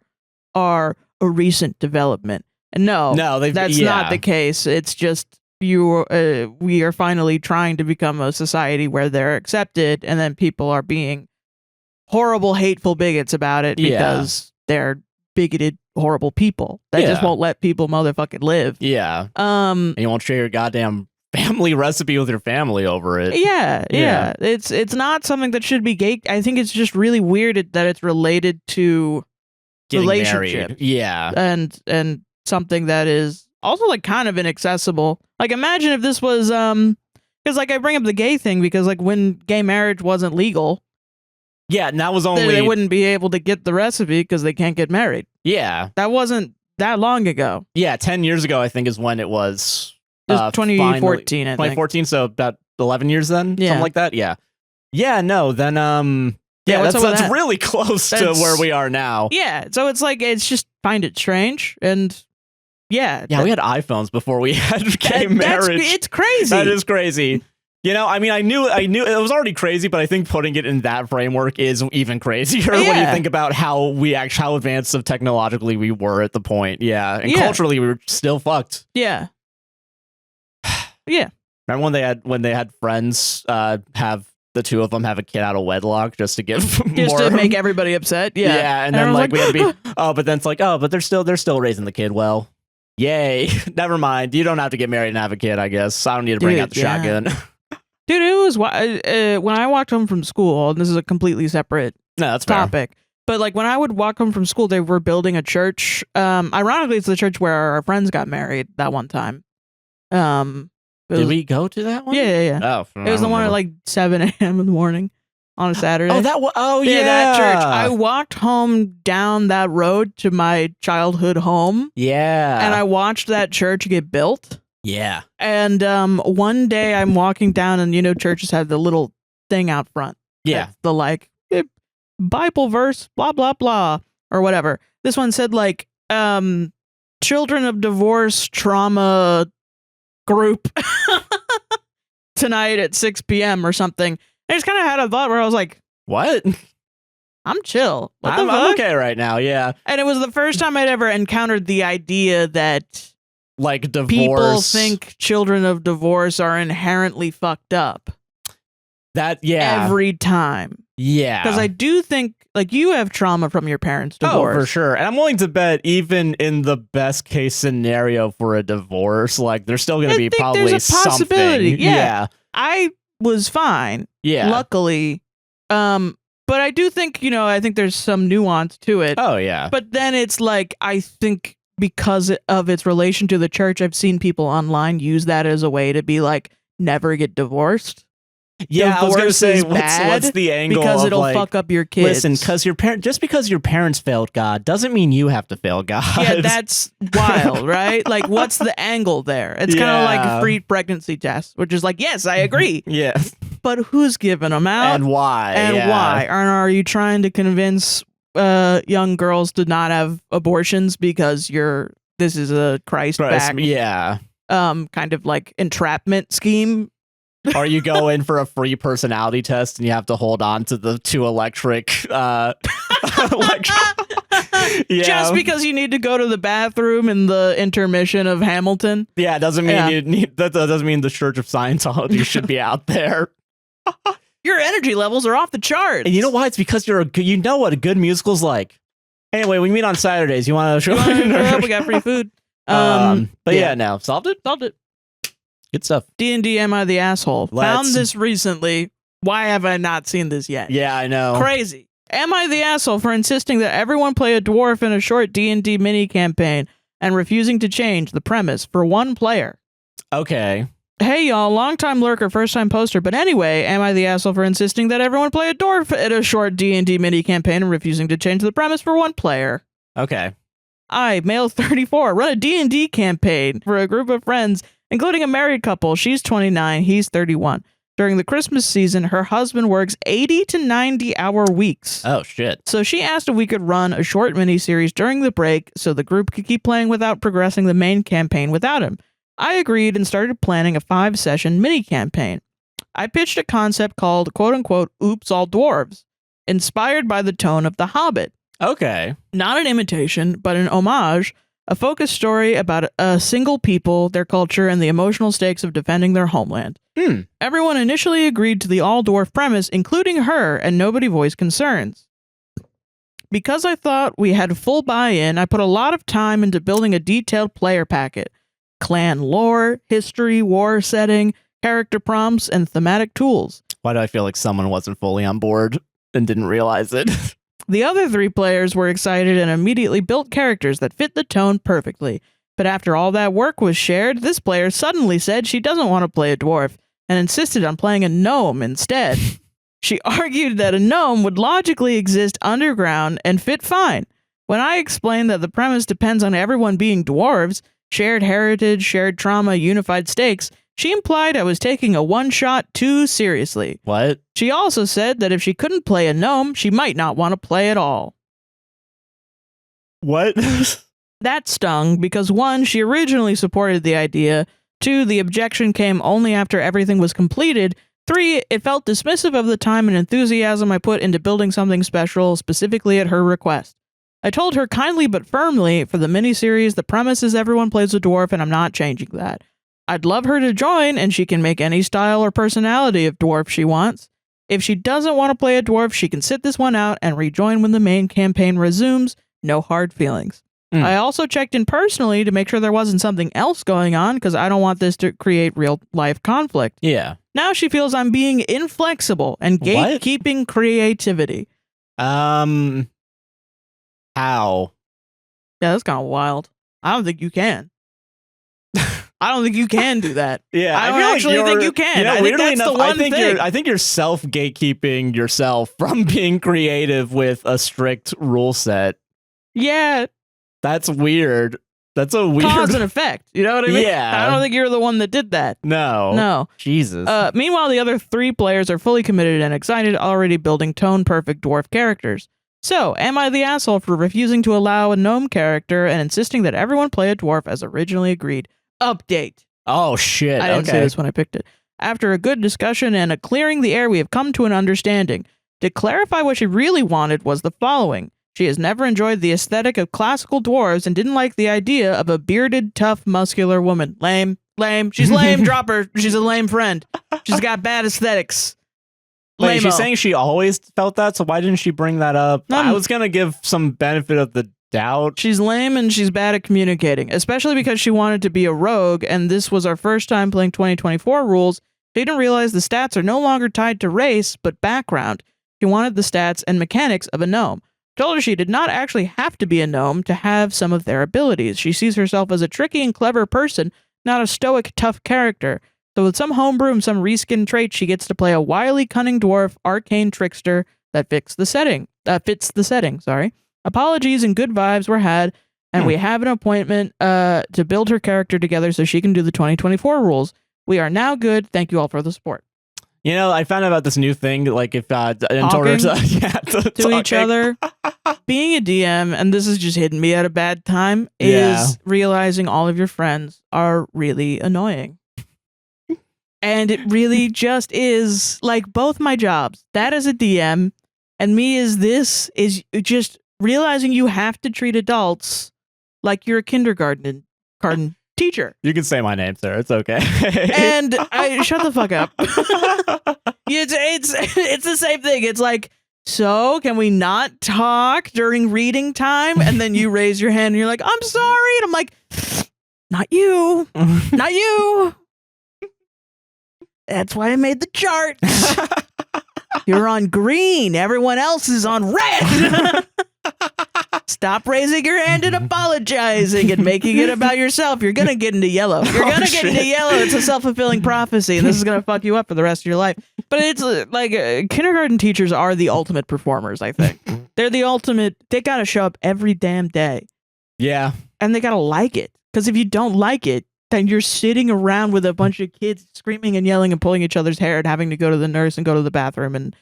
a recent development. And no, that's not the case. It's just we are finally trying to become a society where they're accepted, and then people are being horrible, hateful bigots about it because they're bigoted, horrible people that just won't let people motherfucking live. Yeah. And you won't share your goddamn family recipe with your family over it. Yeah. It's not something that should be gay. I think it's just really weird that it's related to getting relationship. Married. Yeah. And something that is also like kind of inaccessible. Like imagine if this was because like I bring up the gay thing because like when gay marriage wasn't legal. Yeah, and that was only they wouldn't be able to get the recipe because they can't get married. Yeah. That wasn't that long ago. Yeah, 10 years ago I think is when it was. It was 2014, finally, I think. 2014, so about 11 years then? Yeah. Something like that? Yeah. Yeah, no, then that's really close to where we are now. Yeah, so it's like it's just find it strange and we had iPhones before we had gay marriage. It's crazy. That is crazy. You know, I mean, I knew it was already crazy, but I think putting it in that framework is even crazier when you think about how advanced of technologically we were at the point. Yeah, and culturally we were still fucked. Yeah. Yeah. Remember when they had friends have the two of them have a kid out of wedlock just to give to make everybody upset. Yeah. Yeah, and then like we had to be but then it's like, but they're still raising the kid well. Yay. Never mind. You don't have to get married and have a kid, I guess. I don't need to bring out the shotgun. Dude, it was when I walked home from school, and this is a completely separate topic. Fair. But like when I would walk home from school, they were building a church. Ironically, it's the church where our friends got married that one time. Did we go to that one? Yeah. Oh, it was the one at like 7 a.m. in the morning on a Saturday. That church. I walked home down that road to my childhood home. Yeah. And I watched that church get built. Yeah. And one day I'm walking down and churches have the little thing out front. Yeah. The like Bible verse, blah, blah, blah, or whatever. This one said like children of divorce trauma group tonight at 6 p.m. or something. I just kind of had a thought where I was like, what? I'm chill. I'm okay right now. Yeah. And it was the first time I'd ever encountered the idea that like divorce. People think children of divorce are inherently fucked up. Every time. Yeah. Because I do think, like, you have trauma from your parents' divorce. Oh, for sure. And I'm willing to bet even in the best case scenario for a divorce, like, there's still going to be probably there's a possibility. Something. Yeah. I was fine. Yeah. Luckily. But I do think, I think there's some nuance to it. Oh, yeah. But then it's like, I think because of its relation to the church, I've seen people online use that as a way to be like, never get divorced. Yeah, I was going to say, what's the angle? Because it'll like, fuck up your kids. Listen, just because your parents failed God doesn't mean you have to fail God. Yeah, that's wild, right? Like, what's the angle there? It's kind of like a free pregnancy test, which is like, yes, I agree. Yeah. But who's giving them out? And why? And why? Are you trying to convince young girls to not have abortions because this is a Christ-backed kind of like entrapment scheme? Or you go in for a free personality test and you have to hold on to the two electric Yeah. Just because you need to go to the bathroom in the intermission of Hamilton. Yeah, doesn't mean that doesn't mean the Church of Scientology should be out there. Your energy levels are off the charts. And you know why? It's because you know what a good musical's like. Anyway, we meet on Saturdays. You want to show up? We got free food. But yeah, now solved it. Good stuff. D&D Am I the Asshole? Found this recently. Why have I not seen this yet? Yeah, I know. Crazy. Am I the asshole for insisting that everyone play a dwarf in a short D&D mini campaign and refusing to change the premise for one player? Okay. Hey y'all, long time lurker, first time poster. But anyway, am I the asshole for insisting that everyone play a dwarf in a short D&D mini campaign and refusing to change the premise for one player? Okay. I, male 34, run a D&D campaign for a group of friends, including a married couple. She's 29, he's 31. During the Christmas season, her husband works 80 to 90-hour weeks. Oh, shit. So she asked if we could run a short mini-series during the break so the group could keep playing without progressing the main campaign without him. I agreed and started planning a 5-session mini-campaign. I pitched a concept called, quote-unquote, Oops, All Dwarves, inspired by the tone of The Hobbit. Okay. Not an imitation, but an homage, a focused story about a single people, their culture, and the emotional stakes of defending their homeland. Everyone initially agreed to the all-dwarf premise, including her, and nobody voiced concerns. Because I thought we had full buy-in, I put a lot of time into building a detailed player packet. Clan lore, history, war setting, character prompts, and thematic tools. Why do I feel like someone wasn't fully on board and didn't realize it? The other 3 players were excited and immediately built characters that fit the tone perfectly. But after all that work was shared, this player suddenly said she doesn't want to play a dwarf and insisted on playing a gnome instead. She argued that a gnome would logically exist underground and fit fine. When I explained that the premise depends on everyone being dwarves, shared heritage, shared trauma, unified stakes, she implied I was taking a one-shot too seriously. What? She also said that if she couldn't play a gnome, she might not want to play at all. What? That stung because 1, she originally supported the idea, 2, the objection came only after everything was completed, 3, it felt dismissive of the time and enthusiasm I put into building something special, specifically at her request. I told her kindly but firmly, for the miniseries, the premise is everyone plays a dwarf and I'm not changing that. I'd love her to join, and she can make any style or personality of dwarf she wants. If she doesn't want to play a dwarf, she can sit this one out and rejoin when the main campaign resumes. No hard feelings. I also checked in personally to make sure there wasn't something else going on, because I don't want this to create real-life conflict. Yeah. Now she feels I'm being inflexible and gatekeeping creativity. How? Yeah, that's kind of wild. I don't think you can. I don't think you can do that. Yeah, I don't actually think you can. You know, I think weirdly that's enough, the one thing. I think you're self-gatekeeping yourself from being creative with a strict rule set. Yeah. That's weird. That's a weird... Cause and effect. You know what I mean? Yeah. I don't think you're the one that did that. No. Jesus. Meanwhile, the other 3 players are fully committed and excited, already building tone-perfect dwarf characters. So, am I the asshole for refusing to allow a gnome character and insisting that everyone play a dwarf as originally agreed? Update. Oh, shit. I didn't say this when I picked it. After a good discussion and a clearing the air, we have come to an understanding. To clarify what she really wanted was the following. She has never enjoyed the aesthetic of classical dwarves and didn't like the idea of a bearded, tough, muscular woman. Lame. She's lame. Drop her. She's a lame friend. She's got bad aesthetics. Wait, she's saying she always felt that, so why didn't she bring that up? I was going to give some benefit of the doubt. She's lame and she's bad at communicating, especially because she wanted to be a rogue, and this was our first time playing 2024 rules. She didn't realize the stats are no longer tied to race, but background. She wanted the stats and mechanics of a gnome. Told her she did not actually have to be a gnome to have some of their abilities. She sees herself as a tricky and clever person, not a stoic, tough character. So with some homebrew and some reskin traits, she gets to play a wily, cunning dwarf, arcane trickster that fits the setting. Apologies and good vibes were had, and we have an appointment to build her character together so she can do the 2024 rules. We are now good. Thank you all for the support. You know, I found out about this new thing, like if talking to each other, being a DM, and this is just hitting me at a bad time, is realizing all of your friends are really annoying. And it really just is, like, both my jobs, that as a DM and me as this, is just realizing you have to treat adults like you're a kindergarten teacher. You can say my name, sir. It's okay. And shut the fuck up. It's the same thing. It's like, so can we not talk during reading time? And then you raise your hand and you're like, I'm sorry. And I'm like, not you. Not you. That's why I made the chart. You're on green. Everyone else is on red. Stop raising your hand and apologizing and making it about yourself. You're going to get into yellow. You're going to get into yellow. It's a self-fulfilling prophecy, and this is going to fuck you up for the rest of your life. But it's like kindergarten teachers are the ultimate performers, I think. They're the ultimate. They got to show up every damn day. Yeah. And they got to like it. Because if you don't like it, then you're sitting around with a bunch of kids screaming and yelling and pulling each other's hair and having to go to the nurse and go to the bathroom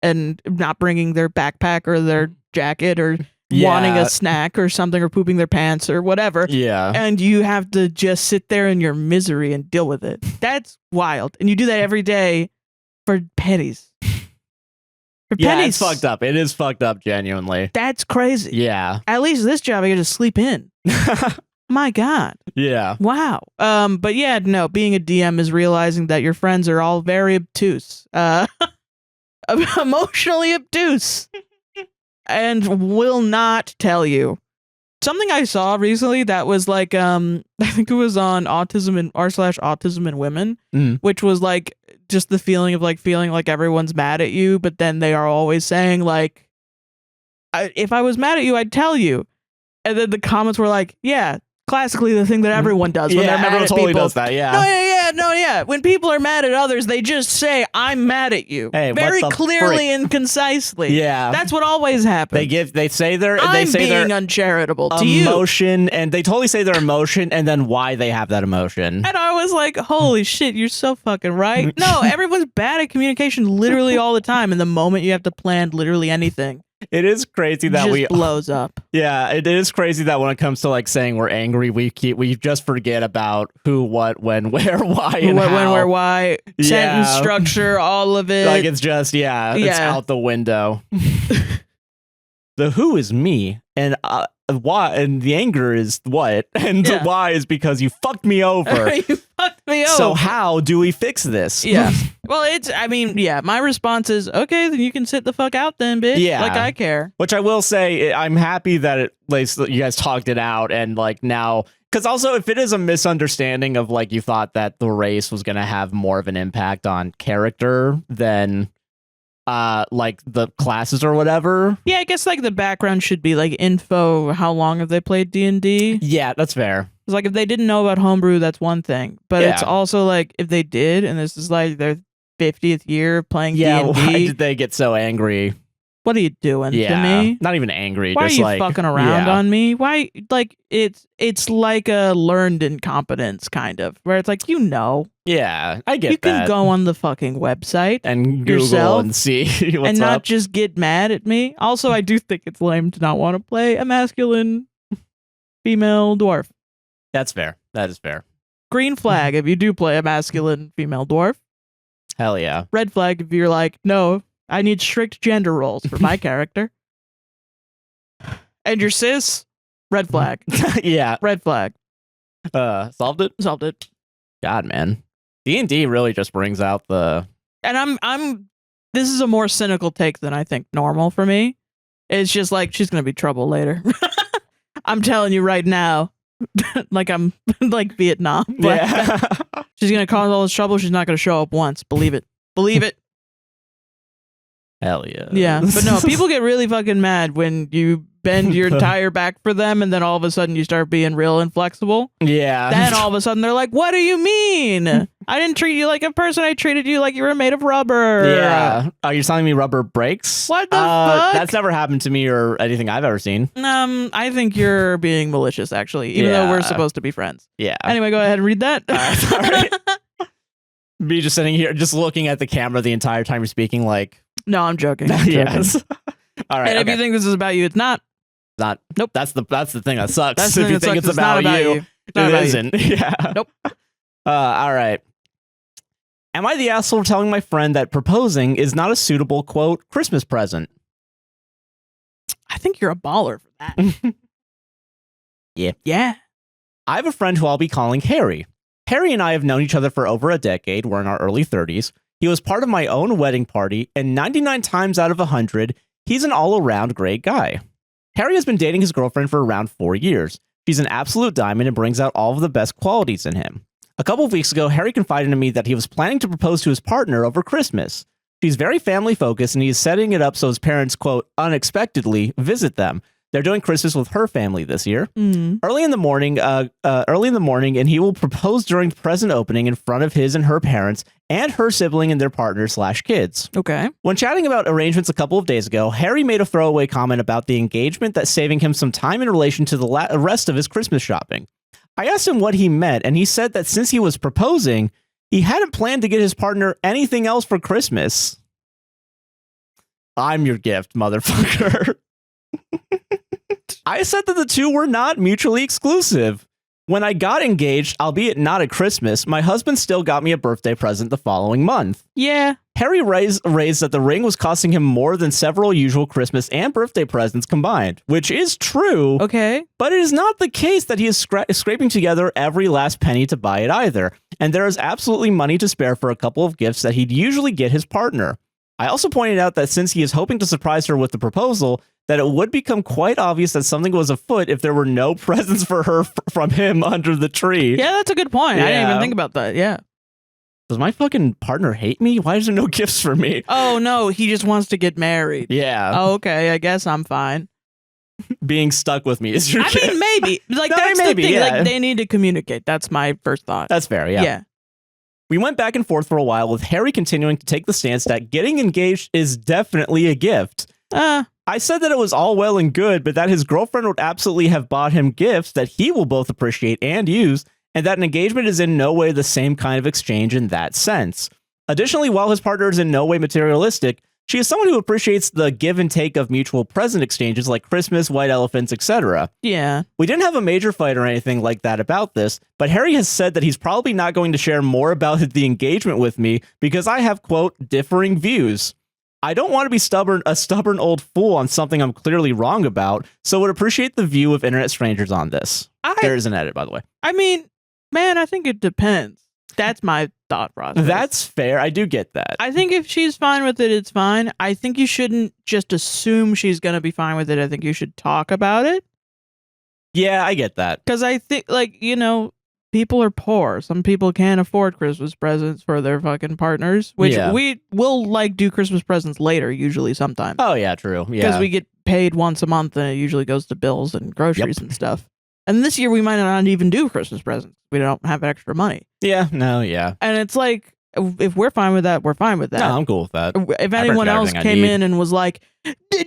and not bringing their backpack or their jacket or wanting a snack or something or pooping their pants or whatever. Yeah. And you have to just sit there in your misery and deal with it. That's wild. And you do that every day for pennies. For pennies. It's fucked up. It is fucked up, genuinely. That's crazy. Yeah. At least this job I get to sleep in. My God. Yeah. Wow. But yeah, no, being a DM is realizing that your friends are all very obtuse. Emotionally obtuse. And will not tell you. Something I saw recently that was like, I think it was on autism and r/autism in women, which was like just the feeling of like feeling like everyone's mad at you, but then they are always saying like, if I was mad at you, I'd tell you. And then the comments were like, yeah, classically the thing that everyone does when they're mad at totally people. Does that, yeah. No, yeah. When people are mad at others, they just say, I'm mad at you. Hey, very clearly and concisely. Yeah. That's what always happens. They say their uncharitable to you. Emotion, and they totally say their emotion and then why they have that emotion. And I was like, holy shit, you're so fucking right. No, everyone's bad at communication literally all the time. And the moment you have to plan literally anything, it is crazy that just blows up. Yeah, it is crazy that when it comes to like saying we're angry, we just forget about who, what, when, where, why, and how. When, where, why, sentence structure, all of it. Like it's just it's out the window. The who is me, and why, and the anger is what, and the why is because you fucked me over. You fucked me over. So how do we fix this? Yeah. Well, my response is, okay, then you can sit the fuck out then, bitch. Yeah. Like, I care. Which I will say, I'm happy that at least you guys talked it out, and like now, because also if it is a misunderstanding of like you thought that the race was going to have more of an impact on character than like the classes or whatever. Yeah, I guess like the background should be like info. How long have they played D&D? Yeah, that's fair. It's like if they didn't know about homebrew, that's one thing. But it's also like if they did, and this is like their 50th year of playing D&D. Why did they get so angry? What are you doing to me? Not even angry. Why just are you like, fucking around on me? Why? Like it's like a learned incompetence kind of, where it's like, Yeah, I get you can go on the fucking website and Google yourself and see what's and not up. just get mad at me. Also, I do think it's lame to not want to play a masculine female dwarf. That's fair. That is fair. Green flag if you do play a masculine female dwarf. Hell yeah. Red flag if you're like, no, I need strict gender roles for my character. And you're cis, red flag. Yeah. Red flag. Solved it? Solved it. God, man. D&D really just brings out the... And this is a more cynical take than I think normal for me. It's just like, she's going to be trouble later. I'm telling you right now. Like I'm like Vietnam. Yeah. She's going to cause all this trouble. She's not going to show up once. Believe it. Believe it. Hell yeah. Yeah. But no, people get really fucking mad when you bend your entire back for them and then all of a sudden you start being real inflexible. Yeah. Then all of a sudden they're like, what do you mean? I didn't treat you like a person. I treated you like you were made of rubber. Yeah. Are you telling me rubber breaks? What the fuck? That's never happened to me or anything I've ever seen. I think you're being malicious, actually, even though we're supposed to be friends. Yeah. Anyway, go ahead and read that. All right. Me just sitting here, just looking at the camera the entire time you're speaking, like... No, I'm joking. Yes. All right. And if you think this is about you, it's not. Not. Nope. That's the thing that sucks. That's the if thing you that think sucks. it's about you, it isn't. Yeah. Nope. All right. Am I the asshole telling my friend that proposing is not a suitable, quote, Christmas present? I think you're a baller for that. Yeah. I have a friend who I'll be calling Harry. Harry and I have known each other for over a decade. We're in our early 30s. He was part of my own wedding party, and 99 times out of 100, he's an all-around great guy. Harry has been dating his girlfriend for around 4 years. She's an absolute diamond and brings out all of the best qualities in him. A couple of weeks ago, Harry confided in me that he was planning to propose to his partner over Christmas. She's very family-focused, and he is setting it up so his parents, quote, unexpectedly visit them. They're doing Christmas with her family this year. Early in the morning, and he will propose during the present opening in front of his and her parents and her sibling and their partner/kids. Okay. When chatting about arrangements a couple of days ago, Harry made a throwaway comment about the engagement that's saving him some time in relation to the rest of his Christmas shopping. I asked him what he meant, and he said that since he was proposing, he hadn't planned to get his partner anything else for Christmas. I'm your gift, motherfucker. I said that the two were not mutually exclusive. When I got engaged, albeit not at Christmas, my husband still got me a birthday present the following month. Yeah. Harry raised that the ring was costing him more than several usual Christmas and birthday presents combined, which is true. Okay. But it is not the case that he is scraping together every last penny to buy it either, and there is absolutely money to spare for a couple of gifts that he'd usually get his partner. I also pointed out that since he is hoping to surprise her with the proposal, that it would become quite obvious that something was afoot if there were no presents for her from him under the tree. Yeah, that's a good point. Yeah. I didn't even think about that. Yeah. Does my fucking partner hate me? Why is there no gifts for me? Oh, no, he just wants to get married. Yeah. Oh, okay, I guess I'm fine. Being stuck with me is your gift. I mean, maybe. Like, No, that's maybe, the thing. yeah. Like, they need to communicate. That's my first thought. That's fair, yeah. We went back and forth for a while, with Harry continuing to take the stance that getting engaged is definitely a gift. I said that it was all well and good, but that his girlfriend would absolutely have bought him gifts that he will both appreciate and use, and that an engagement is in no way the same kind of exchange in that sense. Additionally, while his partner is in no way materialistic, she is someone who appreciates the give and take of mutual present exchanges like Christmas, white elephants, etc. Yeah. We didn't have a major fight or anything like that about this, but Harry has said that he's probably not going to share more about the engagement with me because I have, quote, differing views. I don't want to be a stubborn old fool on something I'm clearly wrong about, so would appreciate the view of internet strangers on this. There is an edit, by the way. I mean, man, I think it depends. That's my thought process. That's fair. I do get that. I think if she's fine with it, it's fine. I think you shouldn't just assume she's going to be fine with it. I think you should talk about it. Yeah, I get that. Because I think, like, you know, people are poor. Some people can't afford Christmas presents for their fucking partners, which we will, like, do Christmas presents later, usually sometimes. Oh, yeah, true. Yeah. Because we get paid once a month and it usually goes to bills and groceries and stuff. And this year we might not even do Christmas presents. We don't have extra money. Yeah, no, yeah. And it's like, if we're fine with that, we're fine with that. No, I'm cool with that. If anyone else came in and was like,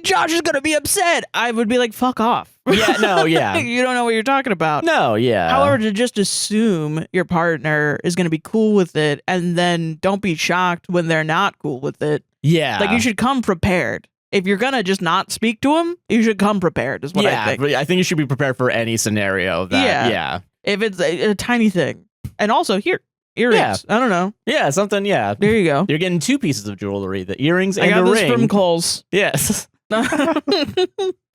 Josh is going to be upset, I would be like, fuck off. Yeah, no, yeah. You don't know what you're talking about. No, yeah. However, to just assume your partner is going to be cool with it and then don't be shocked when they're not cool with it. Yeah. Like, you should come prepared. If you're going to just not speak to him, you should come prepared, is what I think. I think you should be prepared for any scenario. Yeah. If it's a tiny thing. And also, earrings. Yeah. I don't know. Yeah, something, yeah. There you go. You're getting 2 pieces of jewelry, the earrings and I got the this ring. from Kohl's. Yes. I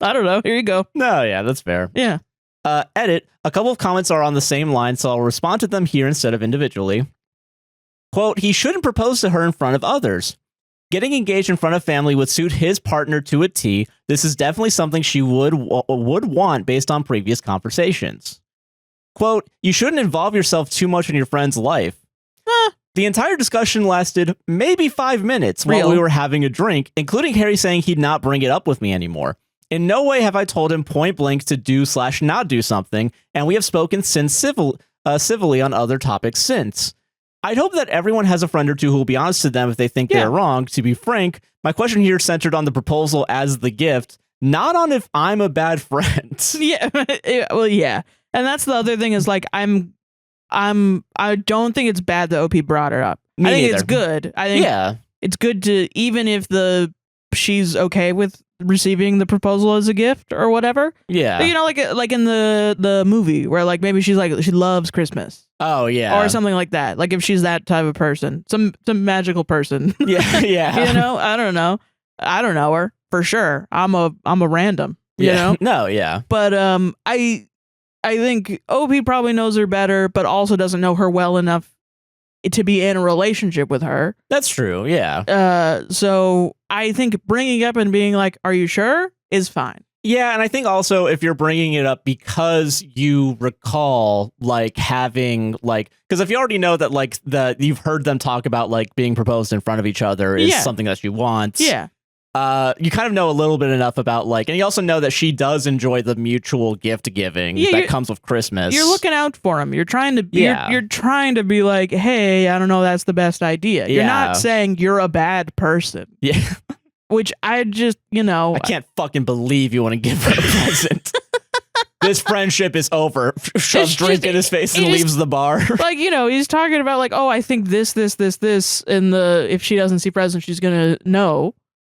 don't know. Here you go. No, yeah, that's fair. Yeah. Edit. A couple of comments are on the same line, so I'll respond to them here instead of individually. Quote, he shouldn't propose to her in front of others. Getting engaged in front of family would suit his partner to a T. This is definitely something she would want based on previous conversations. Quote, you shouldn't involve yourself too much in your friend's life. The entire discussion lasted maybe 5 minutes while we were having a drink, including Harry saying he'd not bring it up with me anymore. In no way have I told him point blank to do/not do something, and we have spoken since civilly on other topics since. I'd hope that everyone has a friend or two who will be honest to them if they think they're wrong. To be frank, my question here centered on the proposal as the gift, not on if I'm a bad friend. Yeah, well, yeah. And that's the other thing is, like, I don't think it's bad that OP brought her up. I think it's good. I think it's good to, even if she's okay with receiving the proposal as a gift or whatever. Yeah. You know, like in the movie where, like, maybe she's like, she loves Christmas. Oh, yeah. Or something like that. Like, if she's that type of person, some magical person. Yeah, yeah. You know, I don't know. I don't know her for sure. I'm a random. You know? No, yeah. But I think OP probably knows her better, but also doesn't know her well enough to be in a relationship with her. That's true, yeah. So I think bringing up and being like, are you sure? Is fine. Yeah, and I think also if you're bringing it up because you recall like having like, because if you already know that like you've heard them talk about like being proposed in front of each other is something that she wants. Yeah. You kind of know a little bit enough about like, and you also know that she does enjoy the mutual gift giving that comes with Christmas. You're looking out for him. You're trying to you're trying to be like, hey, I don't know, that's the best idea. You're not saying you're a bad person. Yeah. Which I just, I can't fucking believe you want to give her a present. This friendship is over. Shoves drink in his face and leaves the bar. Like, he's talking about like, oh, I think this, and if she doesn't see present, she's going to know.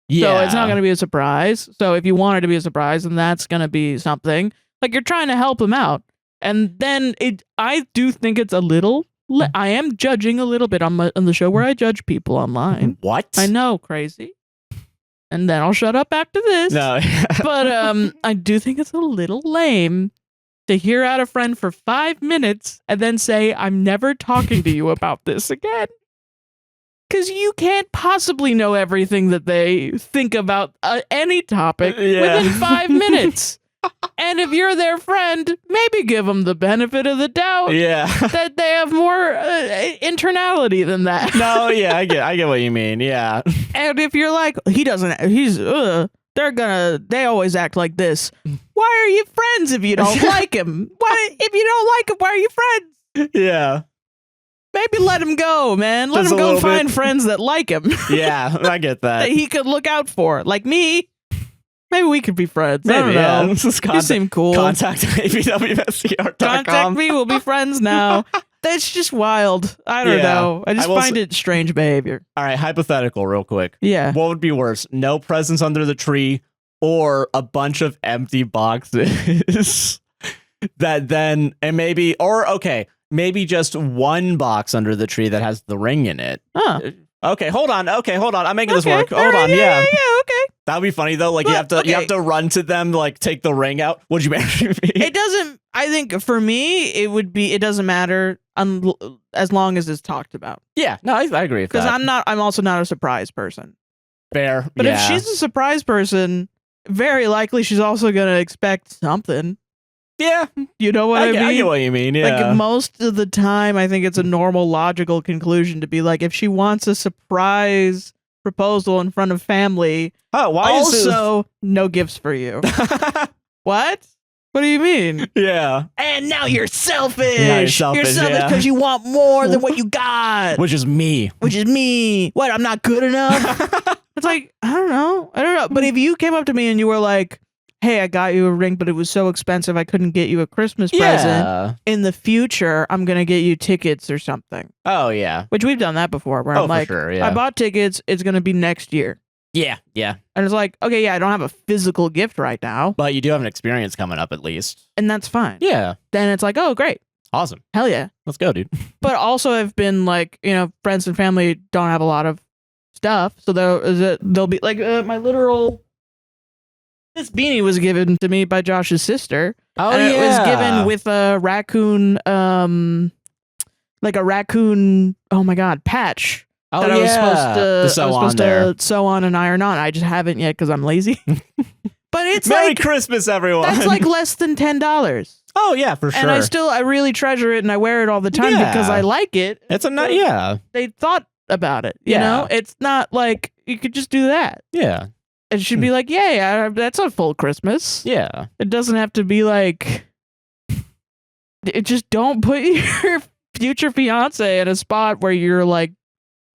Yeah. So it's not going to be a surprise. So if you want it to be a surprise, then that's going to be something. Like, you're trying to help him out. And then I do think it's a little, I am judging a little bit on the show where I judge people online. What? I know, crazy. And then I'll shut up after this. No. But I do think it's a little lame to hear out a friend for 5 minutes and then say, I'm never talking to you about this again. Because you can't possibly know everything that they think about any topic within 5 minutes. And if you're their friend, maybe give them the benefit of the doubt that they have more internality than that. No, yeah, I get what you mean. Yeah. And if you're like, they always act like this. Why are you friends if you don't like him? If you don't like him, why are you friends? Yeah. Maybe let him go, man. Let him go find friends that like him. Yeah, I get that. That he could look out for. Like me. Maybe we could be friends. Maybe, I don't know. You seem cool. Contact APWSTR.com. Contact me. We'll be friends now. That's just wild. I don't know. I just find it strange behavior. All right, hypothetical real quick. Yeah. What would be worse? No presents under the tree or a bunch of empty boxes that then, and maybe, or okay, maybe just one box under the tree that has the ring in it. Huh. Okay, hold on. I'm making this work. Hold on. Yeah, okay. That would be funny though. Like you have to run to them, like take the ring out. Would you marry me? It doesn't. I think for me, it doesn't matter as long as it's talked about. Yeah, no, I agree with that. Because I'm also not a surprise person. Fair. But if she's a surprise person, very likely she's also gonna expect something. Yeah. You know what I mean? I get what you mean, yeah. Like, most of the time, I think it's a normal, logical conclusion to be like, if she wants a surprise proposal in front of family, no gifts for you. What? What do you mean? Yeah. And now you're selfish. You're selfish because you want more than what you got. Which is me. What, I'm not good enough? It's like, I don't know. But if you came up to me and you were like, hey, I got you a ring, but it was so expensive I couldn't get you a Christmas present. In the future, I'm going to get you tickets or something. Oh, yeah. Which we've done that before, where I'm like, I bought tickets, it's going to be next year. Yeah, yeah. And it's like, okay, yeah, I don't have a physical gift right now. But you do have an experience coming up at least. And that's fine. Yeah. Then it's like, oh, great. Awesome. Hell yeah. Let's go, dude. But also I've been like, friends and family don't have a lot of stuff. So they'll be like, this beanie was given to me by Josh's sister. Oh, and it was given with a raccoon, oh my God, patch. Oh, that I was supposed to sew on and iron on. I just haven't yet because I'm lazy. But it's Merry Christmas, everyone. That's like less than $10. Oh, yeah, for sure. And I really treasure it and I wear it all the time because I like it. It's yeah. They thought about it, you know? It's not like you could just do that. Yeah. It should be like, yeah, that's a full Christmas. Yeah. It doesn't have to be like, just don't put your future fiance in a spot where you're like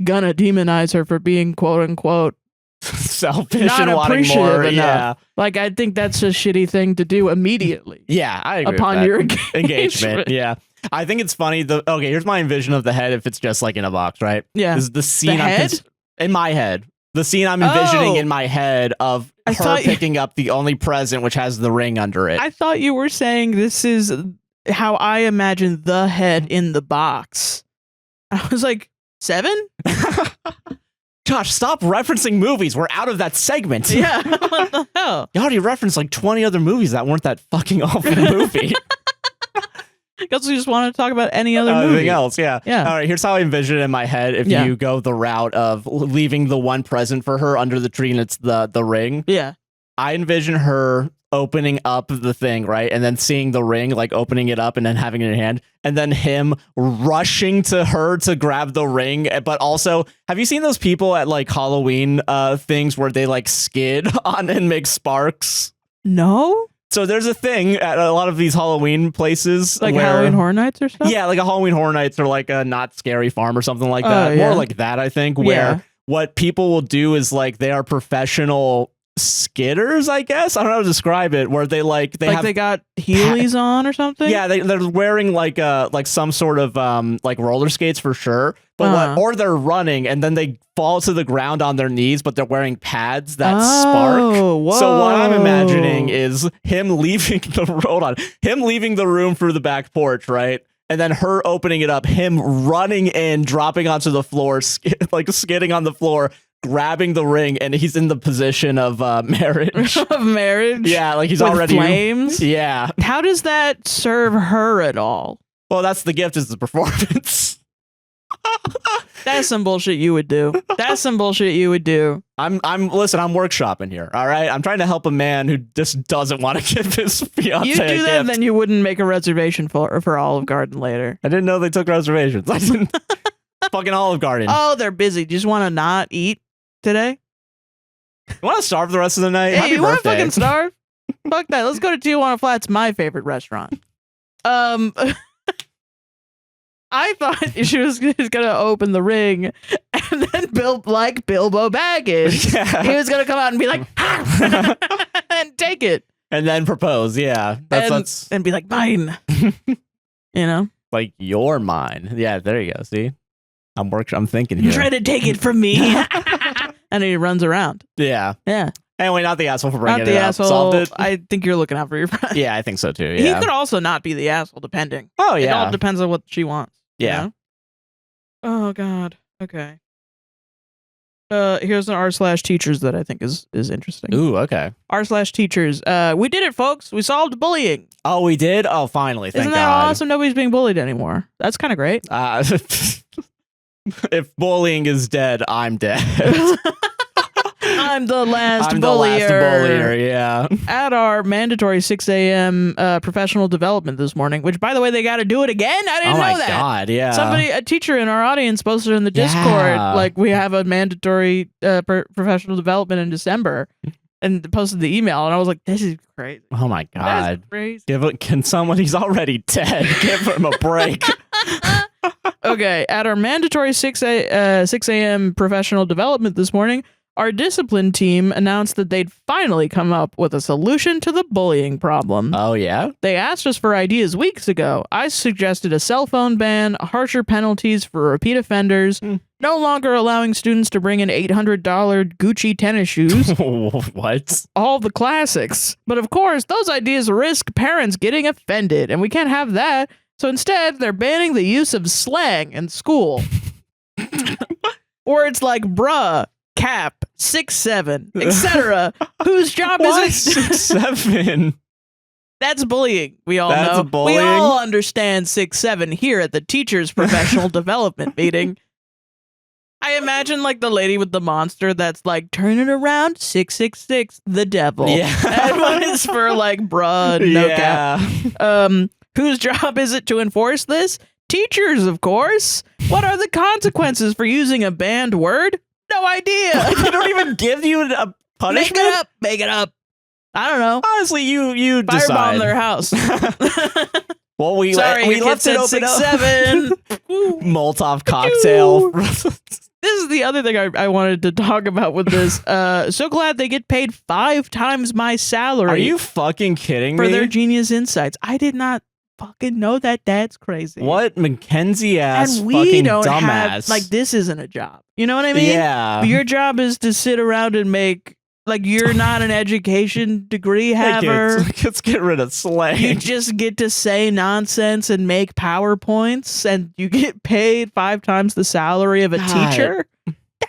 gonna demonize her for being quote unquote selfish not and wanting more. Enough. Yeah. Like, I think that's a shitty thing to do immediately. Yeah, I agree upon with that. your engagement. Yeah. I think it's funny. Okay, here's my envision of the head if it's just like in a box, right? Yeah. This is the scene head? In my head. The scene I'm envisioning in my head of her picking up the only present which has the ring under it. I thought you were saying this is how I imagine the head in the box. I was like, 7? Josh, stop referencing movies. We're out of that segment. Yeah. What the hell? You already referenced like 20 other movies that weren't that fucking awful movie. I guess we just want to talk about any other movie. Anything else, yeah. Yeah. All right, here's how I envision it in my head. If you go the route of leaving the one present for her under the tree and it's the ring. Yeah. I envision her opening up the thing, right? And then seeing the ring, like opening it up and then having it in her hand. And then him rushing to her to grab the ring. But also, have you seen those people at like Halloween things where they like skid on and make sparks? No. So there's a thing at a lot of these Halloween places. Like where, Halloween Horror Nights or stuff? Yeah, like a Halloween Horror Nights or like a Not Scary Farm or something like that. Yeah. More like that, I think, where what people will do is like they are professional skidders, I guess. I don't know how to describe it, where they they got Heelys on or something? Yeah, they're wearing like some sort of like roller skates for sure. But or they're running and then they fall to the ground on their knees, but they're wearing pads that spark. Whoa. So what I'm imagining is him leaving him leaving the room through the back porch, right? And then her opening it up, him running in, dropping onto the floor, like skidding on the floor, grabbing the ring, and he's in the position of marriage. Of marriage? Yeah, like he's with already flames? Yeah. How does that serve her at all? Well, that's the gift, is the performance. That's some bullshit you would do. That's some bullshit you would do. I'm workshopping here, all right? I'm trying to help a man who just doesn't want to give his fiance You do a that, gift. then you wouldn't make a reservation for Olive Garden later. I didn't know they took reservations. I didn't. Fucking Olive Garden. Oh, they're busy. Do you just want to not eat today? You want to starve the rest of the night? Hey, Happy you want to birthday. fucking starve? Fuck that. Let's go to Tijuana Flats, my favorite restaurant. I thought she was gonna open the ring and then like Bilbo Baggins. Yeah. He was gonna come out and be like, "Ah!" and take it. And then propose, yeah. That's and be like, mine. You know? like you're mine. Yeah, there you go. See? I'm thinking here. Try to take it from me. And he runs around. Yeah. Yeah. Anyway, not the asshole for bringing Not the it up. asshole. Solved it? I think you're looking out for your friend. Yeah, I think so too. He Yeah. could also not be the asshole, depending. Oh, It yeah. all depends on what she wants. Yeah. You know? Oh God. Okay. Here's an r/teachers that I think is interesting. Ooh, okay. r/teachers. We did it, folks. We solved bullying. Oh, we did? Oh, finally. Thank Isn't that God. awesome? Nobody's being bullied anymore. That's kind of great. If bullying is dead, I'm dead. I'm the last I'm bullier. the last bullier, yeah. At our mandatory 6 a.m. Professional development this morning, which, by the way, they got to do it again. I didn't know that. Oh, my God, yeah. A teacher in our audience posted in the Discord, Yeah. like, we have a mandatory professional development in December, and posted the email, and I was like, this is crazy. Oh, my That is God. crazy. Can someone, he's already dead, give him a break. Okay, at our mandatory 6 a.m. professional development this morning, our discipline team announced that they'd finally come up with a solution to the bullying problem. Oh, yeah? They asked us for ideas weeks ago. I suggested a cell phone ban, harsher penalties for repeat offenders, no longer allowing students to bring in $800 Gucci tennis shoes. What? All the classics. But of course, those ideas risk parents getting offended, and we can't have that. So instead, they're banning the use of slang in school. Words like bruh, cap, 6'7", etc. Whose job is it? 6'7"? That's bullying. We all That's know. bullying? We all understand 6'7" here at the teachers' professional development meeting. I imagine like the lady with the monster that's like, turn it around, 666, the devil. Yeah. That one is for like bruh, no cap. Whose job is it to enforce this? Teachers, of course. What are the consequences for using a banned word? No idea. They don't even give you a punishment? Make it up. I don't know. Honestly, you Firebomb decide. their house. Well, we Sorry, left it open 6'7". Molotov cocktail. This is the other thing I wanted to talk about with this. So glad they get paid 5 times my salary. Are you fucking kidding for me? their genius insights. I did not fucking know that. That's crazy. What Mackenzie ass And we fucking don't dumbass. have, like, this isn't a job. You know what I mean? Yeah. Your job is to sit around and make, like, you're not an education degree haver. Let's get rid of slang. You just get to say nonsense and make PowerPoints, and you get paid 5 times the salary of a God. teacher.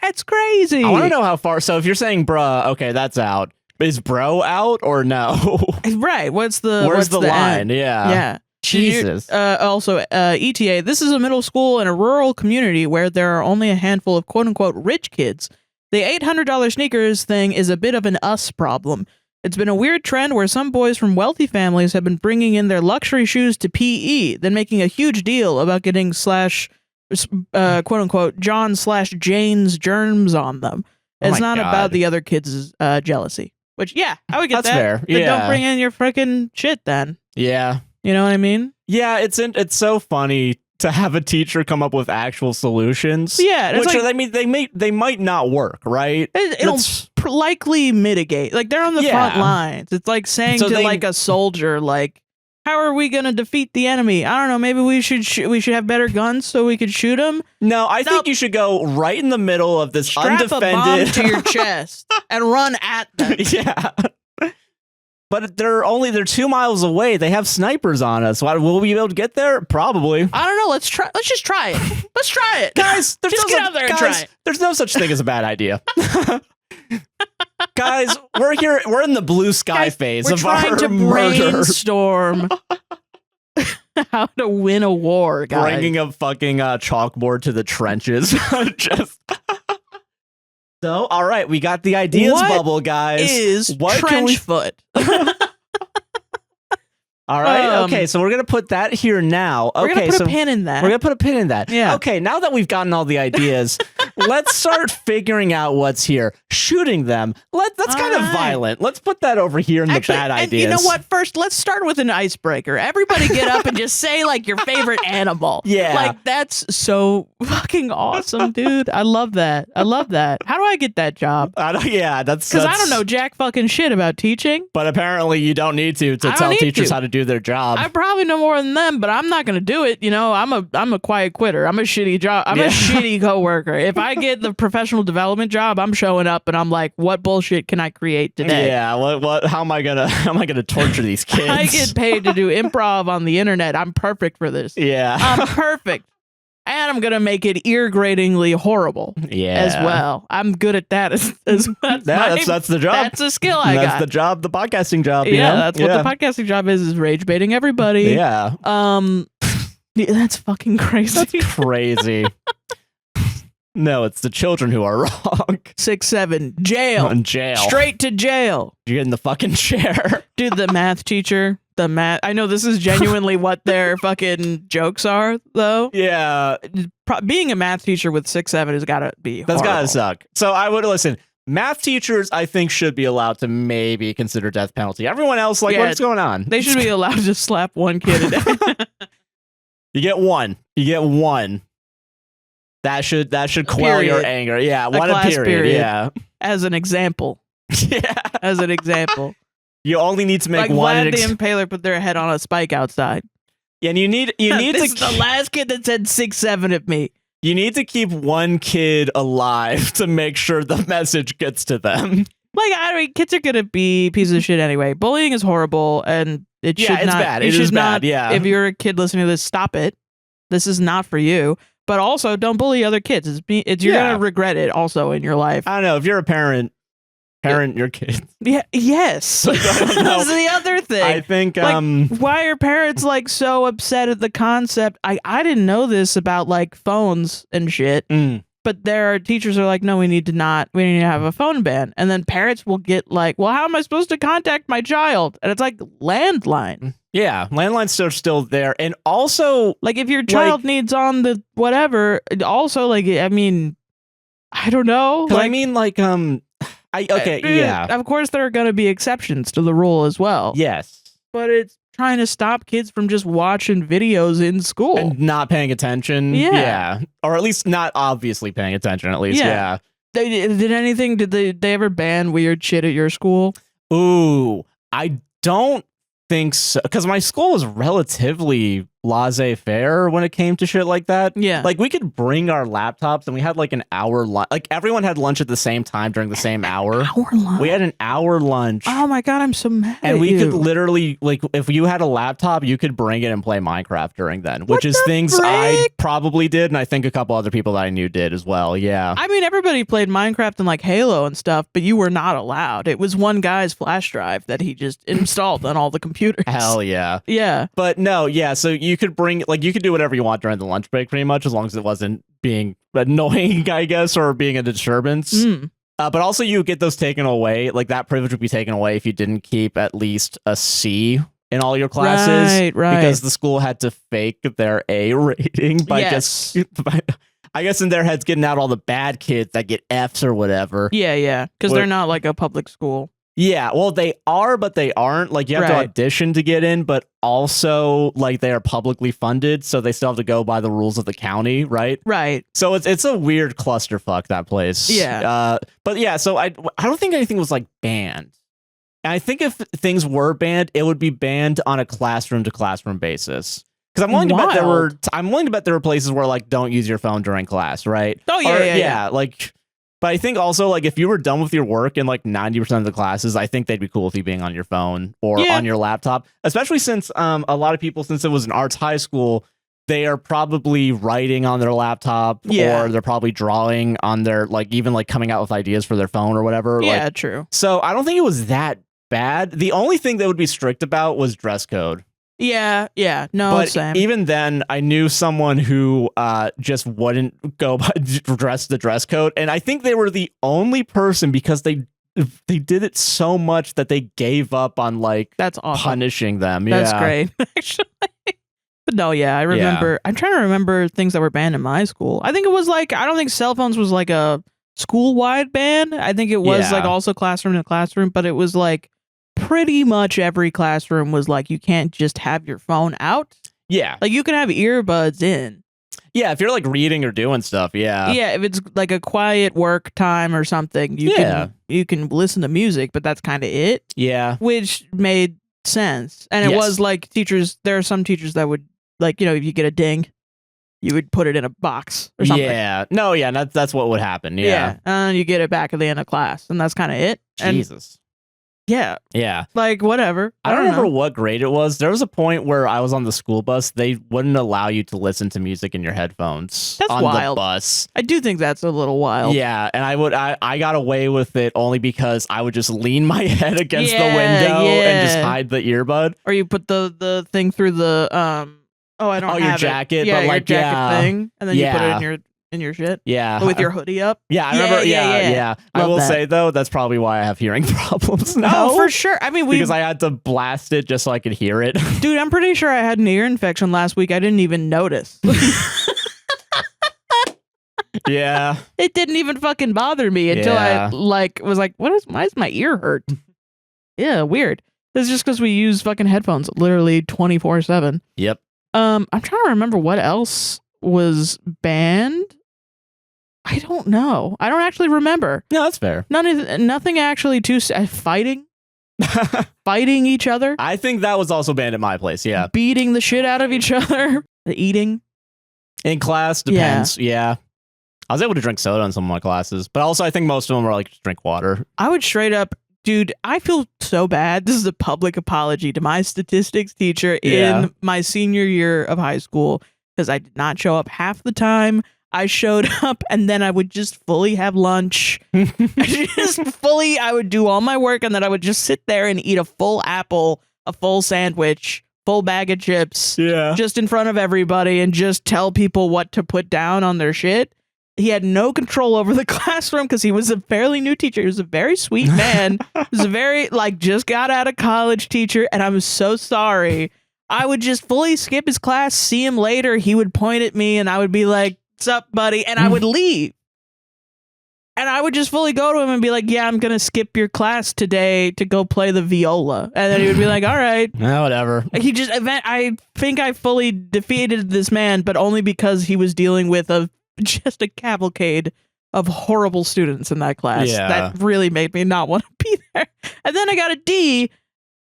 That's crazy. I want to know how far. So if you're saying bruh, okay, that's out. Is bro out or no? Right. Where's the line? end? Yeah. Yeah. Jesus. Also, ETA, this is a middle school in a rural community where there are only a handful of quote-unquote rich kids. The $800 sneakers thing is a bit of an us problem. It's been a weird trend where some boys from wealthy families have been bringing in their luxury shoes to PE, then making a huge deal about getting quote-unquote John/Jane's germs on them. It's not about the other kids' jealousy. Which, yeah, I would get That's that. fair. Then Yeah. don't bring in your freaking shit then. Yeah. You know what I mean? Yeah, it's so funny to have a teacher come up with actual solutions. Yeah, it's which like, I mean, they might not work, right? It'll likely mitigate. Like, they're on the front lines. It's like saying like a soldier, like, how are we gonna defeat the enemy? I don't know. Maybe we should have better guns so we could shoot them. No, I think you should go right in the middle of this Strap undefended. a bomb to your chest and run at them. Yeah. But they're 2 miles away. They have snipers on us. Will we be able to get there? Probably. I don't know. Let's try. Let's just try it. Let's try it, guys. Just get out there and try it. There's no such thing as a bad idea. Guys, we're here. We're in the blue sky phase of our murder. We're trying to brainstorm how to win a war, guys. Bringing a fucking chalkboard to the trenches. Just. So, all right, we got the ideas bubble, guys. What trench foot? All right. Okay. So we're going to put that here now. Okay. We're going to put a pin in that. We're going to put a pin in that. Yeah. Okay. Now that we've gotten all the ideas, let's start figuring out what's here. Shooting them. That's kind of violent. Let's put that over here in the bad ideas. You know what? First, let's start with an icebreaker. Everybody get up and just say like your favorite animal. Yeah. Like that's so fucking awesome, dude. I love that. I love that. How do I get that job? Yeah. That's because I don't know jack fucking shit about teaching. But apparently you don't need to tell teachers how to do their job. I probably know more than them, but I'm not gonna do it. You know, I'm a quiet quitter. I'm a shitty job. I'm a shitty coworker. If I get the professional development job, I'm showing up and I'm like, what bullshit can I create today? Yeah. What? How am I gonna torture these kids? I get paid to do improv on the internet. I'm perfect for this. Yeah. I'm perfect. And I'm gonna make it ear-gratingly horrible. Yeah. As well. I'm good at that as well. That's the job. That's a skill I got. That's the job, the podcasting job. Yeah, that's what the podcasting job is rage baiting everybody. Yeah. That's fucking crazy. That's crazy. No, it's the children who are wrong. 6-7. Jail. Jail. Straight to jail. You're in the fucking chair. Dude, the math teacher. I know this is genuinely what their fucking jokes are, though. Yeah. Being a math teacher with 6-7 has got to be horrible. That's got to suck. So I would listen. Math teachers, I think, should be allowed to maybe consider death penalty. Everyone else, like, what's going on? They should be allowed to slap one kid a day. You get one. That should quell your anger. Yeah, one a period. Yeah. As an example. Yeah. As an example. You only need to make like one. Vlad the Impaler put their head on a spike outside. Yeah, and you need this is the last kid that said 6-7 at me. You need to keep one kid alive to make sure the message gets to them. Like, I mean, kids are gonna be pieces of shit anyway. Bullying is horrible, and it should not. It's bad. It is not, bad. Yeah. If you're a kid listening to this, stop it. This is not for you. But also, don't bully other kids. You're gonna regret it also in your life. I don't know if you're a parent your kids. Yeah. Yes. Like, I don't know. That's the other thing. I think. Like, why are parents like so upset at the concept? I didn't know this about like phones and shit. But there are teachers who are like, no, we need to have a phone ban. And then parents will get like, well, how am I supposed to contact my child? And it's like landline. Yeah, landlines are still there. And also, like, if your child needs on the whatever, also, like, I mean, I don't know. Like, I mean, like, yeah. Of course, there are going to be exceptions to the rule as well. Yes. But it's trying to stop kids from just watching videos in school. And not paying attention. Yeah. Or at least not obviously paying attention, at least. Yeah. Did they ever ban weird shit at your school? Ooh, I don't think so. Because my school was relatively laissez-faire when it came to shit like that. Yeah. Like, we could bring our laptops, and we had like an hour lunch. Like, everyone had lunch at the same time during the same hour. Hour lunch. We had an hour lunch. Oh my god, I'm so mad. And at we you. could literally, like, if you had a laptop, you could bring it and play Minecraft during then, which is the things frick? I probably did, and I think a couple other people that I knew did as well. Yeah. I mean, everybody played Minecraft and like Halo and stuff, but you were not allowed. It was one guy's flash drive that he just installed on all the computers. Hell yeah. Yeah. But no, yeah, so you could bring, like, you could do whatever you want during the lunch break pretty much, as long as it wasn't being annoying, I guess, or being a disturbance. But also you get those taken away. Like, that privilege would be taken away if you didn't keep at least a C in all your classes. Right. Because the school had to fake their A rating by Yes. I guess in their heads getting out all the bad kids that get Fs or whatever. Yeah. Because they're not like a public school. Yeah, well, they are, but they aren't. Like, you have to Right. audition to get in, but also, like, they are publicly funded, so they still have to go by the rules of the county, right? Right. So it's a weird clusterfuck, that place. Yeah. But yeah, so I don't think anything was like banned. And I think if things were banned, it would be banned on a classroom to classroom basis. Because I'm willing to bet there were places where, like, don't use your phone during class, right? Oh yeah, yeah. Like. But I think also, like, if you were done with your work in like 90% of the classes, I think they'd be cool with you being on your phone or on your laptop. Especially since a lot of people, since it was an arts high school, they are probably writing on their laptop or they're probably drawing on their, like, even like coming out with ideas for their phone or whatever. Yeah, like, true. So I don't think it was that bad. The only thing that would be strict about was dress code. Yeah. No, But same. even then, I knew someone who just wouldn't go by the dress code, and I think they were the only person because they did it so much that they gave up on, like, That's awesome. punishing them. That's great, actually. But no, yeah, I remember. I'm trying to remember things that were banned in my school. I think it was like, I don't think cell phones was like a school-wide ban. I think it was like also classroom to classroom, but it was like pretty much every classroom was like, you can't just have your phone out. Yeah. Like, you can have earbuds in. Yeah, if you're like reading or doing stuff, yeah. Yeah, if it's like a quiet work time or something, you can listen to music, but that's kind of it. Yeah. Which made sense. And it was like teachers, there are some teachers that would, like, you know, if you get a ding, you would put it in a box or something. Yeah. No, yeah, that's what would happen. Yeah. And you get it back at the end of class, and that's kind of it. Jesus. Yeah. Yeah. Like, whatever. I don't remember what grade it was. There was a point where I was on the school bus. They wouldn't allow you to listen to music in your headphones. That's on wild. The bus. I do think that's a little wild. Yeah, and I got away with it only because I would just lean my head against the window and just hide the earbud. Or you put the thing through the I don't have your jacket, Yeah, but like your jacket thing, and then you put it in your shit. Yeah. With your hoodie up. Yeah, I remember. Yeah. I will say though, that's probably why I have hearing problems now. Oh, for sure. I mean, because I had to blast it just so I could hear it. Dude, I'm pretty sure I had an ear infection last week. I didn't even notice. Yeah. It didn't even fucking bother me until I was like, why does my ear hurt? Yeah, weird. It's just because we use fucking headphones literally 24/7. Yep. I'm trying to remember what else was banned. I don't know. I don't actually remember. No, that's fair. Nothing actually too fighting. Fighting each other. I think that was also banned at my place. Yeah. Beating the shit out of each other. Eating. In class, depends. Yeah. I was able to drink soda in some of my classes, but also I think most of them were like, just drink water. I would straight up, dude, I feel so bad. This is a public apology to my statistics teacher in my senior year of high school, because I did not show up half the time. I showed up and then I would just fully have lunch. I would do all my work and then I would just sit there and eat a full apple, a full sandwich, full bag of chips, just in front of everybody and just tell people what to put down on their shit. He had no control over the classroom because he was a fairly new teacher. He was a very sweet man. He was a very, just got out of college teacher, and I'm so sorry. I would just fully skip his class, see him later. He would point at me, and I would be like, "What's up, buddy?" And I would leave. And I would just fully go to him and be like, "Yeah, I'm going to skip your class today to go play the viola." And then he would be like, "All right." Whatever. I think I fully defeated this man, but only because he was dealing with just a cavalcade of horrible students in that class. That really made me not want to be there. And then I got a D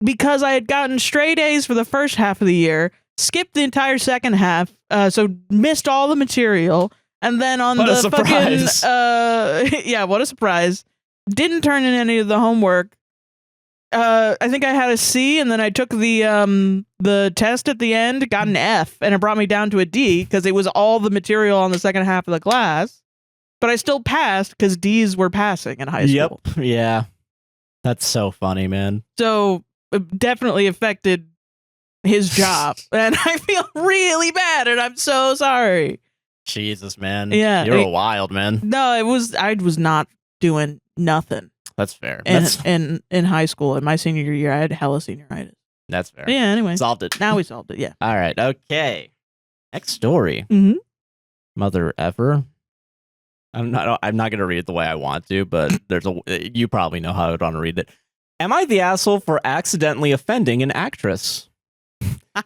because I had gotten straight A's for the first half of the year. skipped the entire second half, so missed all the material. And then on What a the surprise. fucking, yeah, what a surprise. Didn't turn in any of the homework. I think I had a C, and then I took the test at the end, got an F, and it brought me down to a D because it was all the material on the second half of the class. But I still passed because D's were passing in high school. Yep. Yeah. That's so funny, man. So it definitely affected his job, and I feel really bad, and I'm so sorry. Jesus, man. Yeah, You're a wild man. No, I was not doing nothing. That's fair. In high school, in my senior year, I had hella senioritis. That's fair. But yeah, anyway. Solved it. Now we solved it, yeah. All right. Okay. Next story. Mm-hmm. Mother effer. I'm not going to read it the way I want to, but you probably know how I would want to read it. Am I the asshole for accidentally offending an actress? Am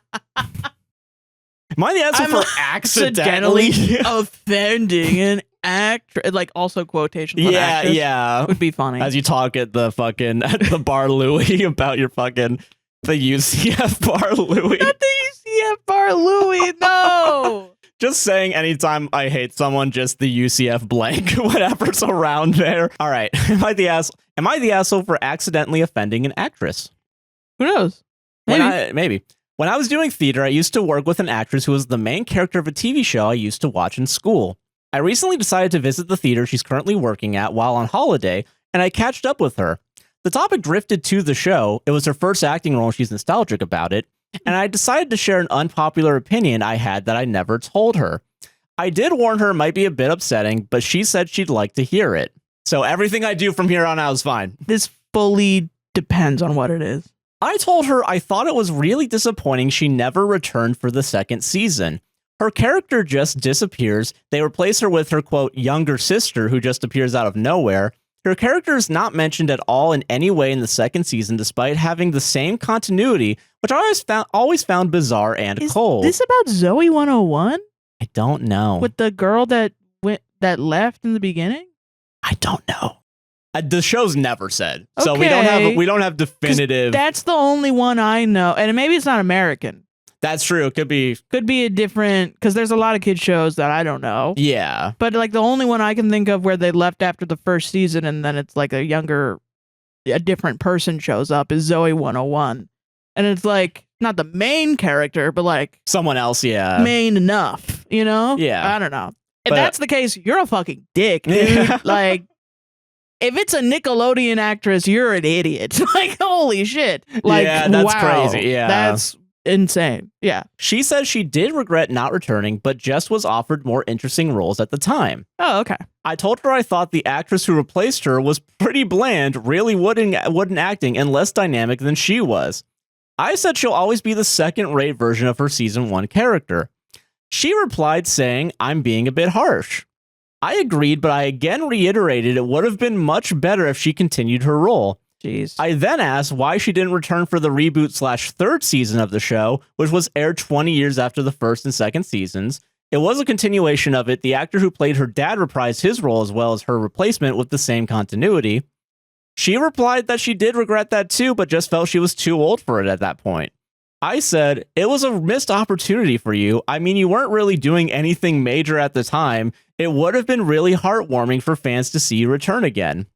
I the asshole for accidentally offending an actress? Like, also quotations on actress would be funny. As you talk at the bar Louie about your fucking the UCF bar Louie. Not the UCF bar Louie, no. Just saying anytime I hate someone, just the UCF blank, whatever's around there. All right. Am I the asshole for accidentally offending an actress? Who knows? Maybe. When I was doing theater, I used to work with an actress who was the main character of a TV show I used to watch in school. I recently decided to visit the theater she's currently working at while on holiday, and I catched up with her. The topic drifted to the show. It was her first acting role, and she's nostalgic about it. And I decided to share an unpopular opinion I had that I never told her. I did warn her it might be a bit upsetting, but she said she'd like to hear it. So everything I do from here on out is fine. This fully depends on what it is. I told her I thought it was really disappointing she never returned for the second season. Her character just disappears. They replace her with her, quote, younger sister who just appears out of nowhere. Her character is not mentioned at all in any way in the second season, despite having the same continuity, which I always found bizarre and cold. Is this about Zoe 101? I don't know. With the girl that left in the beginning? I don't know. The show's never said, so we don't have definitive. That's the only one I know, and maybe it's not American. That's true. It could be a different, because there's a lot of kid shows that I don't know. Yeah. But like the only one I can think of where they left after the first season and then it's like a different person shows up is Zoe 101. And it's like not the main character, but like someone else, yeah. Main enough, you know? Yeah. I don't know. If that's the case, you're a fucking dick, dude. Yeah. Like, if it's a Nickelodeon actress, you're an idiot. Like, holy shit. Like, yeah, that's wow. crazy. Yeah. That's insane. Yeah. She says she did regret not returning, but just was offered more interesting roles at the time. Oh, okay. I told her I thought the actress who replaced her was pretty bland, really wooden acting, and less dynamic than she was. I said she'll always be the second-rate version of her season 1 character. She replied saying, I'm being a bit harsh. I agreed, but I again reiterated it would have been much better if she continued her role. Jeez. I then asked why she didn't return for the reboot/third season of the show, which was aired 20 years after the first and second seasons. It was a continuation of it. The actor who played her dad reprised his role as well as her replacement with the same continuity. She replied that she did regret that too, but just felt she was too old for it at that point. I said, it was a missed opportunity for you. I mean, you weren't really doing anything major at the time. It would have been really heartwarming for fans to see you return again.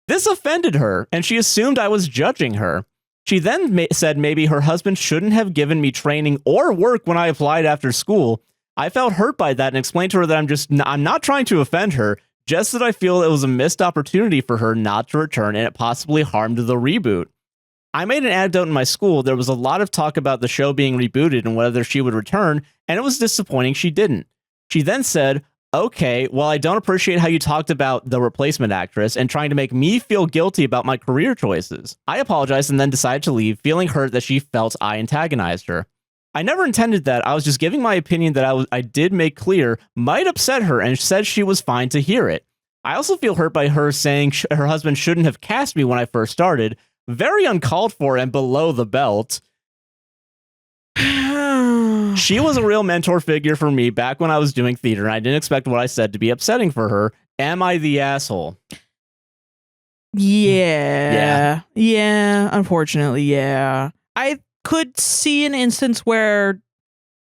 This offended her, and she assumed I was judging her. She then said maybe her husband shouldn't have given me training or work when I applied after school. I felt hurt by that and explained to her that I'm not trying to offend her, just that I feel it was a missed opportunity for her not to return and it possibly harmed the reboot. I made an anecdote in my school. There was a lot of talk about the show being rebooted and whether she would return, and it was disappointing she didn't. She then said, okay, well, I don't appreciate how you talked about the replacement actress and trying to make me feel guilty about my career choices. I apologized and then decided to leave, feeling hurt that she felt I antagonized her. I never intended that. I was just giving my opinion that I did make clear might upset her and said she was fine to hear it. I also feel hurt by her saying her husband shouldn't have cast me when I first started. Very uncalled for and below the belt. She was a real mentor figure for me back when I was doing theater, and I didn't expect what I said to be upsetting for her. Am I the asshole? Yeah. Yeah, unfortunately, yeah. I could see an instance where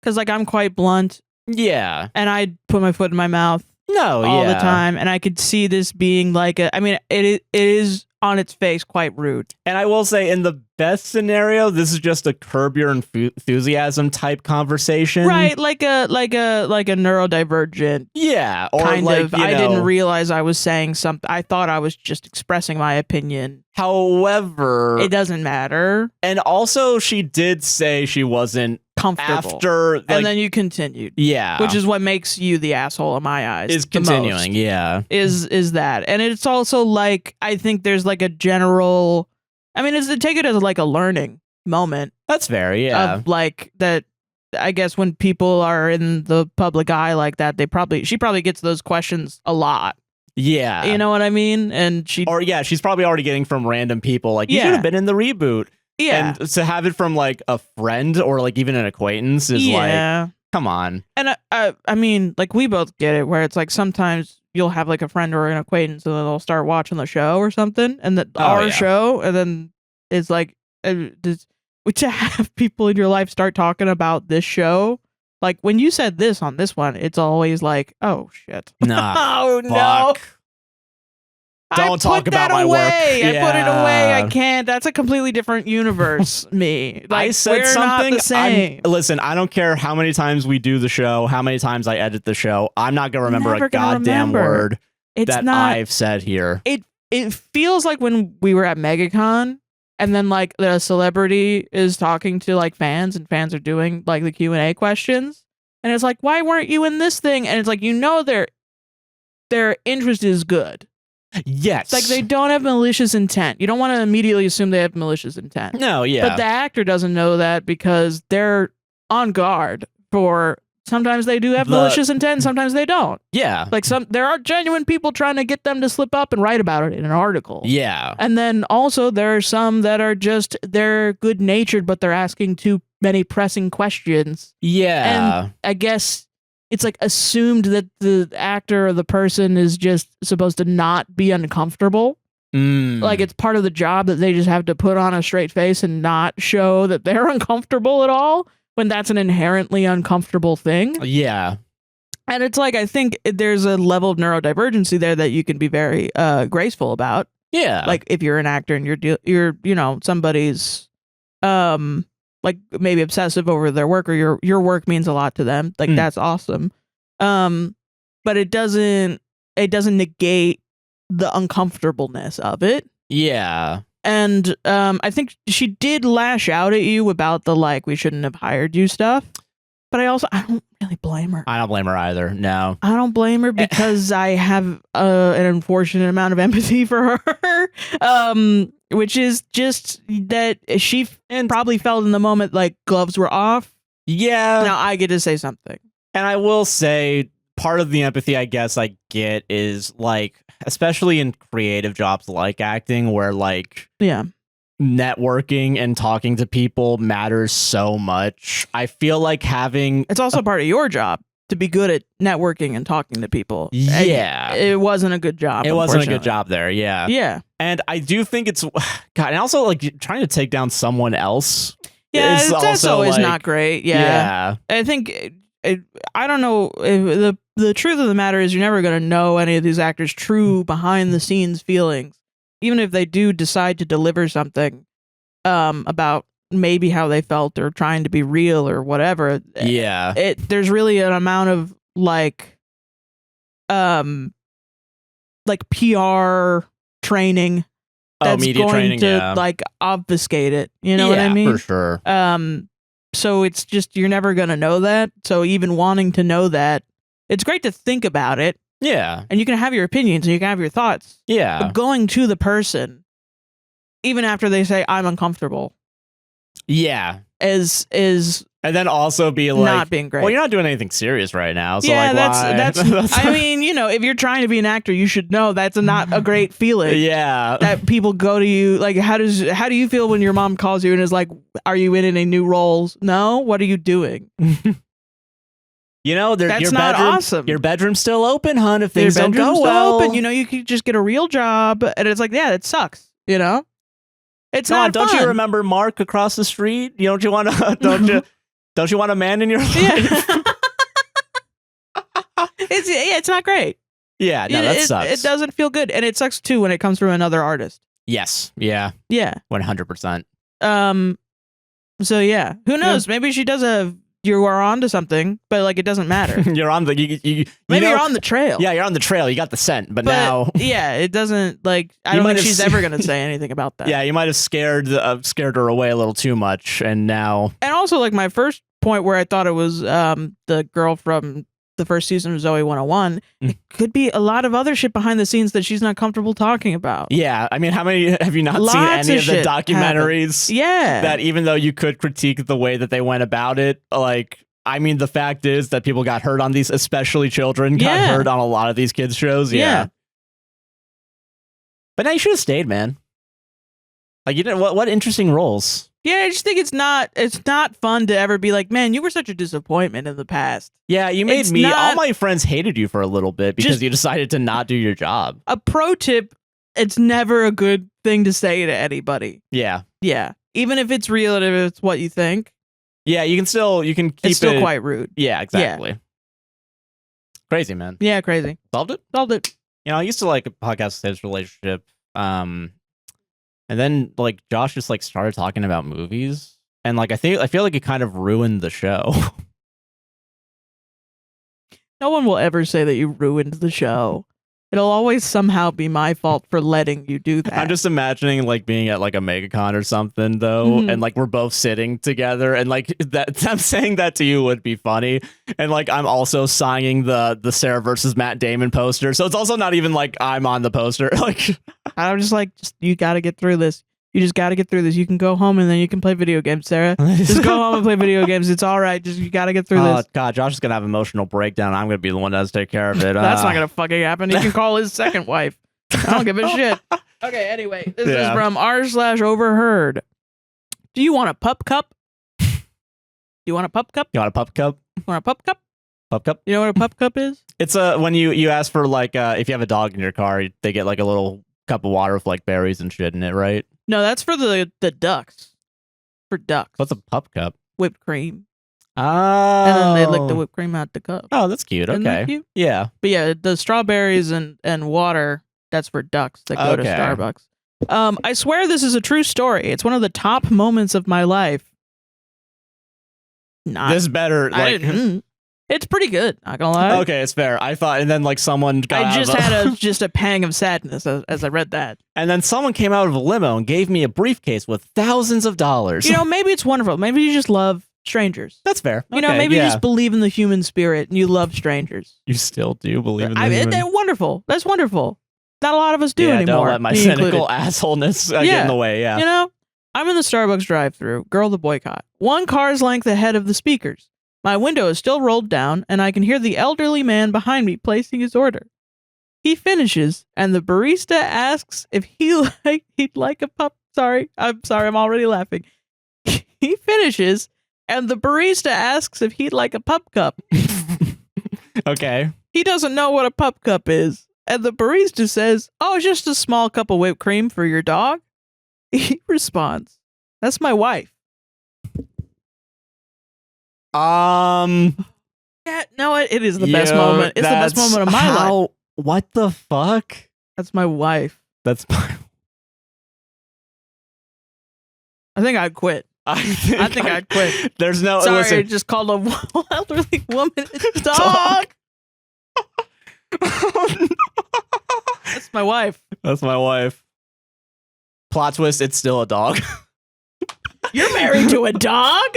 because like I'm quite blunt, Yeah. and I put my foot in my mouth all the time, and I could see this being like I mean, it is on its face quite rude. And I will say, in the best scenario, this is just a curb your enthusiasm type conversation, right? Like a neurodivergent, yeah, or kind like, of. I didn't realize I was saying something. I thought I was just expressing my opinion. However, it doesn't matter. And also, she did say she wasn't comfortable after, like, and then you continued, which is what makes you the asshole in my eyes. Is continuing, is that, and it's also like I think there's like a general. I mean, take it as like a learning moment. That's fair, of like that. I guess when people are in the public eye like that, she probably gets those questions a lot. Yeah. You know what I mean? And she's probably already getting from random people like, you should have been in the reboot. Yeah. And to have it from like a friend or like even an acquaintance is like, come on. And I mean, like we both get it where it's like sometimes you'll have like a friend or an acquaintance and then they'll start watching the show or something and our show, and then it's like to have people in your life start talking about this show. Like when you said this on this one, it's always like, oh shit. Nah. Oh no. Don't talk about my work. I put it away. I can't. That's a completely different universe. Me. Like, I said we're something. Not the same. Listen, I don't care how many times we do the show, how many times I edit the show. I'm not gonna remember a goddamn word I've said here. It feels like when we were at MegaCon, and then like the celebrity is talking to like fans, and fans are doing like the Q&A questions, and it's like, why weren't you in this thing? And it's like, their interest is good. Yes. Like they don't have malicious intent. You don't want to immediately assume they have malicious intent. No, yeah. But the actor doesn't know that because they're on guard for sometimes they do have malicious intent, sometimes they don't. Yeah. Like there are genuine people trying to get them to slip up and write about it in an article. Yeah. And then also there are some that are just they're good natured, but they're asking too many pressing questions. Yeah. And I guess it's like assumed that the actor or the person is just supposed to not be uncomfortable. Like it's part of the job that they just have to put on a straight face and not show that they're uncomfortable at all, when that's an inherently uncomfortable thing. Yeah. And it's like, I think there's a level of neurodivergency there that you can be very graceful about. Yeah. Like if you're an actor and you're somebody's like maybe obsessive over their work, or your work means a lot to them. Like that's awesome. But it doesn't negate the uncomfortableness of it. Yeah. And I think she did lash out at you about the like, we shouldn't have hired you stuff. But I don't really blame her. I don't blame her either. No. I don't blame her because I have an unfortunate amount of empathy for her. Which is just that she probably felt in the moment like gloves were off. Yeah. Now I get to say something. And I will say part of the empathy I guess I get is like, especially in creative jobs like acting, where like networking and talking to people matters so much. I feel like it's also part of your job to be good at networking and talking to people. Yeah. And it wasn't a good job. It wasn't a good job there. Yeah. Yeah. And I do think it's God, and also like trying to take down someone else. Yeah, that's always like, not great. Yeah. I think I don't know. The truth of the matter is, you're never going to know any of these actors' true behind the scenes feelings, even if they do decide to deliver something about maybe how they felt or trying to be real or whatever. Yeah. There's really an amount of like PR training that's media going training, to like obfuscate it. You know what I mean? For sure. So it's just, you're never going to know that. So even wanting to know that, it's great to think about it. Yeah. And you can have your opinions and you can have your thoughts. Yeah. But going to the person, even after they say, I'm uncomfortable. Yeah. Is and then also be like, not being great. Well, you're not doing anything serious right now. So yeah, like, that's I mean, if you're trying to be an actor, you should know that's not a great feeling. Yeah. That people go to you like, how do you feel when your mom calls you and is like, are you in any new roles? No. What are you doing? That's not awesome. Your bedroom's still open, hun. If things don't go still well, open, you could just get a real job. And it's like, yeah, it sucks. It's not fun. Don't you remember Mark across the street? Don't you want to? Don't you? Don't you want a man in your life? Yeah. It's not great. Yeah, no, that sucks. It doesn't feel good, and it sucks too when it comes from another artist. Yes. Yeah. Yeah. 100%. So yeah, who knows? Maybe she does you are on to something, but like it doesn't matter. You're on the maybe you're on the trail. Yeah, you're on the trail. You got the scent, but now yeah, it doesn't like. I don't think she's ever gonna say anything about that. Yeah, you might have scared her away a little too much, and now. And also, like my first point where I thought it was the girl from the first season of Zoe 101. It could be a lot of other shit behind the scenes that she's not comfortable talking about. Yeah, I mean, how many have you not seen any of the documentaries? Yeah, that even though you could critique the way that they went about it, like, I mean, the fact is that people got hurt on these, especially children, got hurt on a lot of these kids' shows. Yeah. But now you should have stayed, man. Like, you didn't. What interesting roles. Yeah, I just think it's not fun to ever be like, man, you were such a disappointment in the past. Yeah, you made all my friends hated you for a little bit because you decided to not do your job. A pro tip, it's never a good thing to say to anybody. Yeah. Yeah. Even if it's real and if it's what you think. Yeah, you can keep it's still quite rude. Yeah, exactly. Yeah. Crazy, man. Yeah, crazy. Solved it? Solved it. You know, I used to like a podcast stage relationship. And then like Josh just like started talking about movies, and like I feel like it kind of ruined the show. No one will ever say that you ruined the show. It'll always somehow be my fault for letting you do that. I'm just imagining like being at like a MegaCon or something though, and like we're both sitting together, and like that I'm saying that to you would be funny, and like I'm also signing the Sarah versus Matt Damon poster, so it's also not even like I'm on the poster. Like I'm just like, you got to get through this. You just got to get through this. You can go home and then you can play video games, Sarah. Just go home and play video games. It's all right. Just you got to get through this. Oh God, Josh is gonna have an emotional breakdown. I'm gonna be the one that has to take care of it. That's not gonna fucking happen. He can call his second wife. I don't give a shit. Okay. Anyway, this is from r/overheard. Do you want a pup cup? Do you want a pup cup? You want a pup cup? Want a pup cup? Pup cup? You know what a pup cup is? It's when you ask for like if you have a dog in your car, they get like a little cup of water with like berries and shit in it, right? No, that's for the ducks. For ducks. What's a pup cup? Whipped cream. Oh. And then they lick the whipped cream out the cup. Oh, that's cute. Okay. Isn't that cute? Yeah. But yeah, the strawberries and water, that's for ducks that go to Starbucks. I swear this is a true story. It's one of the top moments of my life. This better like it's pretty good, not gonna lie. Okay, it's fair. I thought, and then like someone got I just had a pang of sadness as I read that. And then someone came out of a limo and gave me a briefcase with thousands of dollars. You know, maybe it's wonderful. Maybe you just love strangers. That's fair. You know, maybe you just believe in the human spirit and you love strangers. You still do believe in the human. They're wonderful. That's wonderful. Not a lot of us do anymore. Don't let my cynical assholeness get in the way. Yeah. You know, I'm in the Starbucks drive-thru. Girl the boycott. One car's length ahead of the speakers. My window is still rolled down, and I can hear the elderly man behind me placing his order. He finishes, and the barista asks if he'd like a pup. Sorry, I'm already laughing. He finishes, and the barista asks if he'd like a pup cup. Okay. He doesn't know what a pup cup is, and the barista says, "Oh, it's just a small cup of whipped cream for your dog." He responds, "That's my wife." Yeah, no, it is the best moment. It's the best moment of my life. What the fuck? That's my wife. That's my... I think I'd quit. I think I'd quit. There's no... Sorry, listen. I just called a elderly woman a dog. Oh, no. That's my wife. That's my wife. Plot twist, it's still a dog. You're married to a dog?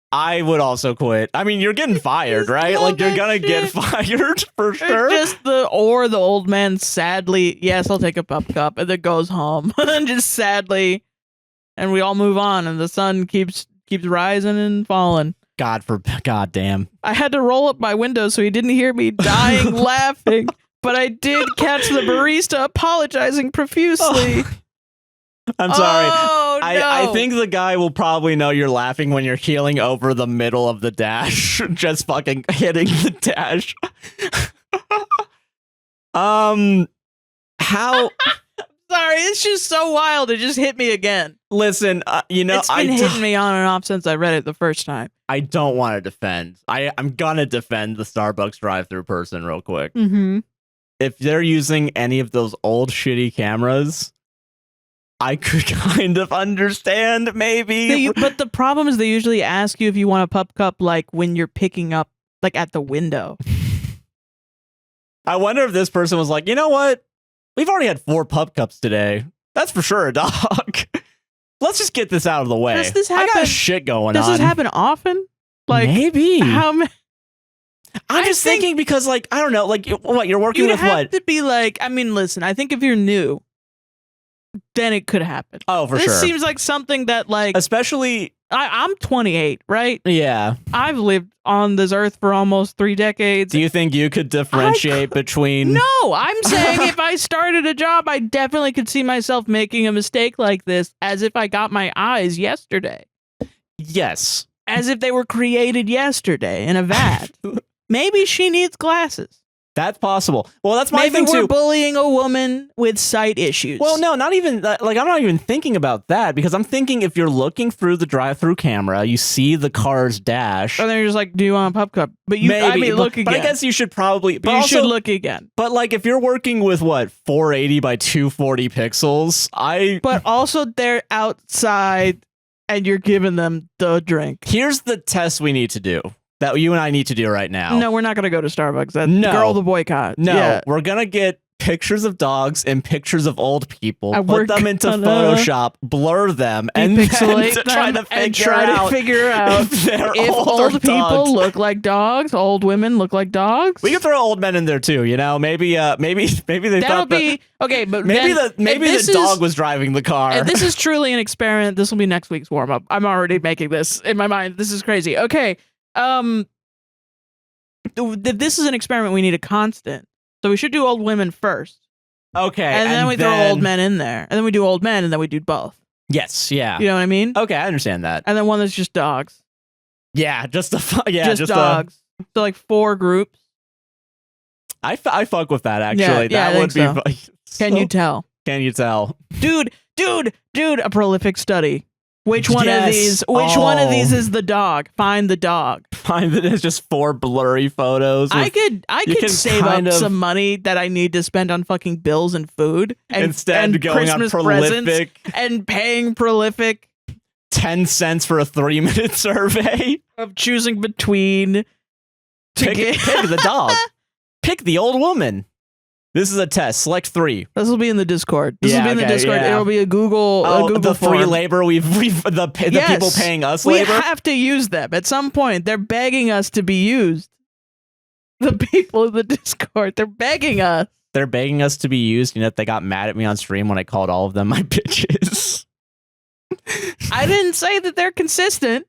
I would also quit. I mean, you're getting fired, right? Like you're gonna get fired for sure. Just the old man sadly, yes, I'll take a pup cup, and then goes home and just sadly, and we all move on, and the sun keeps rising and falling. God damn. I had to roll up my window so he didn't hear me dying laughing, but I did catch the barista apologizing profusely. Oh. I'm sorry. Oh, no. I think the guy will probably know you're laughing when you're heeling over the middle of the dash. Just fucking hitting the dash. Sorry, sorry. It's just so wild. It just hit me again. Listen, you know, it's been hitting me on and off since I read it the first time. I don't want to defend. I'm gonna defend the Starbucks drive-through person real quick. Mm-hmm. If they're using any of those old shitty cameras, I could kind of understand maybe. But the problem is they usually ask you if you want a pup cup like when you're picking up like at the window. I wonder if this person was like, you know what? We've already had 4 pup cups today. That's for sure a dog. Let's just get this out of the way. Does this happen? I got shit going on. Does this happen often? Like maybe. How many? I'm just thinking because, like, I don't know, like, what you're working with? What? To be like, I mean, listen. I think if you're new, then it could happen. Oh, for sure. This seems like something that, like, especially. I'm 28, right? Yeah. I've lived on this earth for almost 3 decades. Do you think you could differentiate between? No, I'm saying if I started a job, I definitely could see myself making a mistake like this, as if I got my eyes yesterday. Yes. As if they were created yesterday in a vat. Maybe she needs glasses. That's possible. Well, that's my Maybe thing we're too. bullying a woman with sight issues. Well, no, not even like I'm not even thinking about that because I'm thinking if you're looking through the drive-through camera, you see the car's dash. And then you're just like, "Do you want a pup cup?" But you, maybe, I mean, look again. But I guess you should probably. But you should look again. But like, if you're working with what 480 by 240 pixels, But also, they're outside, and you're giving them the drink. Here's the test we need to do. That you and I need to do right now. No, we're not going to go to Starbucks. That's girl the boycott. No, we're going to get pictures of dogs and pictures of old people, put them into Photoshop, blur them, and pixelate them try to figure out if old people look like dogs, old women look like dogs. We can throw old men in there too, you know. Maybe they thought that, okay, but maybe the dog was driving the car. And this is truly an experiment. This will be next week's warm up. I'm already making this in my mind. This is crazy. Okay. This is an experiment. We need a constant, so we should do old women first. Okay, and then we throw old men in there, and then we do old men, and then we do both. Yes, yeah. You know what I mean? Okay, I understand that. And then one that's just dogs. Yeah, just dogs. So like 4 groups. I fuck with that actually. Yeah, that would be. So. Can you tell? Can you tell? Dude, a prolific study. Which one of these? Which one of these is the dog? Find the dog. Find that it's just 4 blurry photos. I could save up some money that I need to spend on fucking bills and food, and going Christmas on Prolific and paying Prolific 10 cents for a 3-minute survey of choosing between. Pick the dog. Pick the old woman. This is a test. Select 3. This will be in the Discord. This will be in the Discord. Yeah. It'll be a Google. The free form. labor the people paying us labor. We have to use them at some point. They're begging us to be used. The people in the Discord. They're begging us. They're begging us to be used. You know, they got mad at me on stream when I called all of them my bitches. I didn't say that they're consistent.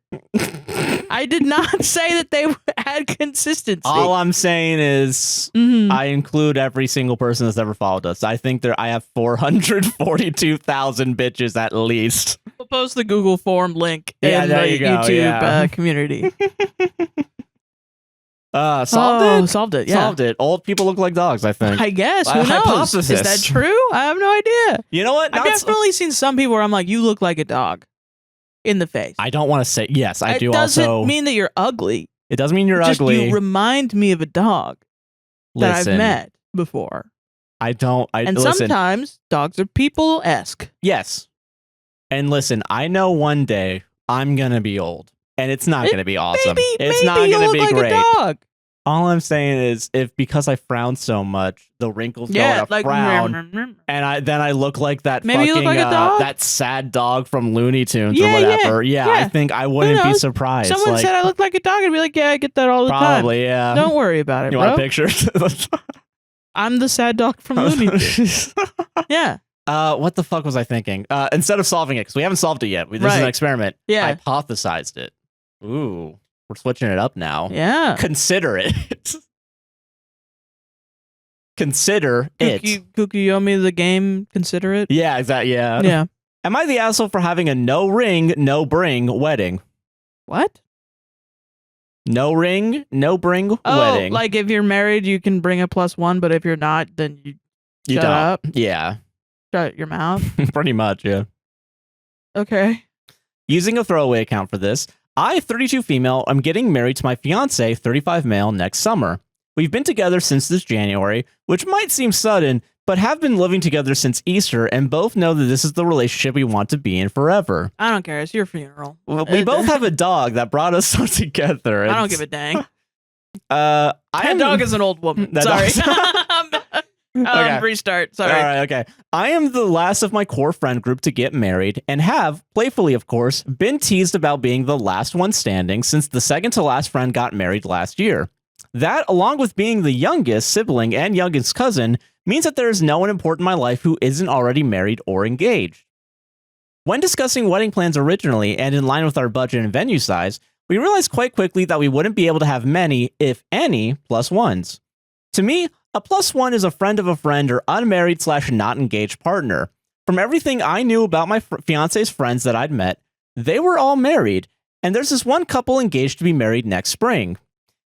I did not say that they had consistency. All I'm saying is I include every single person that's ever followed us. I think I have 442,000 bitches at least. We'll post the Google form link in the YouTube community. Solved it. Yeah. Solved it. Old people look like dogs, I think. I guess. Who knows? Hypothesis. Is that true? I have no idea. You know what? I've definitely seen some people where I'm like, you look like a dog in the face. I don't want to say yes. I do also. It doesn't also mean that you're ugly. It doesn't mean you're ugly. You remind me of a dog that I've met before. Sometimes dogs are people-esque. Yes. And listen, I know one day I'm going to be old. And it's not going to be awesome. It's not going to be great. A dog. All I'm saying is, because I frown so much, the wrinkles go in a frown, and then I look like that fucking that sad dog from Looney Tunes or whatever. Yeah, I think I wouldn't be surprised. Someone said I look like a dog, I'd be like, yeah, I get that all the time. Probably, yeah. Don't worry about it, You bro. want a picture? I'm the sad dog from Looney Tunes. Yeah. What the fuck was I thinking? Instead of solving it, because we haven't solved it yet. This is an experiment. Yeah. Hypothesized it. Ooh, we're switching it up now. Yeah. Consider it. Consider it. Kukiyomi the game, consider it? Yeah, exactly. Yeah. Yeah. Am I the asshole for having a no ring, no bring wedding? What? No ring, no bring wedding. Like if you're married, you can bring a +1, but if you're not, then you shut don't. up. Yeah. Shut your mouth. Pretty much, yeah. Okay. Using a throwaway account for this, I, 32 female, am getting married to my fiance, 35 male, next summer. We've been together since this January, which might seem sudden, but have been living together since Easter, and both know that this is the relationship we want to be in forever. I don't care. It's your funeral. Well, we both have a dog that brought us all together. I don't give a dang. That dog is an old woman. Sorry. Okay. Restart. Sorry. All right, okay. I am the last of my core friend group to get married and have, playfully of course, been teased about being the last one standing since the second to last friend got married last year. That, along with being the youngest sibling and youngest cousin, means that there is no one important in my life who isn't already married or engaged. When discussing wedding plans originally and in line with our budget and venue size, we realized quite quickly that we wouldn't be able to have many, if any, plus ones. To me, a plus one is a friend of a friend or unmarried / not engaged partner. From everything I knew about my fiance's friends that I'd met, they were all married, and there's this one couple engaged to be married next spring.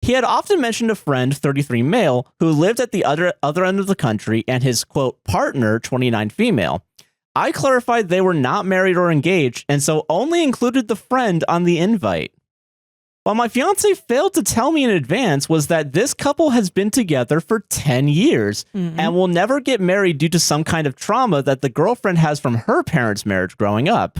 He had often mentioned a friend, 33 male, who lived at the other end of the country and his, quote, partner, 29 female. I clarified they were not married or engaged, and so only included the friend on the invite. What my fiance failed to tell me in advance was that this couple has been together for 10 years and will never get married due to some kind of trauma that the girlfriend has from her parents' marriage growing up.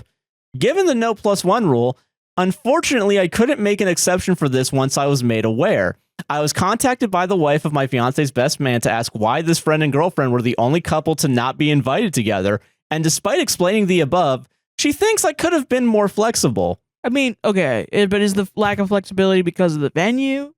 Given the no plus one rule, unfortunately, I couldn't make an exception for this once I was made aware. I was contacted by the wife of my fiance's best man to ask why this friend and girlfriend were the only couple to not be invited together, and despite explaining the above, she thinks I could have been more flexible. I mean, okay, but is the lack of flexibility because of the venue?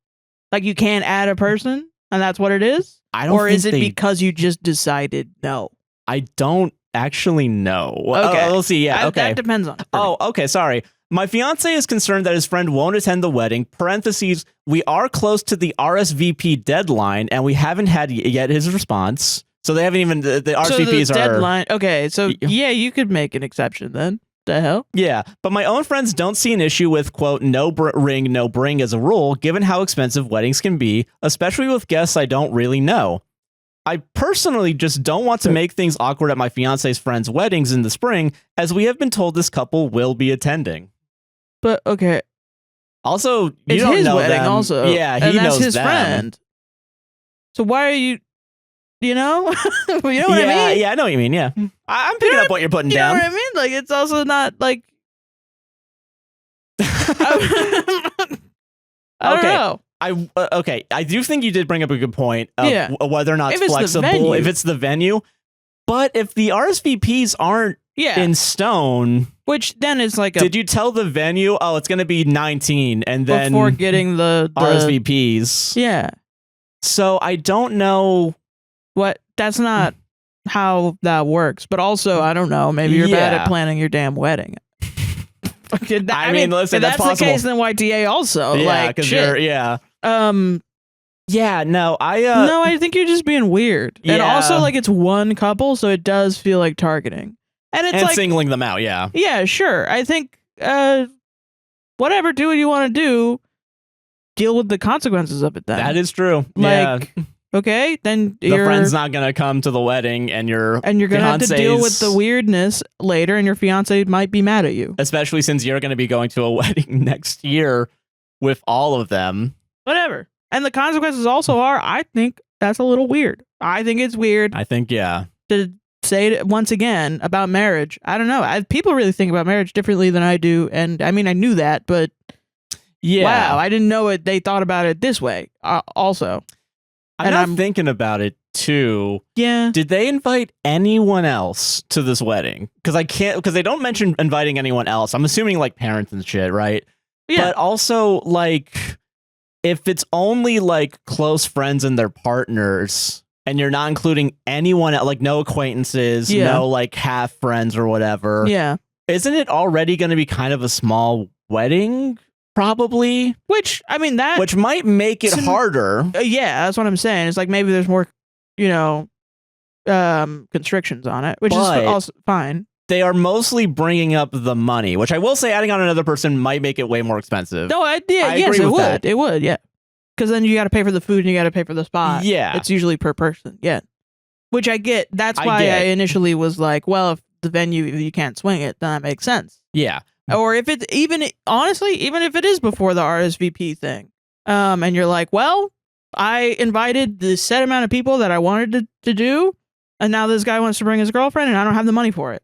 Like you can't add a person, and that's what it is? Or is it because you just decided no? I don't actually know. Okay, we'll see. Yeah, okay. That depends on. Okay. Sorry. My fiance is concerned that his friend won't attend the wedding. Parentheses, we are close to the RSVP deadline, and we haven't had yet his response. So they haven't even the RSVPs so the deadline. Okay, so yeah, you could make an exception then. The hell? Yeah, but my own friends don't see an issue with, quote, no ring, no bring as a rule, given how expensive weddings can be, especially with guests I don't really know. I personally just don't want to make things awkward at my fiance's friends' weddings in the spring, as we have been told this couple will be attending. But, okay. Also, you it's don't his know wedding them. also. Yeah, he and that's knows his them. friend. So why are you... You know? You know what I mean? Yeah, I know what you mean, yeah. I'm picking up what you're putting down. You know what I mean? Like, it's also not, like... I don't know. Okay, I do think you did bring up a good point of whether or not it's flexible, if it's the venue. But if the RSVPs aren't in stone... Which then is like Did you tell the venue, oh, it's going to be 19, and then... Before getting the RSVPs. Yeah. So I don't know... What? That's not how that works. But also, I don't know. Maybe you're bad at planning your damn wedding. I mean, listen, that's possible. The case, then YTA also. Yeah, like, because shit. Yeah, no, No, I think you're just being weird. Yeah. And also, like, it's one couple, so it does feel like targeting. And it's like singling them out, yeah. Yeah, sure. I think, whatever, do what you want to do. Deal with the consequences of it then. That is true. Like, okay, then the friend's not going to come to the wedding, and you're going to have to deal with the weirdness later, and your fiance might be mad at you. Especially since you're going to be going to a wedding next year with all of them. Whatever. And the consequences also are, I think that's a little weird. I think it's weird. I think, yeah. To say it once again about marriage. I don't know. People really think about marriage differently than I do. And I mean, I knew that, but wow, I didn't know they thought about it this way also. I'm thinking about it too. Yeah. Did they invite anyone else to this wedding? Because they don't mention inviting anyone else. I'm assuming like parents and shit, right? Yeah. But also, like, if it's only like close friends and their partners, and you're not including anyone, like no acquaintances, no like half friends or whatever. Yeah. Isn't it already going to be kind of a small wedding? Probably. Which might make it harder. Yeah, that's what I'm saying. It's like maybe there's more, constrictions on it, which is also fine. They are mostly bringing up the money, which I will say adding on another person might make it way more expensive. No, I agree with that. It would, yeah. Because then you got to pay for the food and you got to pay for the spot. Yeah. It's usually per person. Yeah. Which I get. That's why I initially was like, well, if the venue, if you can't swing it, then that makes sense. Yeah. Or if it's honestly, even if it is before the RSVP thing, and you're like, well, I invited the set amount of people that I wanted to do, and now this guy wants to bring his girlfriend, and I don't have the money for it.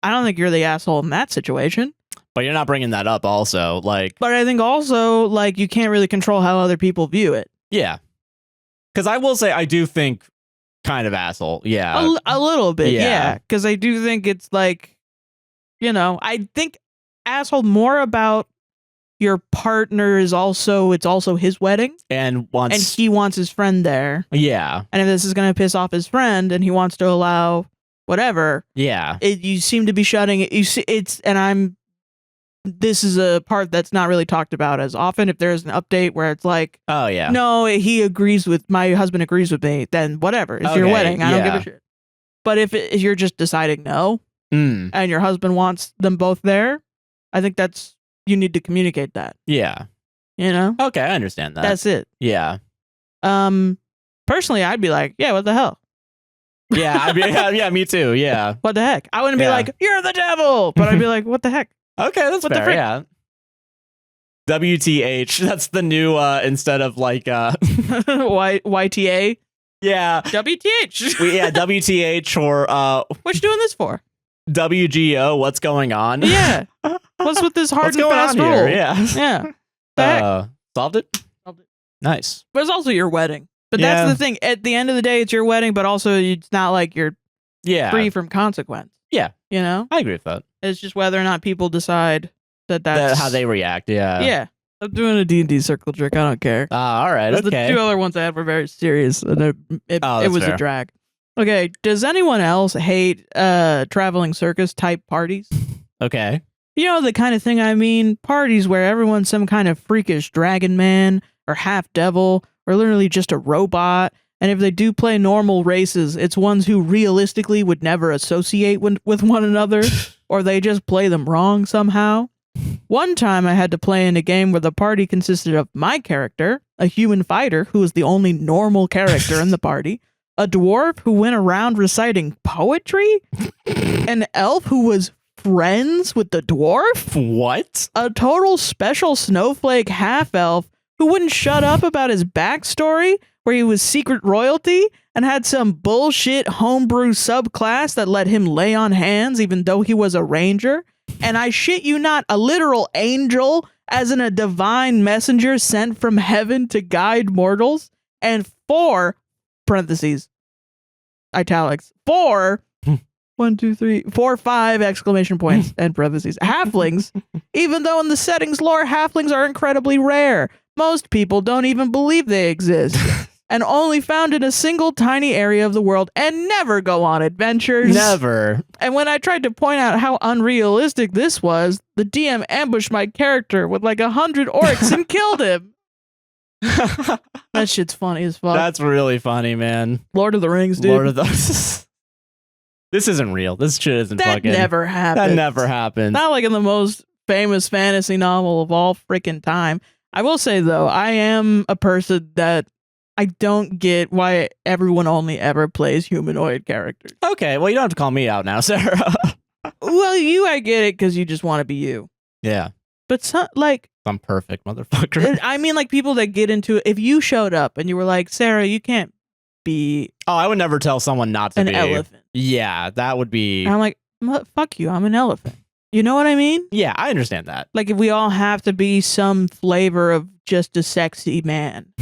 I don't think you're the asshole in that situation. But you're not bringing that up also, like... But I think also, like, you can't really control how other people view it. Yeah. Because I will say, I do think kind of asshole, yeah. A little bit, yeah. Because I do think it's like, you know, I think asshole more about your partner is also, it's also his wedding. And he wants his friend there. Yeah. And if this is going to piss off his friend and he wants to allow whatever. Yeah. You seem to be shutting it. You see, this is a part that's not really talked about as often. If there's an update where it's like, oh yeah, no, my husband agrees with me, then whatever. It's your wedding. I don't give a shit. But if you're just deciding no, and your husband wants them both there, I think you need to communicate that. Yeah. You know? Okay, I understand that. That's it. Yeah. Personally, I'd be like, yeah, what the hell? Yeah, yeah, me too. Yeah. What the heck? I wouldn't be like, you're the devil, but I'd be like, what the heck? Okay, that's fair. Yeah. WTH. That's the new instead of like YTA. Yeah. WTH. WTH or what you doing this for? WGO. What's going on? Yeah. What's with this hard and fast rule? Here? Yeah. Yeah. Solved it. Nice. But it's also your wedding. But that's the thing. At the end of the day, it's your wedding, but also it's not like you're free from consequence. Yeah. You know? I agree with that. It's just whether or not people decide that's how they react. Yeah. Yeah. I'm doing a D&D circle jerk. I don't care. All right. Okay. The two other ones I had were very serious. And it was fair. A drag. Okay. Does anyone else hate traveling circus type parties? Okay. You know the kind of thing I mean? Parties where everyone's some kind of freakish dragon man or half devil or literally just a robot. And if they do play normal races, it's ones who realistically would never associate with one another, or they just play them wrong somehow. One time I had to play in a game where the party consisted of my character, a human fighter who was the only normal character in the party, a dwarf who went around reciting poetry, an elf who was friends with the dwarf, what? A total special snowflake half-elf who wouldn't shut up about his backstory, where he was secret royalty and had some bullshit homebrew subclass that let him lay on hands even though he was a ranger. And I shit you not, a literal angel, as in a divine messenger sent from heaven to guide mortals. And 4, parentheses, italics, 4, 5 exclamation points, and parentheses, halflings, even though in the settings lore, halflings are incredibly rare. Most people don't even believe they exist. And only found in a single tiny area of the world and never go on adventures. Never. And when I tried to point out how unrealistic this was, the DM ambushed my character with like 100 orcs and killed him. That shit's funny as fuck. That's really funny, man. Lord of the Rings, dude. Lord of the This isn't real. This shit isn't fucking... That never happened. That never happened. Not like in the most famous fantasy novel of all freaking time. I will say, though, I am a person that I don't get why everyone only ever plays humanoid characters. Okay, well, you don't have to call me out now, Sarah. Well, I get it because you just want to be you. Yeah. But I'm perfect, motherfucker. I mean, like people that get into it. If you showed up and you were like, Sarah, you can't be... Oh, I would never tell someone not to be. An elephant. Yeah, that would be... And I'm like, fuck you, I'm an elephant. You know what I mean? Yeah, I understand that. Like if we all have to be some flavor of just a sexy man.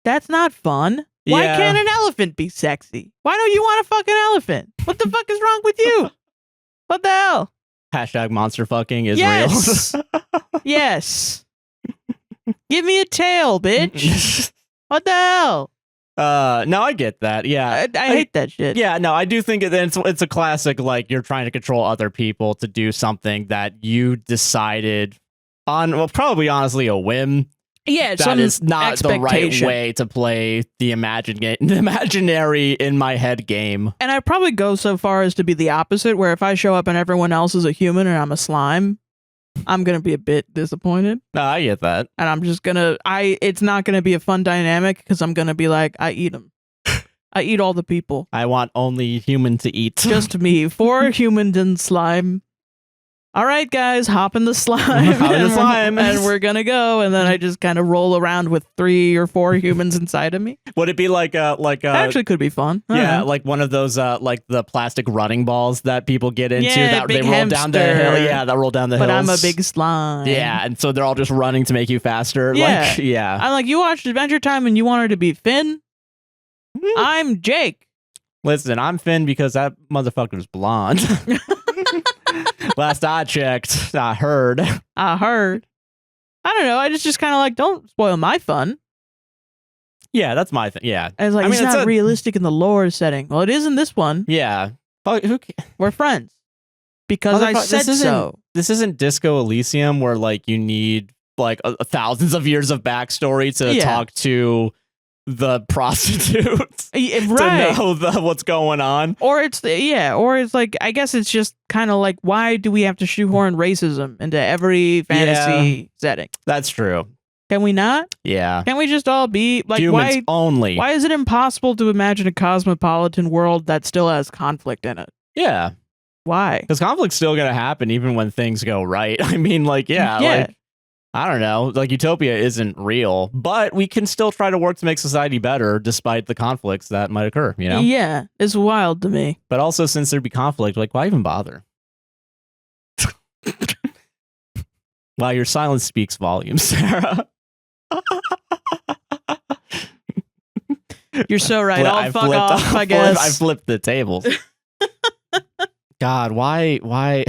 That's not fun. Why can't an elephant be sexy? Why don't you want a fucking elephant? What the fuck is wrong with you? What the hell? Hashtag monster fucking is real. Yes. Give me a tail, bitch. What the hell? No, I get that. Yeah. I hate that shit. Yeah, no, I do think it's a classic, like, you're trying to control other people to do something that you decided on, well, probably honestly a whim. Yeah, that is not the right way to play the imaginary in my head game. And I probably go so far as to be the opposite, where if I show up and everyone else is a human and I'm a slime, I'm gonna be a bit disappointed. No, I get that. And I'm just gonna, it's not gonna be a fun dynamic because I'm gonna be like, I eat them. I eat all the people. I want only human to eat. Just me. 4 humans and slime. All right, guys, hop in the slime. Hop in the slime. And we're going to go. And then I just kind of roll around with 3 or 4 humans inside of me. Would it be like Actually could be fun. Yeah, like one of those like the plastic running balls that people get into that big they roll down the hamster. hill. Yeah, that roll down the hills. But I'm a big slime. Yeah, and so they're all just running to make you faster. Yeah. Like, yeah. I'm like, you watched Adventure Time and you wanted to be Finn? I'm Jake. Listen, I'm Finn because that motherfucker's blonde. Last I checked, I heard. I don't know. I just kind of like, don't spoil my fun. Yeah, that's my thing. Yeah. And it's like, it's not realistic in the lore setting. Well, it is in this one. Yeah. But we're friends. Because I said so. This isn't Disco Elysium where like you need like thousands of years of backstory to talk to the prostitutes right. to know what's going on. Or it's like, I guess it's just kind of like, why do we have to shoehorn racism into every fantasy setting? That's true. Can we not? Yeah. Can we just all be like, humans only? Why is it impossible to imagine a cosmopolitan world that still has conflict in it? Yeah. Why? Because conflict's still going to happen even when things go right. I mean, like, like, I don't know, like utopia isn't real, but we can still try to work to make society better despite the conflicts that might occur, you know? Yeah, it's wild to me. But also, since there'd be conflict, like, why even bother? Wow, your silence speaks volumes, Sarah. You're so right. I'll fuck off, I guess. I flipped the tables. God, why?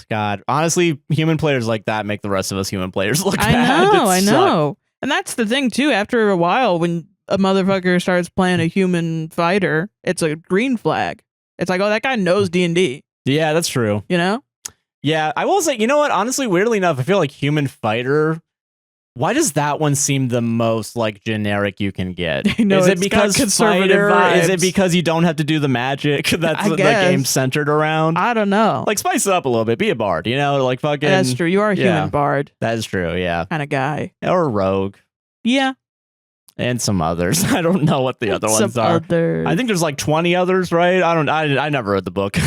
God, honestly, human players like that make the rest of us human players look bad. I know. And that's the thing, too. After a while, when a motherfucker starts playing a human fighter, it's a green flag. It's like, oh, that guy knows D&D. Yeah, that's true. You know? Yeah, I will say, you know what? Honestly, weirdly enough, I feel like human fighter... Why does that one seem the most like generic you can get? Is it because conservative vibes? Is it because you don't have to do the magic that's the game's centered around? I don't know. Like spice it up a little bit. Be a bard, you know? Like fucking. That's true. You are a human bard. That is true. Yeah. Kind of guy. Or a rogue. Yeah. And some others. I don't know what the other ones are. Others. I think there's like 20 others, right? I never read the book.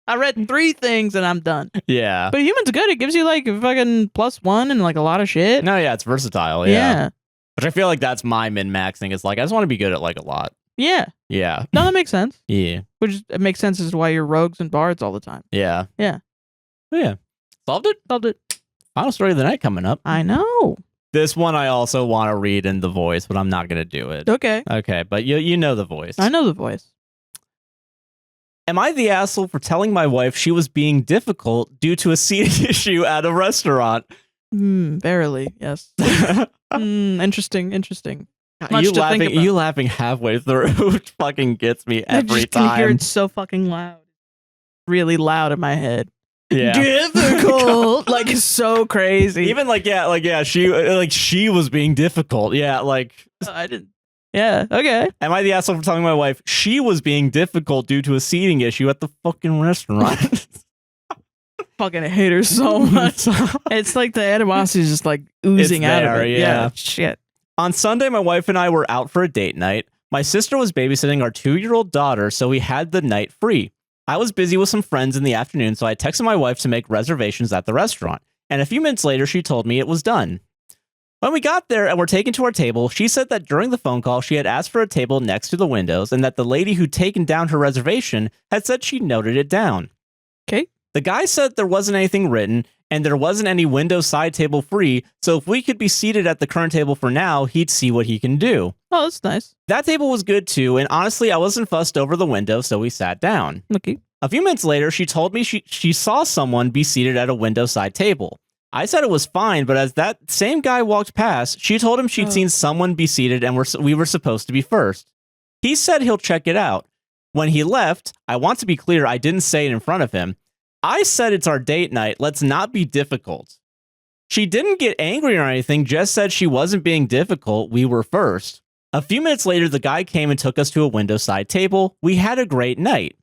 I read 3 things and I'm done. Yeah. But human's good. It gives you like a fucking +1 and like a lot of shit. No, yeah, it's versatile. Yeah. Which I feel like that's my min-max thing. It's like, I just want to be good at like a lot. Yeah. Yeah. No, that makes sense. Yeah. Which it makes sense as to why you're rogues and bards all the time. Yeah. Yeah. Yeah. Solved it? Solved it. Final story of the night coming up. I know. This one I also want to read in the voice, but I'm not going to do it. Okay. Okay, but you know the voice. I know the voice. Am I the asshole for telling my wife she was being difficult due to a seating issue at a restaurant? Barely, yes. Interesting. You laughing halfway through fucking gets me every time. I hear it so fucking loud. Really loud in my head. Yeah. Difficult. Like it's so crazy. Even she was being difficult. Yeah, like I didn't. Yeah, okay. Am I the asshole for telling my wife she was being difficult due to a seating issue at the fucking restaurant? Fucking hate her so much. It's like the animosity is just like oozing out of it. Yeah. Shit. On Sunday, my wife and I were out for a date night. My sister was babysitting our 2-year-old daughter, so we had the night free. I was busy with some friends in the afternoon, so I texted my wife to make reservations at the restaurant. And a few minutes later, she told me it was done. When we got there and were taken to our table, she said that during the phone call, she had asked for a table next to the windows and that the lady who'd taken down her reservation had said she noted it down. Okay. The guy said there wasn't anything written and there wasn't any window side table free, so if we could be seated at the current table for now, he'd see what he can do. Oh, that's nice. That table was good too, and honestly, I wasn't fussed over the window, so we sat down. Okay. A few minutes later, she told me she saw someone be seated at a window side table. I said it was fine, but as that same guy walked past, she told him she'd seen someone be seated and we were supposed to be first. He said he'll check it out. When he left, I want to be clear, I didn't say it in front of him. I said it's our date night, let's not be difficult. She didn't get angry or anything, just said she wasn't being difficult, we were first. A few minutes later, the guy came and took us to a window side table. We had a great night.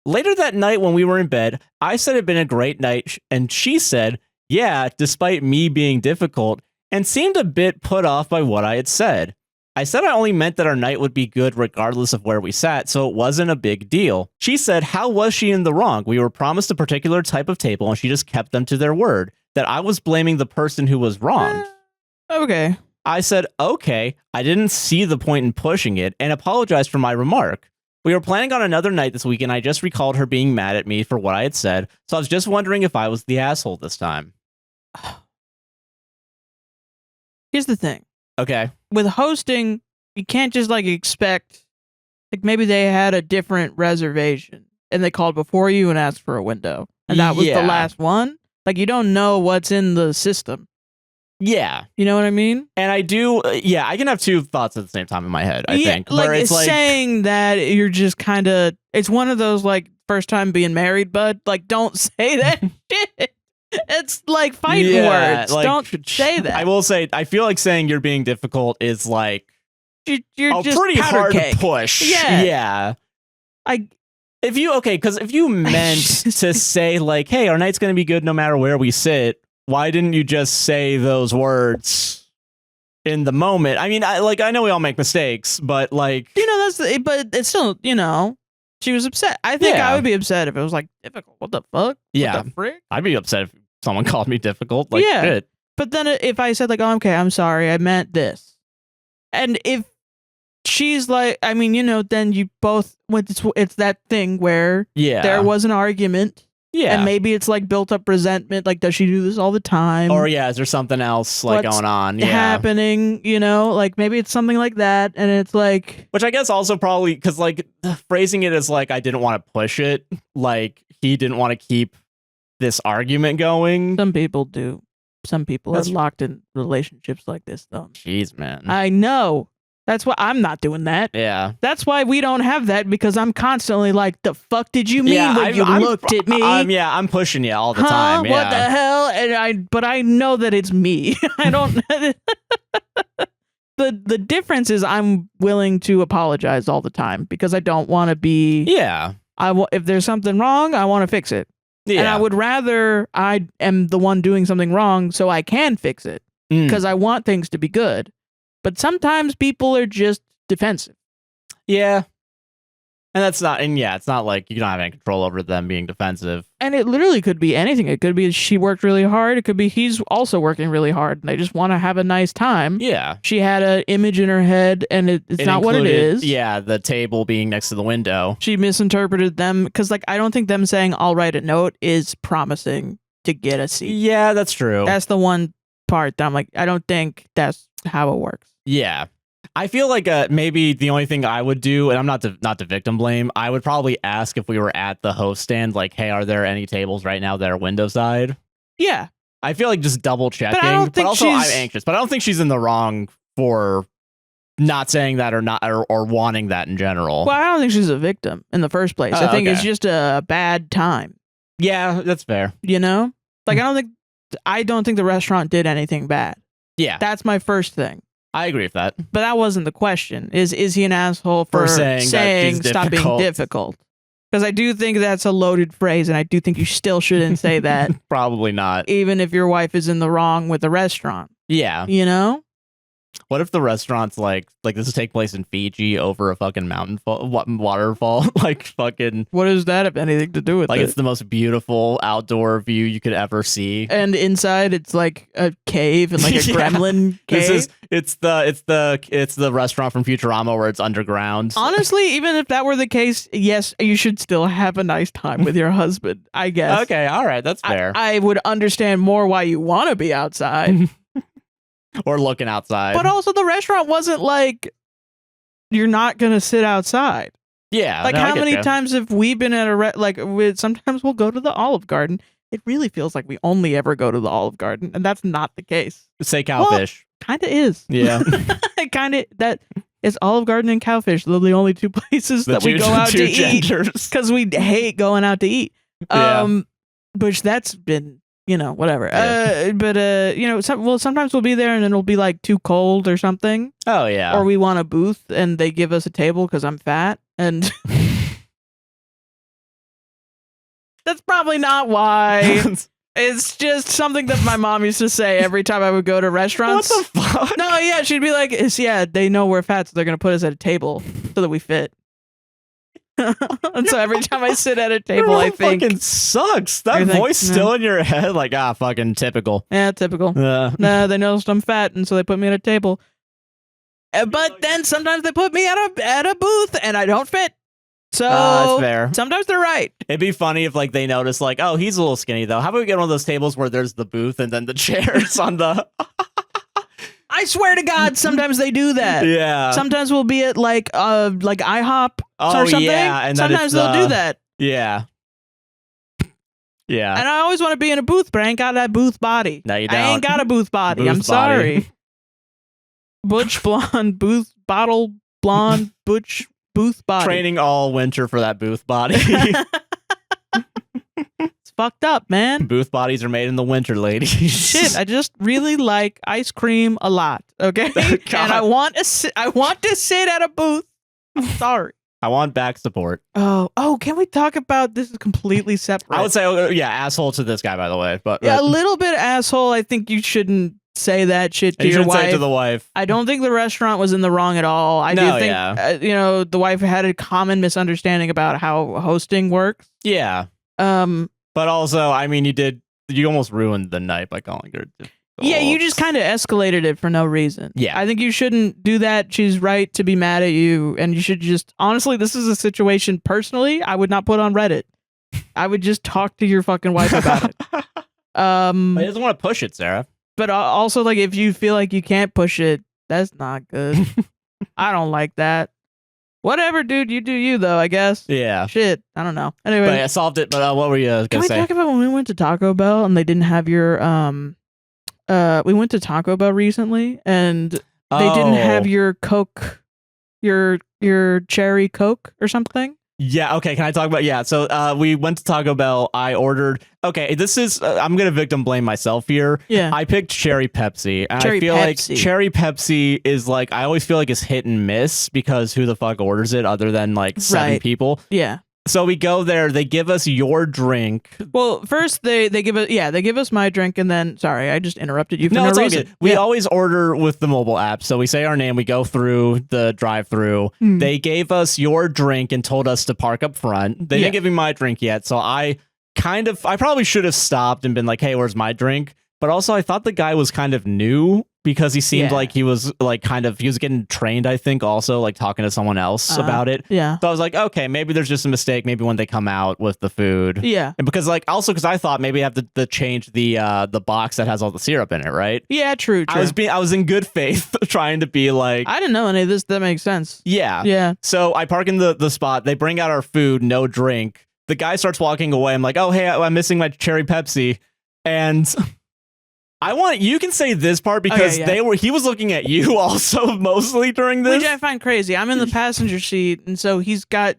Later that night when we were in bed, I said it'd been a great night, and she said, yeah, despite me being difficult, and seemed a bit put off by what I had said. I said I only meant that our night would be good regardless of where we sat, so it wasn't a big deal. She said, how was she in the wrong? We were promised a particular type of table and she just kept them to their word. That I was blaming the person who was wronged. Okay. I said, okay, I didn't see the point in pushing it and apologized for my remark. We were planning on another night this week and I just recalled her being mad at me for what I had said, so I was just wondering if I was the asshole this time. Here's the thing. Okay. With hosting, you can't just like expect, like maybe they had a different reservation and they called before you and asked for a window and that was the last one. Like you don't know what's in the system. Yeah. You know what I mean? And I do, I can have two thoughts at the same time in my head, I think. Like, where it's like saying that you're just kind of, it's one of those like first time being married, bud. Like don't say that shit. It's like fighting words. Like, don't say that. I will say, I feel like saying you're being difficult is like you're just pretty hard cake. push. Yeah. If you meant to say like, hey, our night's going to be good no matter where we sit, why didn't you just say those words in the moment? I mean, I know we all make mistakes, but like, but it's still, she was upset. I think I would be upset if it was like difficult. What the fuck? Yeah. What the frick? I'd be upset if someone called me difficult. Like, shit. But then if I said like, oh, okay, I'm sorry, I meant this. And if she's like, I mean, then you both it's that thing where there was an argument. Yeah. And maybe it's like built up resentment. Like, does she do this all the time? Or is there something else like going on? Happening, like maybe it's something like that. And it's like, which I guess also probably because like phrasing it as like, I didn't want to push it. Like he didn't want to keep this argument going. Some people do. Some people are locked in relationships like this though. Jeez, man. I know. That's why I'm not doing that. Yeah. That's why we don't have that because I'm constantly like, the fuck did you mean when you looked at me? I'm pushing you all the time. Yeah. What the hell? And but I know that it's me. I don't. The difference is I'm willing to apologize all the time because I don't want to be. Yeah. If there's something wrong, I want to fix it. Yeah. And I would rather I am the one doing something wrong so I can fix it because I want things to be good. But sometimes people are just defensive. Yeah. And it's not like you don't have any control over them being defensive. And it literally could be anything. It could be she worked really hard. It could be he's also working really hard and they just want to have a nice time. Yeah. She had an image in her head and it's not what it is. Yeah, the table being next to the window. She misinterpreted them because I don't think them saying I'll write a note is promising to get a seat. Yeah, that's true. That's the one part that I'm like, I don't think that's how it works. Yeah. I feel like maybe the only thing I would do, and I'm not to victim blame, I would probably ask if we were at the host stand, like, hey, are there any tables right now that are window side? Yeah. I feel like just double checking. But also I'm anxious. But I don't think she's in the wrong for not saying that or wanting that in general. Well, I don't think she's a victim in the first place. I think it's just a bad time. Yeah, that's fair. Like I don't think the restaurant did anything bad. Yeah. That's my first thing. I agree with that. But that wasn't the question. Is he an asshole for saying stop being difficult? Because I do think that's a loaded phrase, and I do think you still shouldn't say that. Probably not. Even if your wife is in the wrong with the restaurant. Yeah. What if the restaurant's like this will take place in Fiji over a fucking waterfall? Like fucking. What does that have anything to do with it? Like it's the most beautiful outdoor view you could ever see. And inside it's like a cave and like a gremlin cave. It's the restaurant from Futurama where it's underground. Honestly, even if that were the case, yes, you should still have a nice time with your husband, I guess. Okay, all right, that's fair. I would understand more why you want to be outside. Or looking outside. But also the restaurant wasn't like, you're not going to sit outside. Yeah. Like how many times have we been at sometimes we'll go to the Olive Garden. It really feels like we only ever go to the Olive Garden. And that's not the case. Say Cowfish. Kind of is. Yeah. That is Olive Garden and Cowfish. They're the only two places that we go out to eat. Because we hate going out to eat. Which that's been... whatever. Yeah. Sometimes we'll be there and then it'll be like too cold or something. Oh, yeah. Or we want a booth and they give us a table because I'm fat. And that's probably not why. It's just something that my mom used to say every time I would go to restaurants. What the fuck? No, yeah, she'd be like, yeah, they know we're fat, so they're going to put us at a table so that we fit. And so every time I sit at a table, I think... fucking sucks. That voice still in your head? Like, fucking typical. Yeah, typical. No, they noticed I'm fat, and so they put me at a table. But then sometimes they put me at a booth, and I don't fit. So that's fair. Sometimes they're right. It'd be funny if like they notice like, oh, he's a little skinny though. How about we get one of those tables where there's the booth and then the chairs on the... I swear to God, sometimes they do that. Yeah. Sometimes we'll be at like IHOP or something. Yeah, and sometimes they'll do that. Yeah. Yeah. And I always want to be in a booth, but I ain't got that booth body. No, you don't. I ain't got a booth body. Booth I'm body. sorry. Butch blonde, booth bottle blonde, butch booth body. Training all winter for that booth body. It's fucked up, man. Booth bodies are made in the winter, ladies. Shit, I just really like ice cream a lot. Okay, and I want to sit at a booth. I'm sorry. I want back support. Oh, can we talk about this? Is completely separate. I would say, yeah, asshole to this guy, by the way, but yeah, a little bit asshole. I think you shouldn't say that shit to you your shouldn't wife. say it to the wife. I don't think the restaurant was in the wrong at all. I do think, the wife had a common misunderstanding about how hosting works. Yeah. But also, I mean, you almost ruined the night by calling her. Yeah, you just kind of escalated it for no reason. Yeah. I think you shouldn't do that. She's right to be mad at you, and you should just, honestly, this is a situation, personally, I would not put on Reddit. I would just talk to your fucking wife about it. He doesn't want to push it, Sarah. But also, like, if you feel like you can't push it, that's not good. I don't like that. Whatever, dude. You do you, though, I guess. Yeah. Shit. I don't know. Anyway. But I solved it, but what were you going to say? Can we talk about when we went to Taco Bell and they didn't have your, we went to Taco Bell recently and they didn't have your Coke, your cherry Coke or something? Yeah, okay, can I talk about... Yeah, so we went to Taco Bell. I ordered... Okay, this is... I'm going to victim blame myself here. Yeah. I picked Cherry Pepsi. And Cherry I feel Pepsi. like Cherry Pepsi is like... I always feel like it's hit and miss because who the fuck orders it other than like 7 people? Yeah. So we go there. They give us your drink. Well, first they give us my drink, and then sorry, I just interrupted you for no it's all reason. good. We always order with the mobile app. So we say our name, we go through the drive-through. They gave us your drink and told us to park up front. They didn't give me my drink yet, so I probably should have stopped and been like, "Hey, where's my drink?" But also, I thought the guy was kind of new because he seemed like he was like he was getting trained, I think, also like talking to someone else about it. Yeah. So I was like, okay, maybe there's just a mistake. Maybe when they come out with the food. Yeah. And because I thought maybe I have to change the box that has all the syrup in it, right? Yeah, true. I was in good faith trying to be like, I didn't know any of this. That makes sense. Yeah. Yeah. So I park in the spot. They bring out our food, no drink. The guy starts walking away. I'm like, oh, hey, I'm missing my cherry Pepsi. And you can say this part because he was looking at you also mostly during this. Which I find crazy. I'm in the passenger seat, and so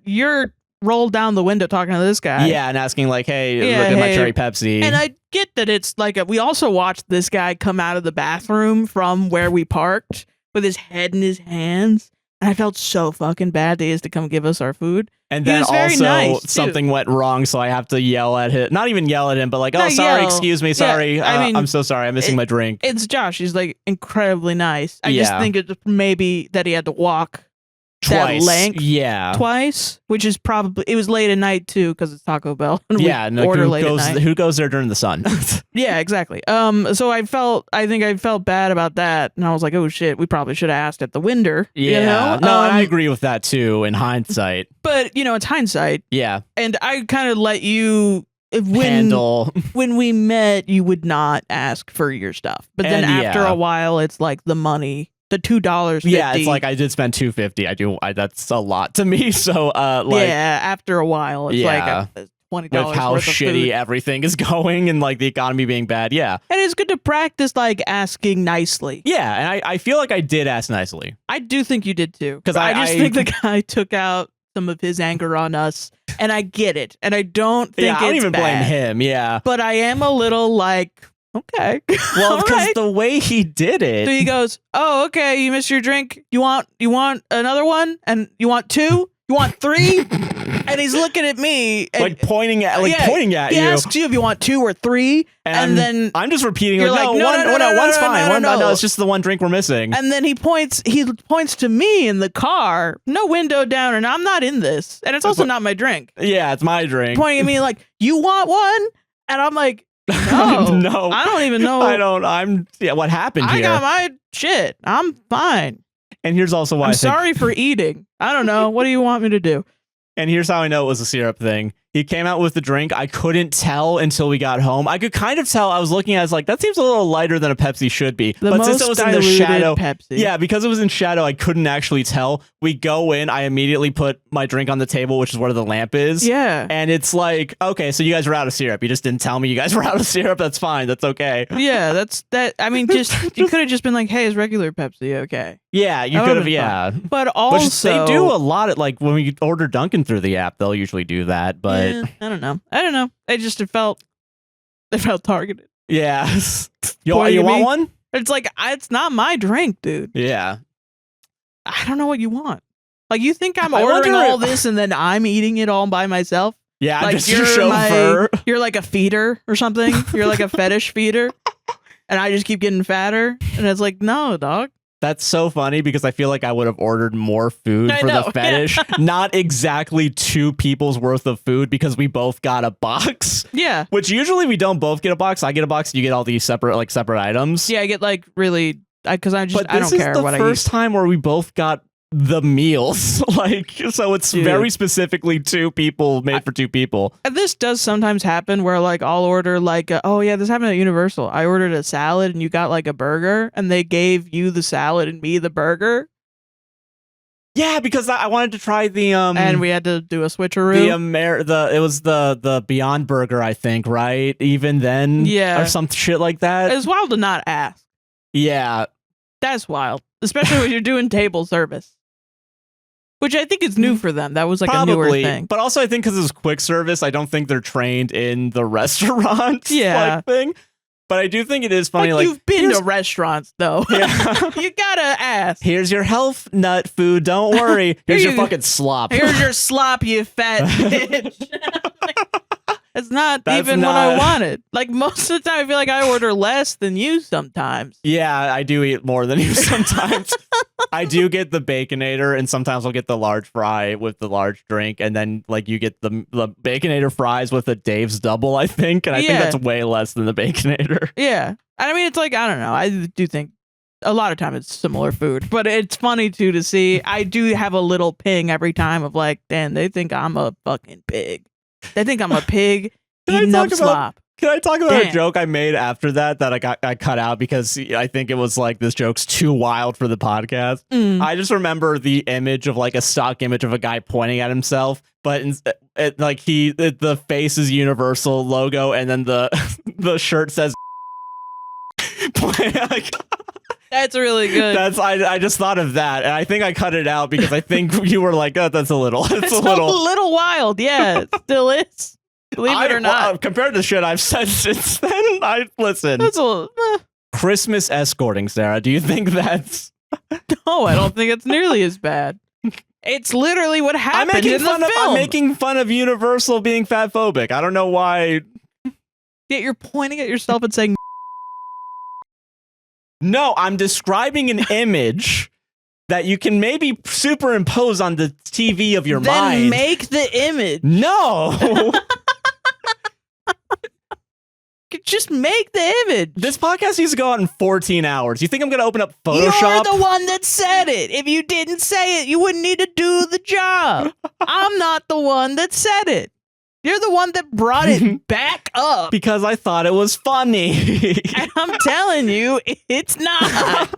you're rolled down the window talking to this guy. Yeah, and asking like, hey, look at my cherry Pepsi. And I get that it's like, we also watched this guy come out of the bathroom from where we parked with his head in his hands. And I felt so fucking bad that he has to come give us our food. And then also something went wrong, so I have to yell at him. Not even yell at him, but like, oh, sorry, excuse me, sorry. Yeah, I mean, I'm so sorry, I'm missing my drink. It's Josh. He's like incredibly nice. I just think it's maybe that he had to walk twice. That length twice, which is probably, it was late at night too because it's Taco Bell. Who goes there during the sun? Yeah, exactly. So I think I felt bad about that, and I was like, oh shit, we probably should have asked at the window. Yeah, you know? No, I agree with that too in hindsight. But it's hindsight. Yeah, and I kind of let you handle. When we met, you would not ask for your stuff, but then after a while, it's like the money. The $2.50. Yeah, it's like I did spend $2.50. That's a lot to me. So, after a while, it's like $20 with how worth of shitty food. Everything is going and like the economy being bad. Yeah, and it's good to practice like asking nicely. Yeah, and I feel like I did ask nicely. I do think you did too, because I just think the guy took out some of his anger on us, and I get it, and I don't think I don't even blame him. Yeah, but I am a little like. Okay. Well, because the way he did it. So he goes, "Oh, okay, you missed your drink. You want another one? And you want 2? You want 3? And he's looking at me. And, like pointing at he you. He asks you if you want 2 or 3. And then I'm just repeating, you're like, like, one's fine. No. It's just the one drink we're missing. And then he points to me in the car, no window down, and I'm not in this. And it's also not my drink. Yeah, it's my drink. Pointing at me like, you want one? And I'm like, no. No. I don't even know. What happened here? I got my shit. I'm fine. And here's also why I'm sorry for eating. I don't know. What do you want me to do? And here's how I know it was a syrup thing. He came out with the drink. I couldn't tell until we got home. I could kind of tell. I was looking at it, I was like, that seems a little lighter than a Pepsi should be. But since it was in the shadow, Pepsi. Yeah, because it was in shadow, I couldn't actually tell. We go in. I immediately put my drink on the table, which is where the lamp is. Yeah. And it's like, okay, so you guys were out of syrup. You just didn't tell me you guys were out of syrup. That's fine. That's okay. Yeah, that's that. I mean, you could have just been like, hey, is regular Pepsi okay? Yeah, you could have. Yeah. But also, which they do a lot. Like when we order Dunkin' through the app, they'll usually do that. But yeah, I don't know. It felt targeted. Yeah. You want one? It's like, it's not my drink, dude. Yeah. I don't know what you want. Like, you think I'm ordering all this and then I'm eating it all by myself? Yeah, like, just your chauffeur. You're like a feeder or something. You're like a fetish feeder. And I just keep getting fatter. And it's like, no, dog. That's so funny because I feel like I would have ordered more food for the fetish. Not exactly 2 people's worth of food because we both got a box. Yeah. Which usually we don't both get a box. I get a box and you get all these separate items. Yeah, I get like really, because I don't care what I eat. But this is the first time where we both got the meals. Like, so it's very specifically 2 people, made for 2 people. And this does sometimes happen where like I'll order like, oh yeah, this happened at Universal. I ordered a salad and you got like a burger and they gave you the salad and me the burger. Yeah, because I wanted to try the and we had to do a switcheroo. It was the Beyond Burger, I think, right? Even then, or some shit like that. It's wild to not ask. Yeah, that's wild, especially when you're doing table service. Which I think is new for them. That was like a newer thing. But also I think because it's quick service, I don't think they're trained in the restaurant thing. But I do think it is funny. Like you've been to restaurants, though. Yeah. You gotta ask. Here's your health nut food. Don't worry. Here's your fucking slop. Here's your slop, you fat bitch. It's not what I wanted. Like, most of the time, I feel like I order less than you sometimes. Yeah, I do eat more than you sometimes. I do get the Baconator, and sometimes I'll get the large fry with the large drink, and then, like, you get the Baconator fries with a Dave's Double, I think, and I think that's way less than the Baconator. Yeah. I mean, it's like, I don't know. I do think a lot of time it's similar food, but it's funny, too, to see. I do have a little ping every time of, like, damn, they think I'm a fucking pig. They think I'm a pig eating up slop. Can I talk about a joke I made after that I cut out because I think it was like, this joke's too wild for the podcast? I just remember the image of like a stock image of a guy pointing at himself, but the face is Universal logo, and then the shirt says That's really good. I just thought of that, and I think I cut it out because I think you were like, oh, that's a little. It's a little wild. Yeah, it still is. Believe it or not. Compared to shit I've said since then, listen. That's a little, Christmas escorting, Sarah. Do you think that's? No, I don't think it's nearly as bad. It's literally what happened in the film. I'm making fun of Universal being fatphobic. I don't know why. Yet you're pointing at yourself and saying. No, I'm describing an image that you can maybe superimpose on the TV of your mind. Then make the image. No. Just make the image. This podcast needs to go out in 14 hours. You think I'm going to open up Photoshop? You're the one that said it. If you didn't say it, you wouldn't need to do the job. I'm not the one that said it. You're the one that brought it back up. Because I thought it was funny. And I'm telling you, it's not.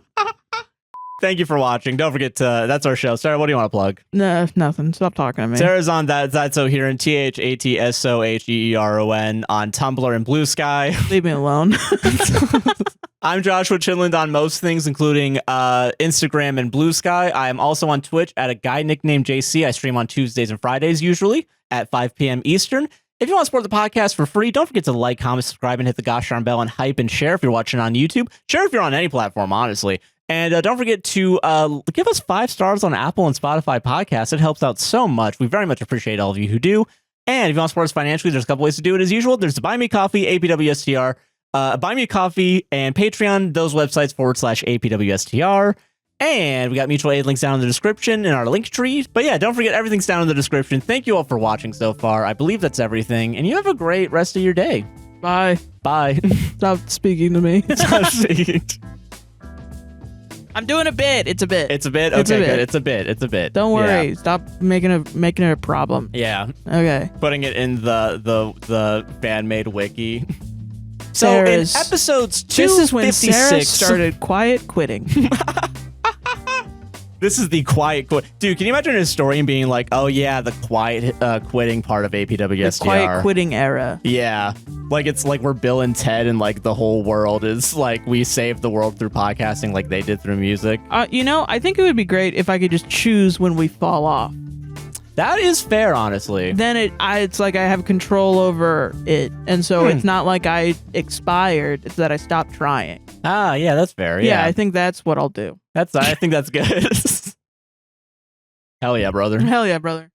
Thank you for watching. Don't forget to, that's our show. Sarah, what do you want to plug? No, nothing. Stop talking to me. Sarah's on That's So Here in THATSOHEERON on Tumblr and Blue Sky. Leave me alone. I'm Joshua Chinland on most things, including Instagram and Blue Sky. I am also on Twitch at a guy nicknamed JC. I stream on Tuesdays and Fridays, usually at 5 p.m. Eastern. If you want to support the podcast for free, don't forget to like, comment, subscribe, and hit the gosh darn bell and hype and share if you're watching on YouTube. Share if you're on any platform, honestly. And don't forget to give us 5 stars on Apple and Spotify podcasts. It helps out so much. We very much appreciate all of you who do. And if you want to support us financially, there's a couple ways to do it as usual. There's the Buy Me Coffee, APWSTR, Buy Me Coffee, and Patreon. Those websites /APWSTR. And we got mutual aid links down in the description in our link tree. But yeah, don't forget, everything's down in the description. Thank you all for watching so far. I believe that's everything. And you have a great rest of your day. Bye. Bye. Stop speaking to me. Stop speaking. I'm doing a bit. It's a bit. It's a bit? Okay, good. It's a bit. It's a bit. Don't worry. Yeah. Stop making it a problem. Yeah. Okay. Putting it in the fan-made wiki. So in episodes 256... This is when Sarah started quiet quitting. This is the quiet quit. Dude, can you imagine a historian being like, oh yeah, the quiet quitting part of APWSTR. The quiet quitting era. Yeah. Like it's like we're Bill and Ted and like the whole world is like we saved the world through podcasting like they did through music. I think it would be great if I could just choose when we fall off. That is fair, honestly. Then it's like I have control over it. And so it's not like I expired. It's that I stopped trying. Ah, yeah, that's fair. Yeah, I think that's what I'll do. I think that's good. Hell yeah, brother. Hell yeah, brother.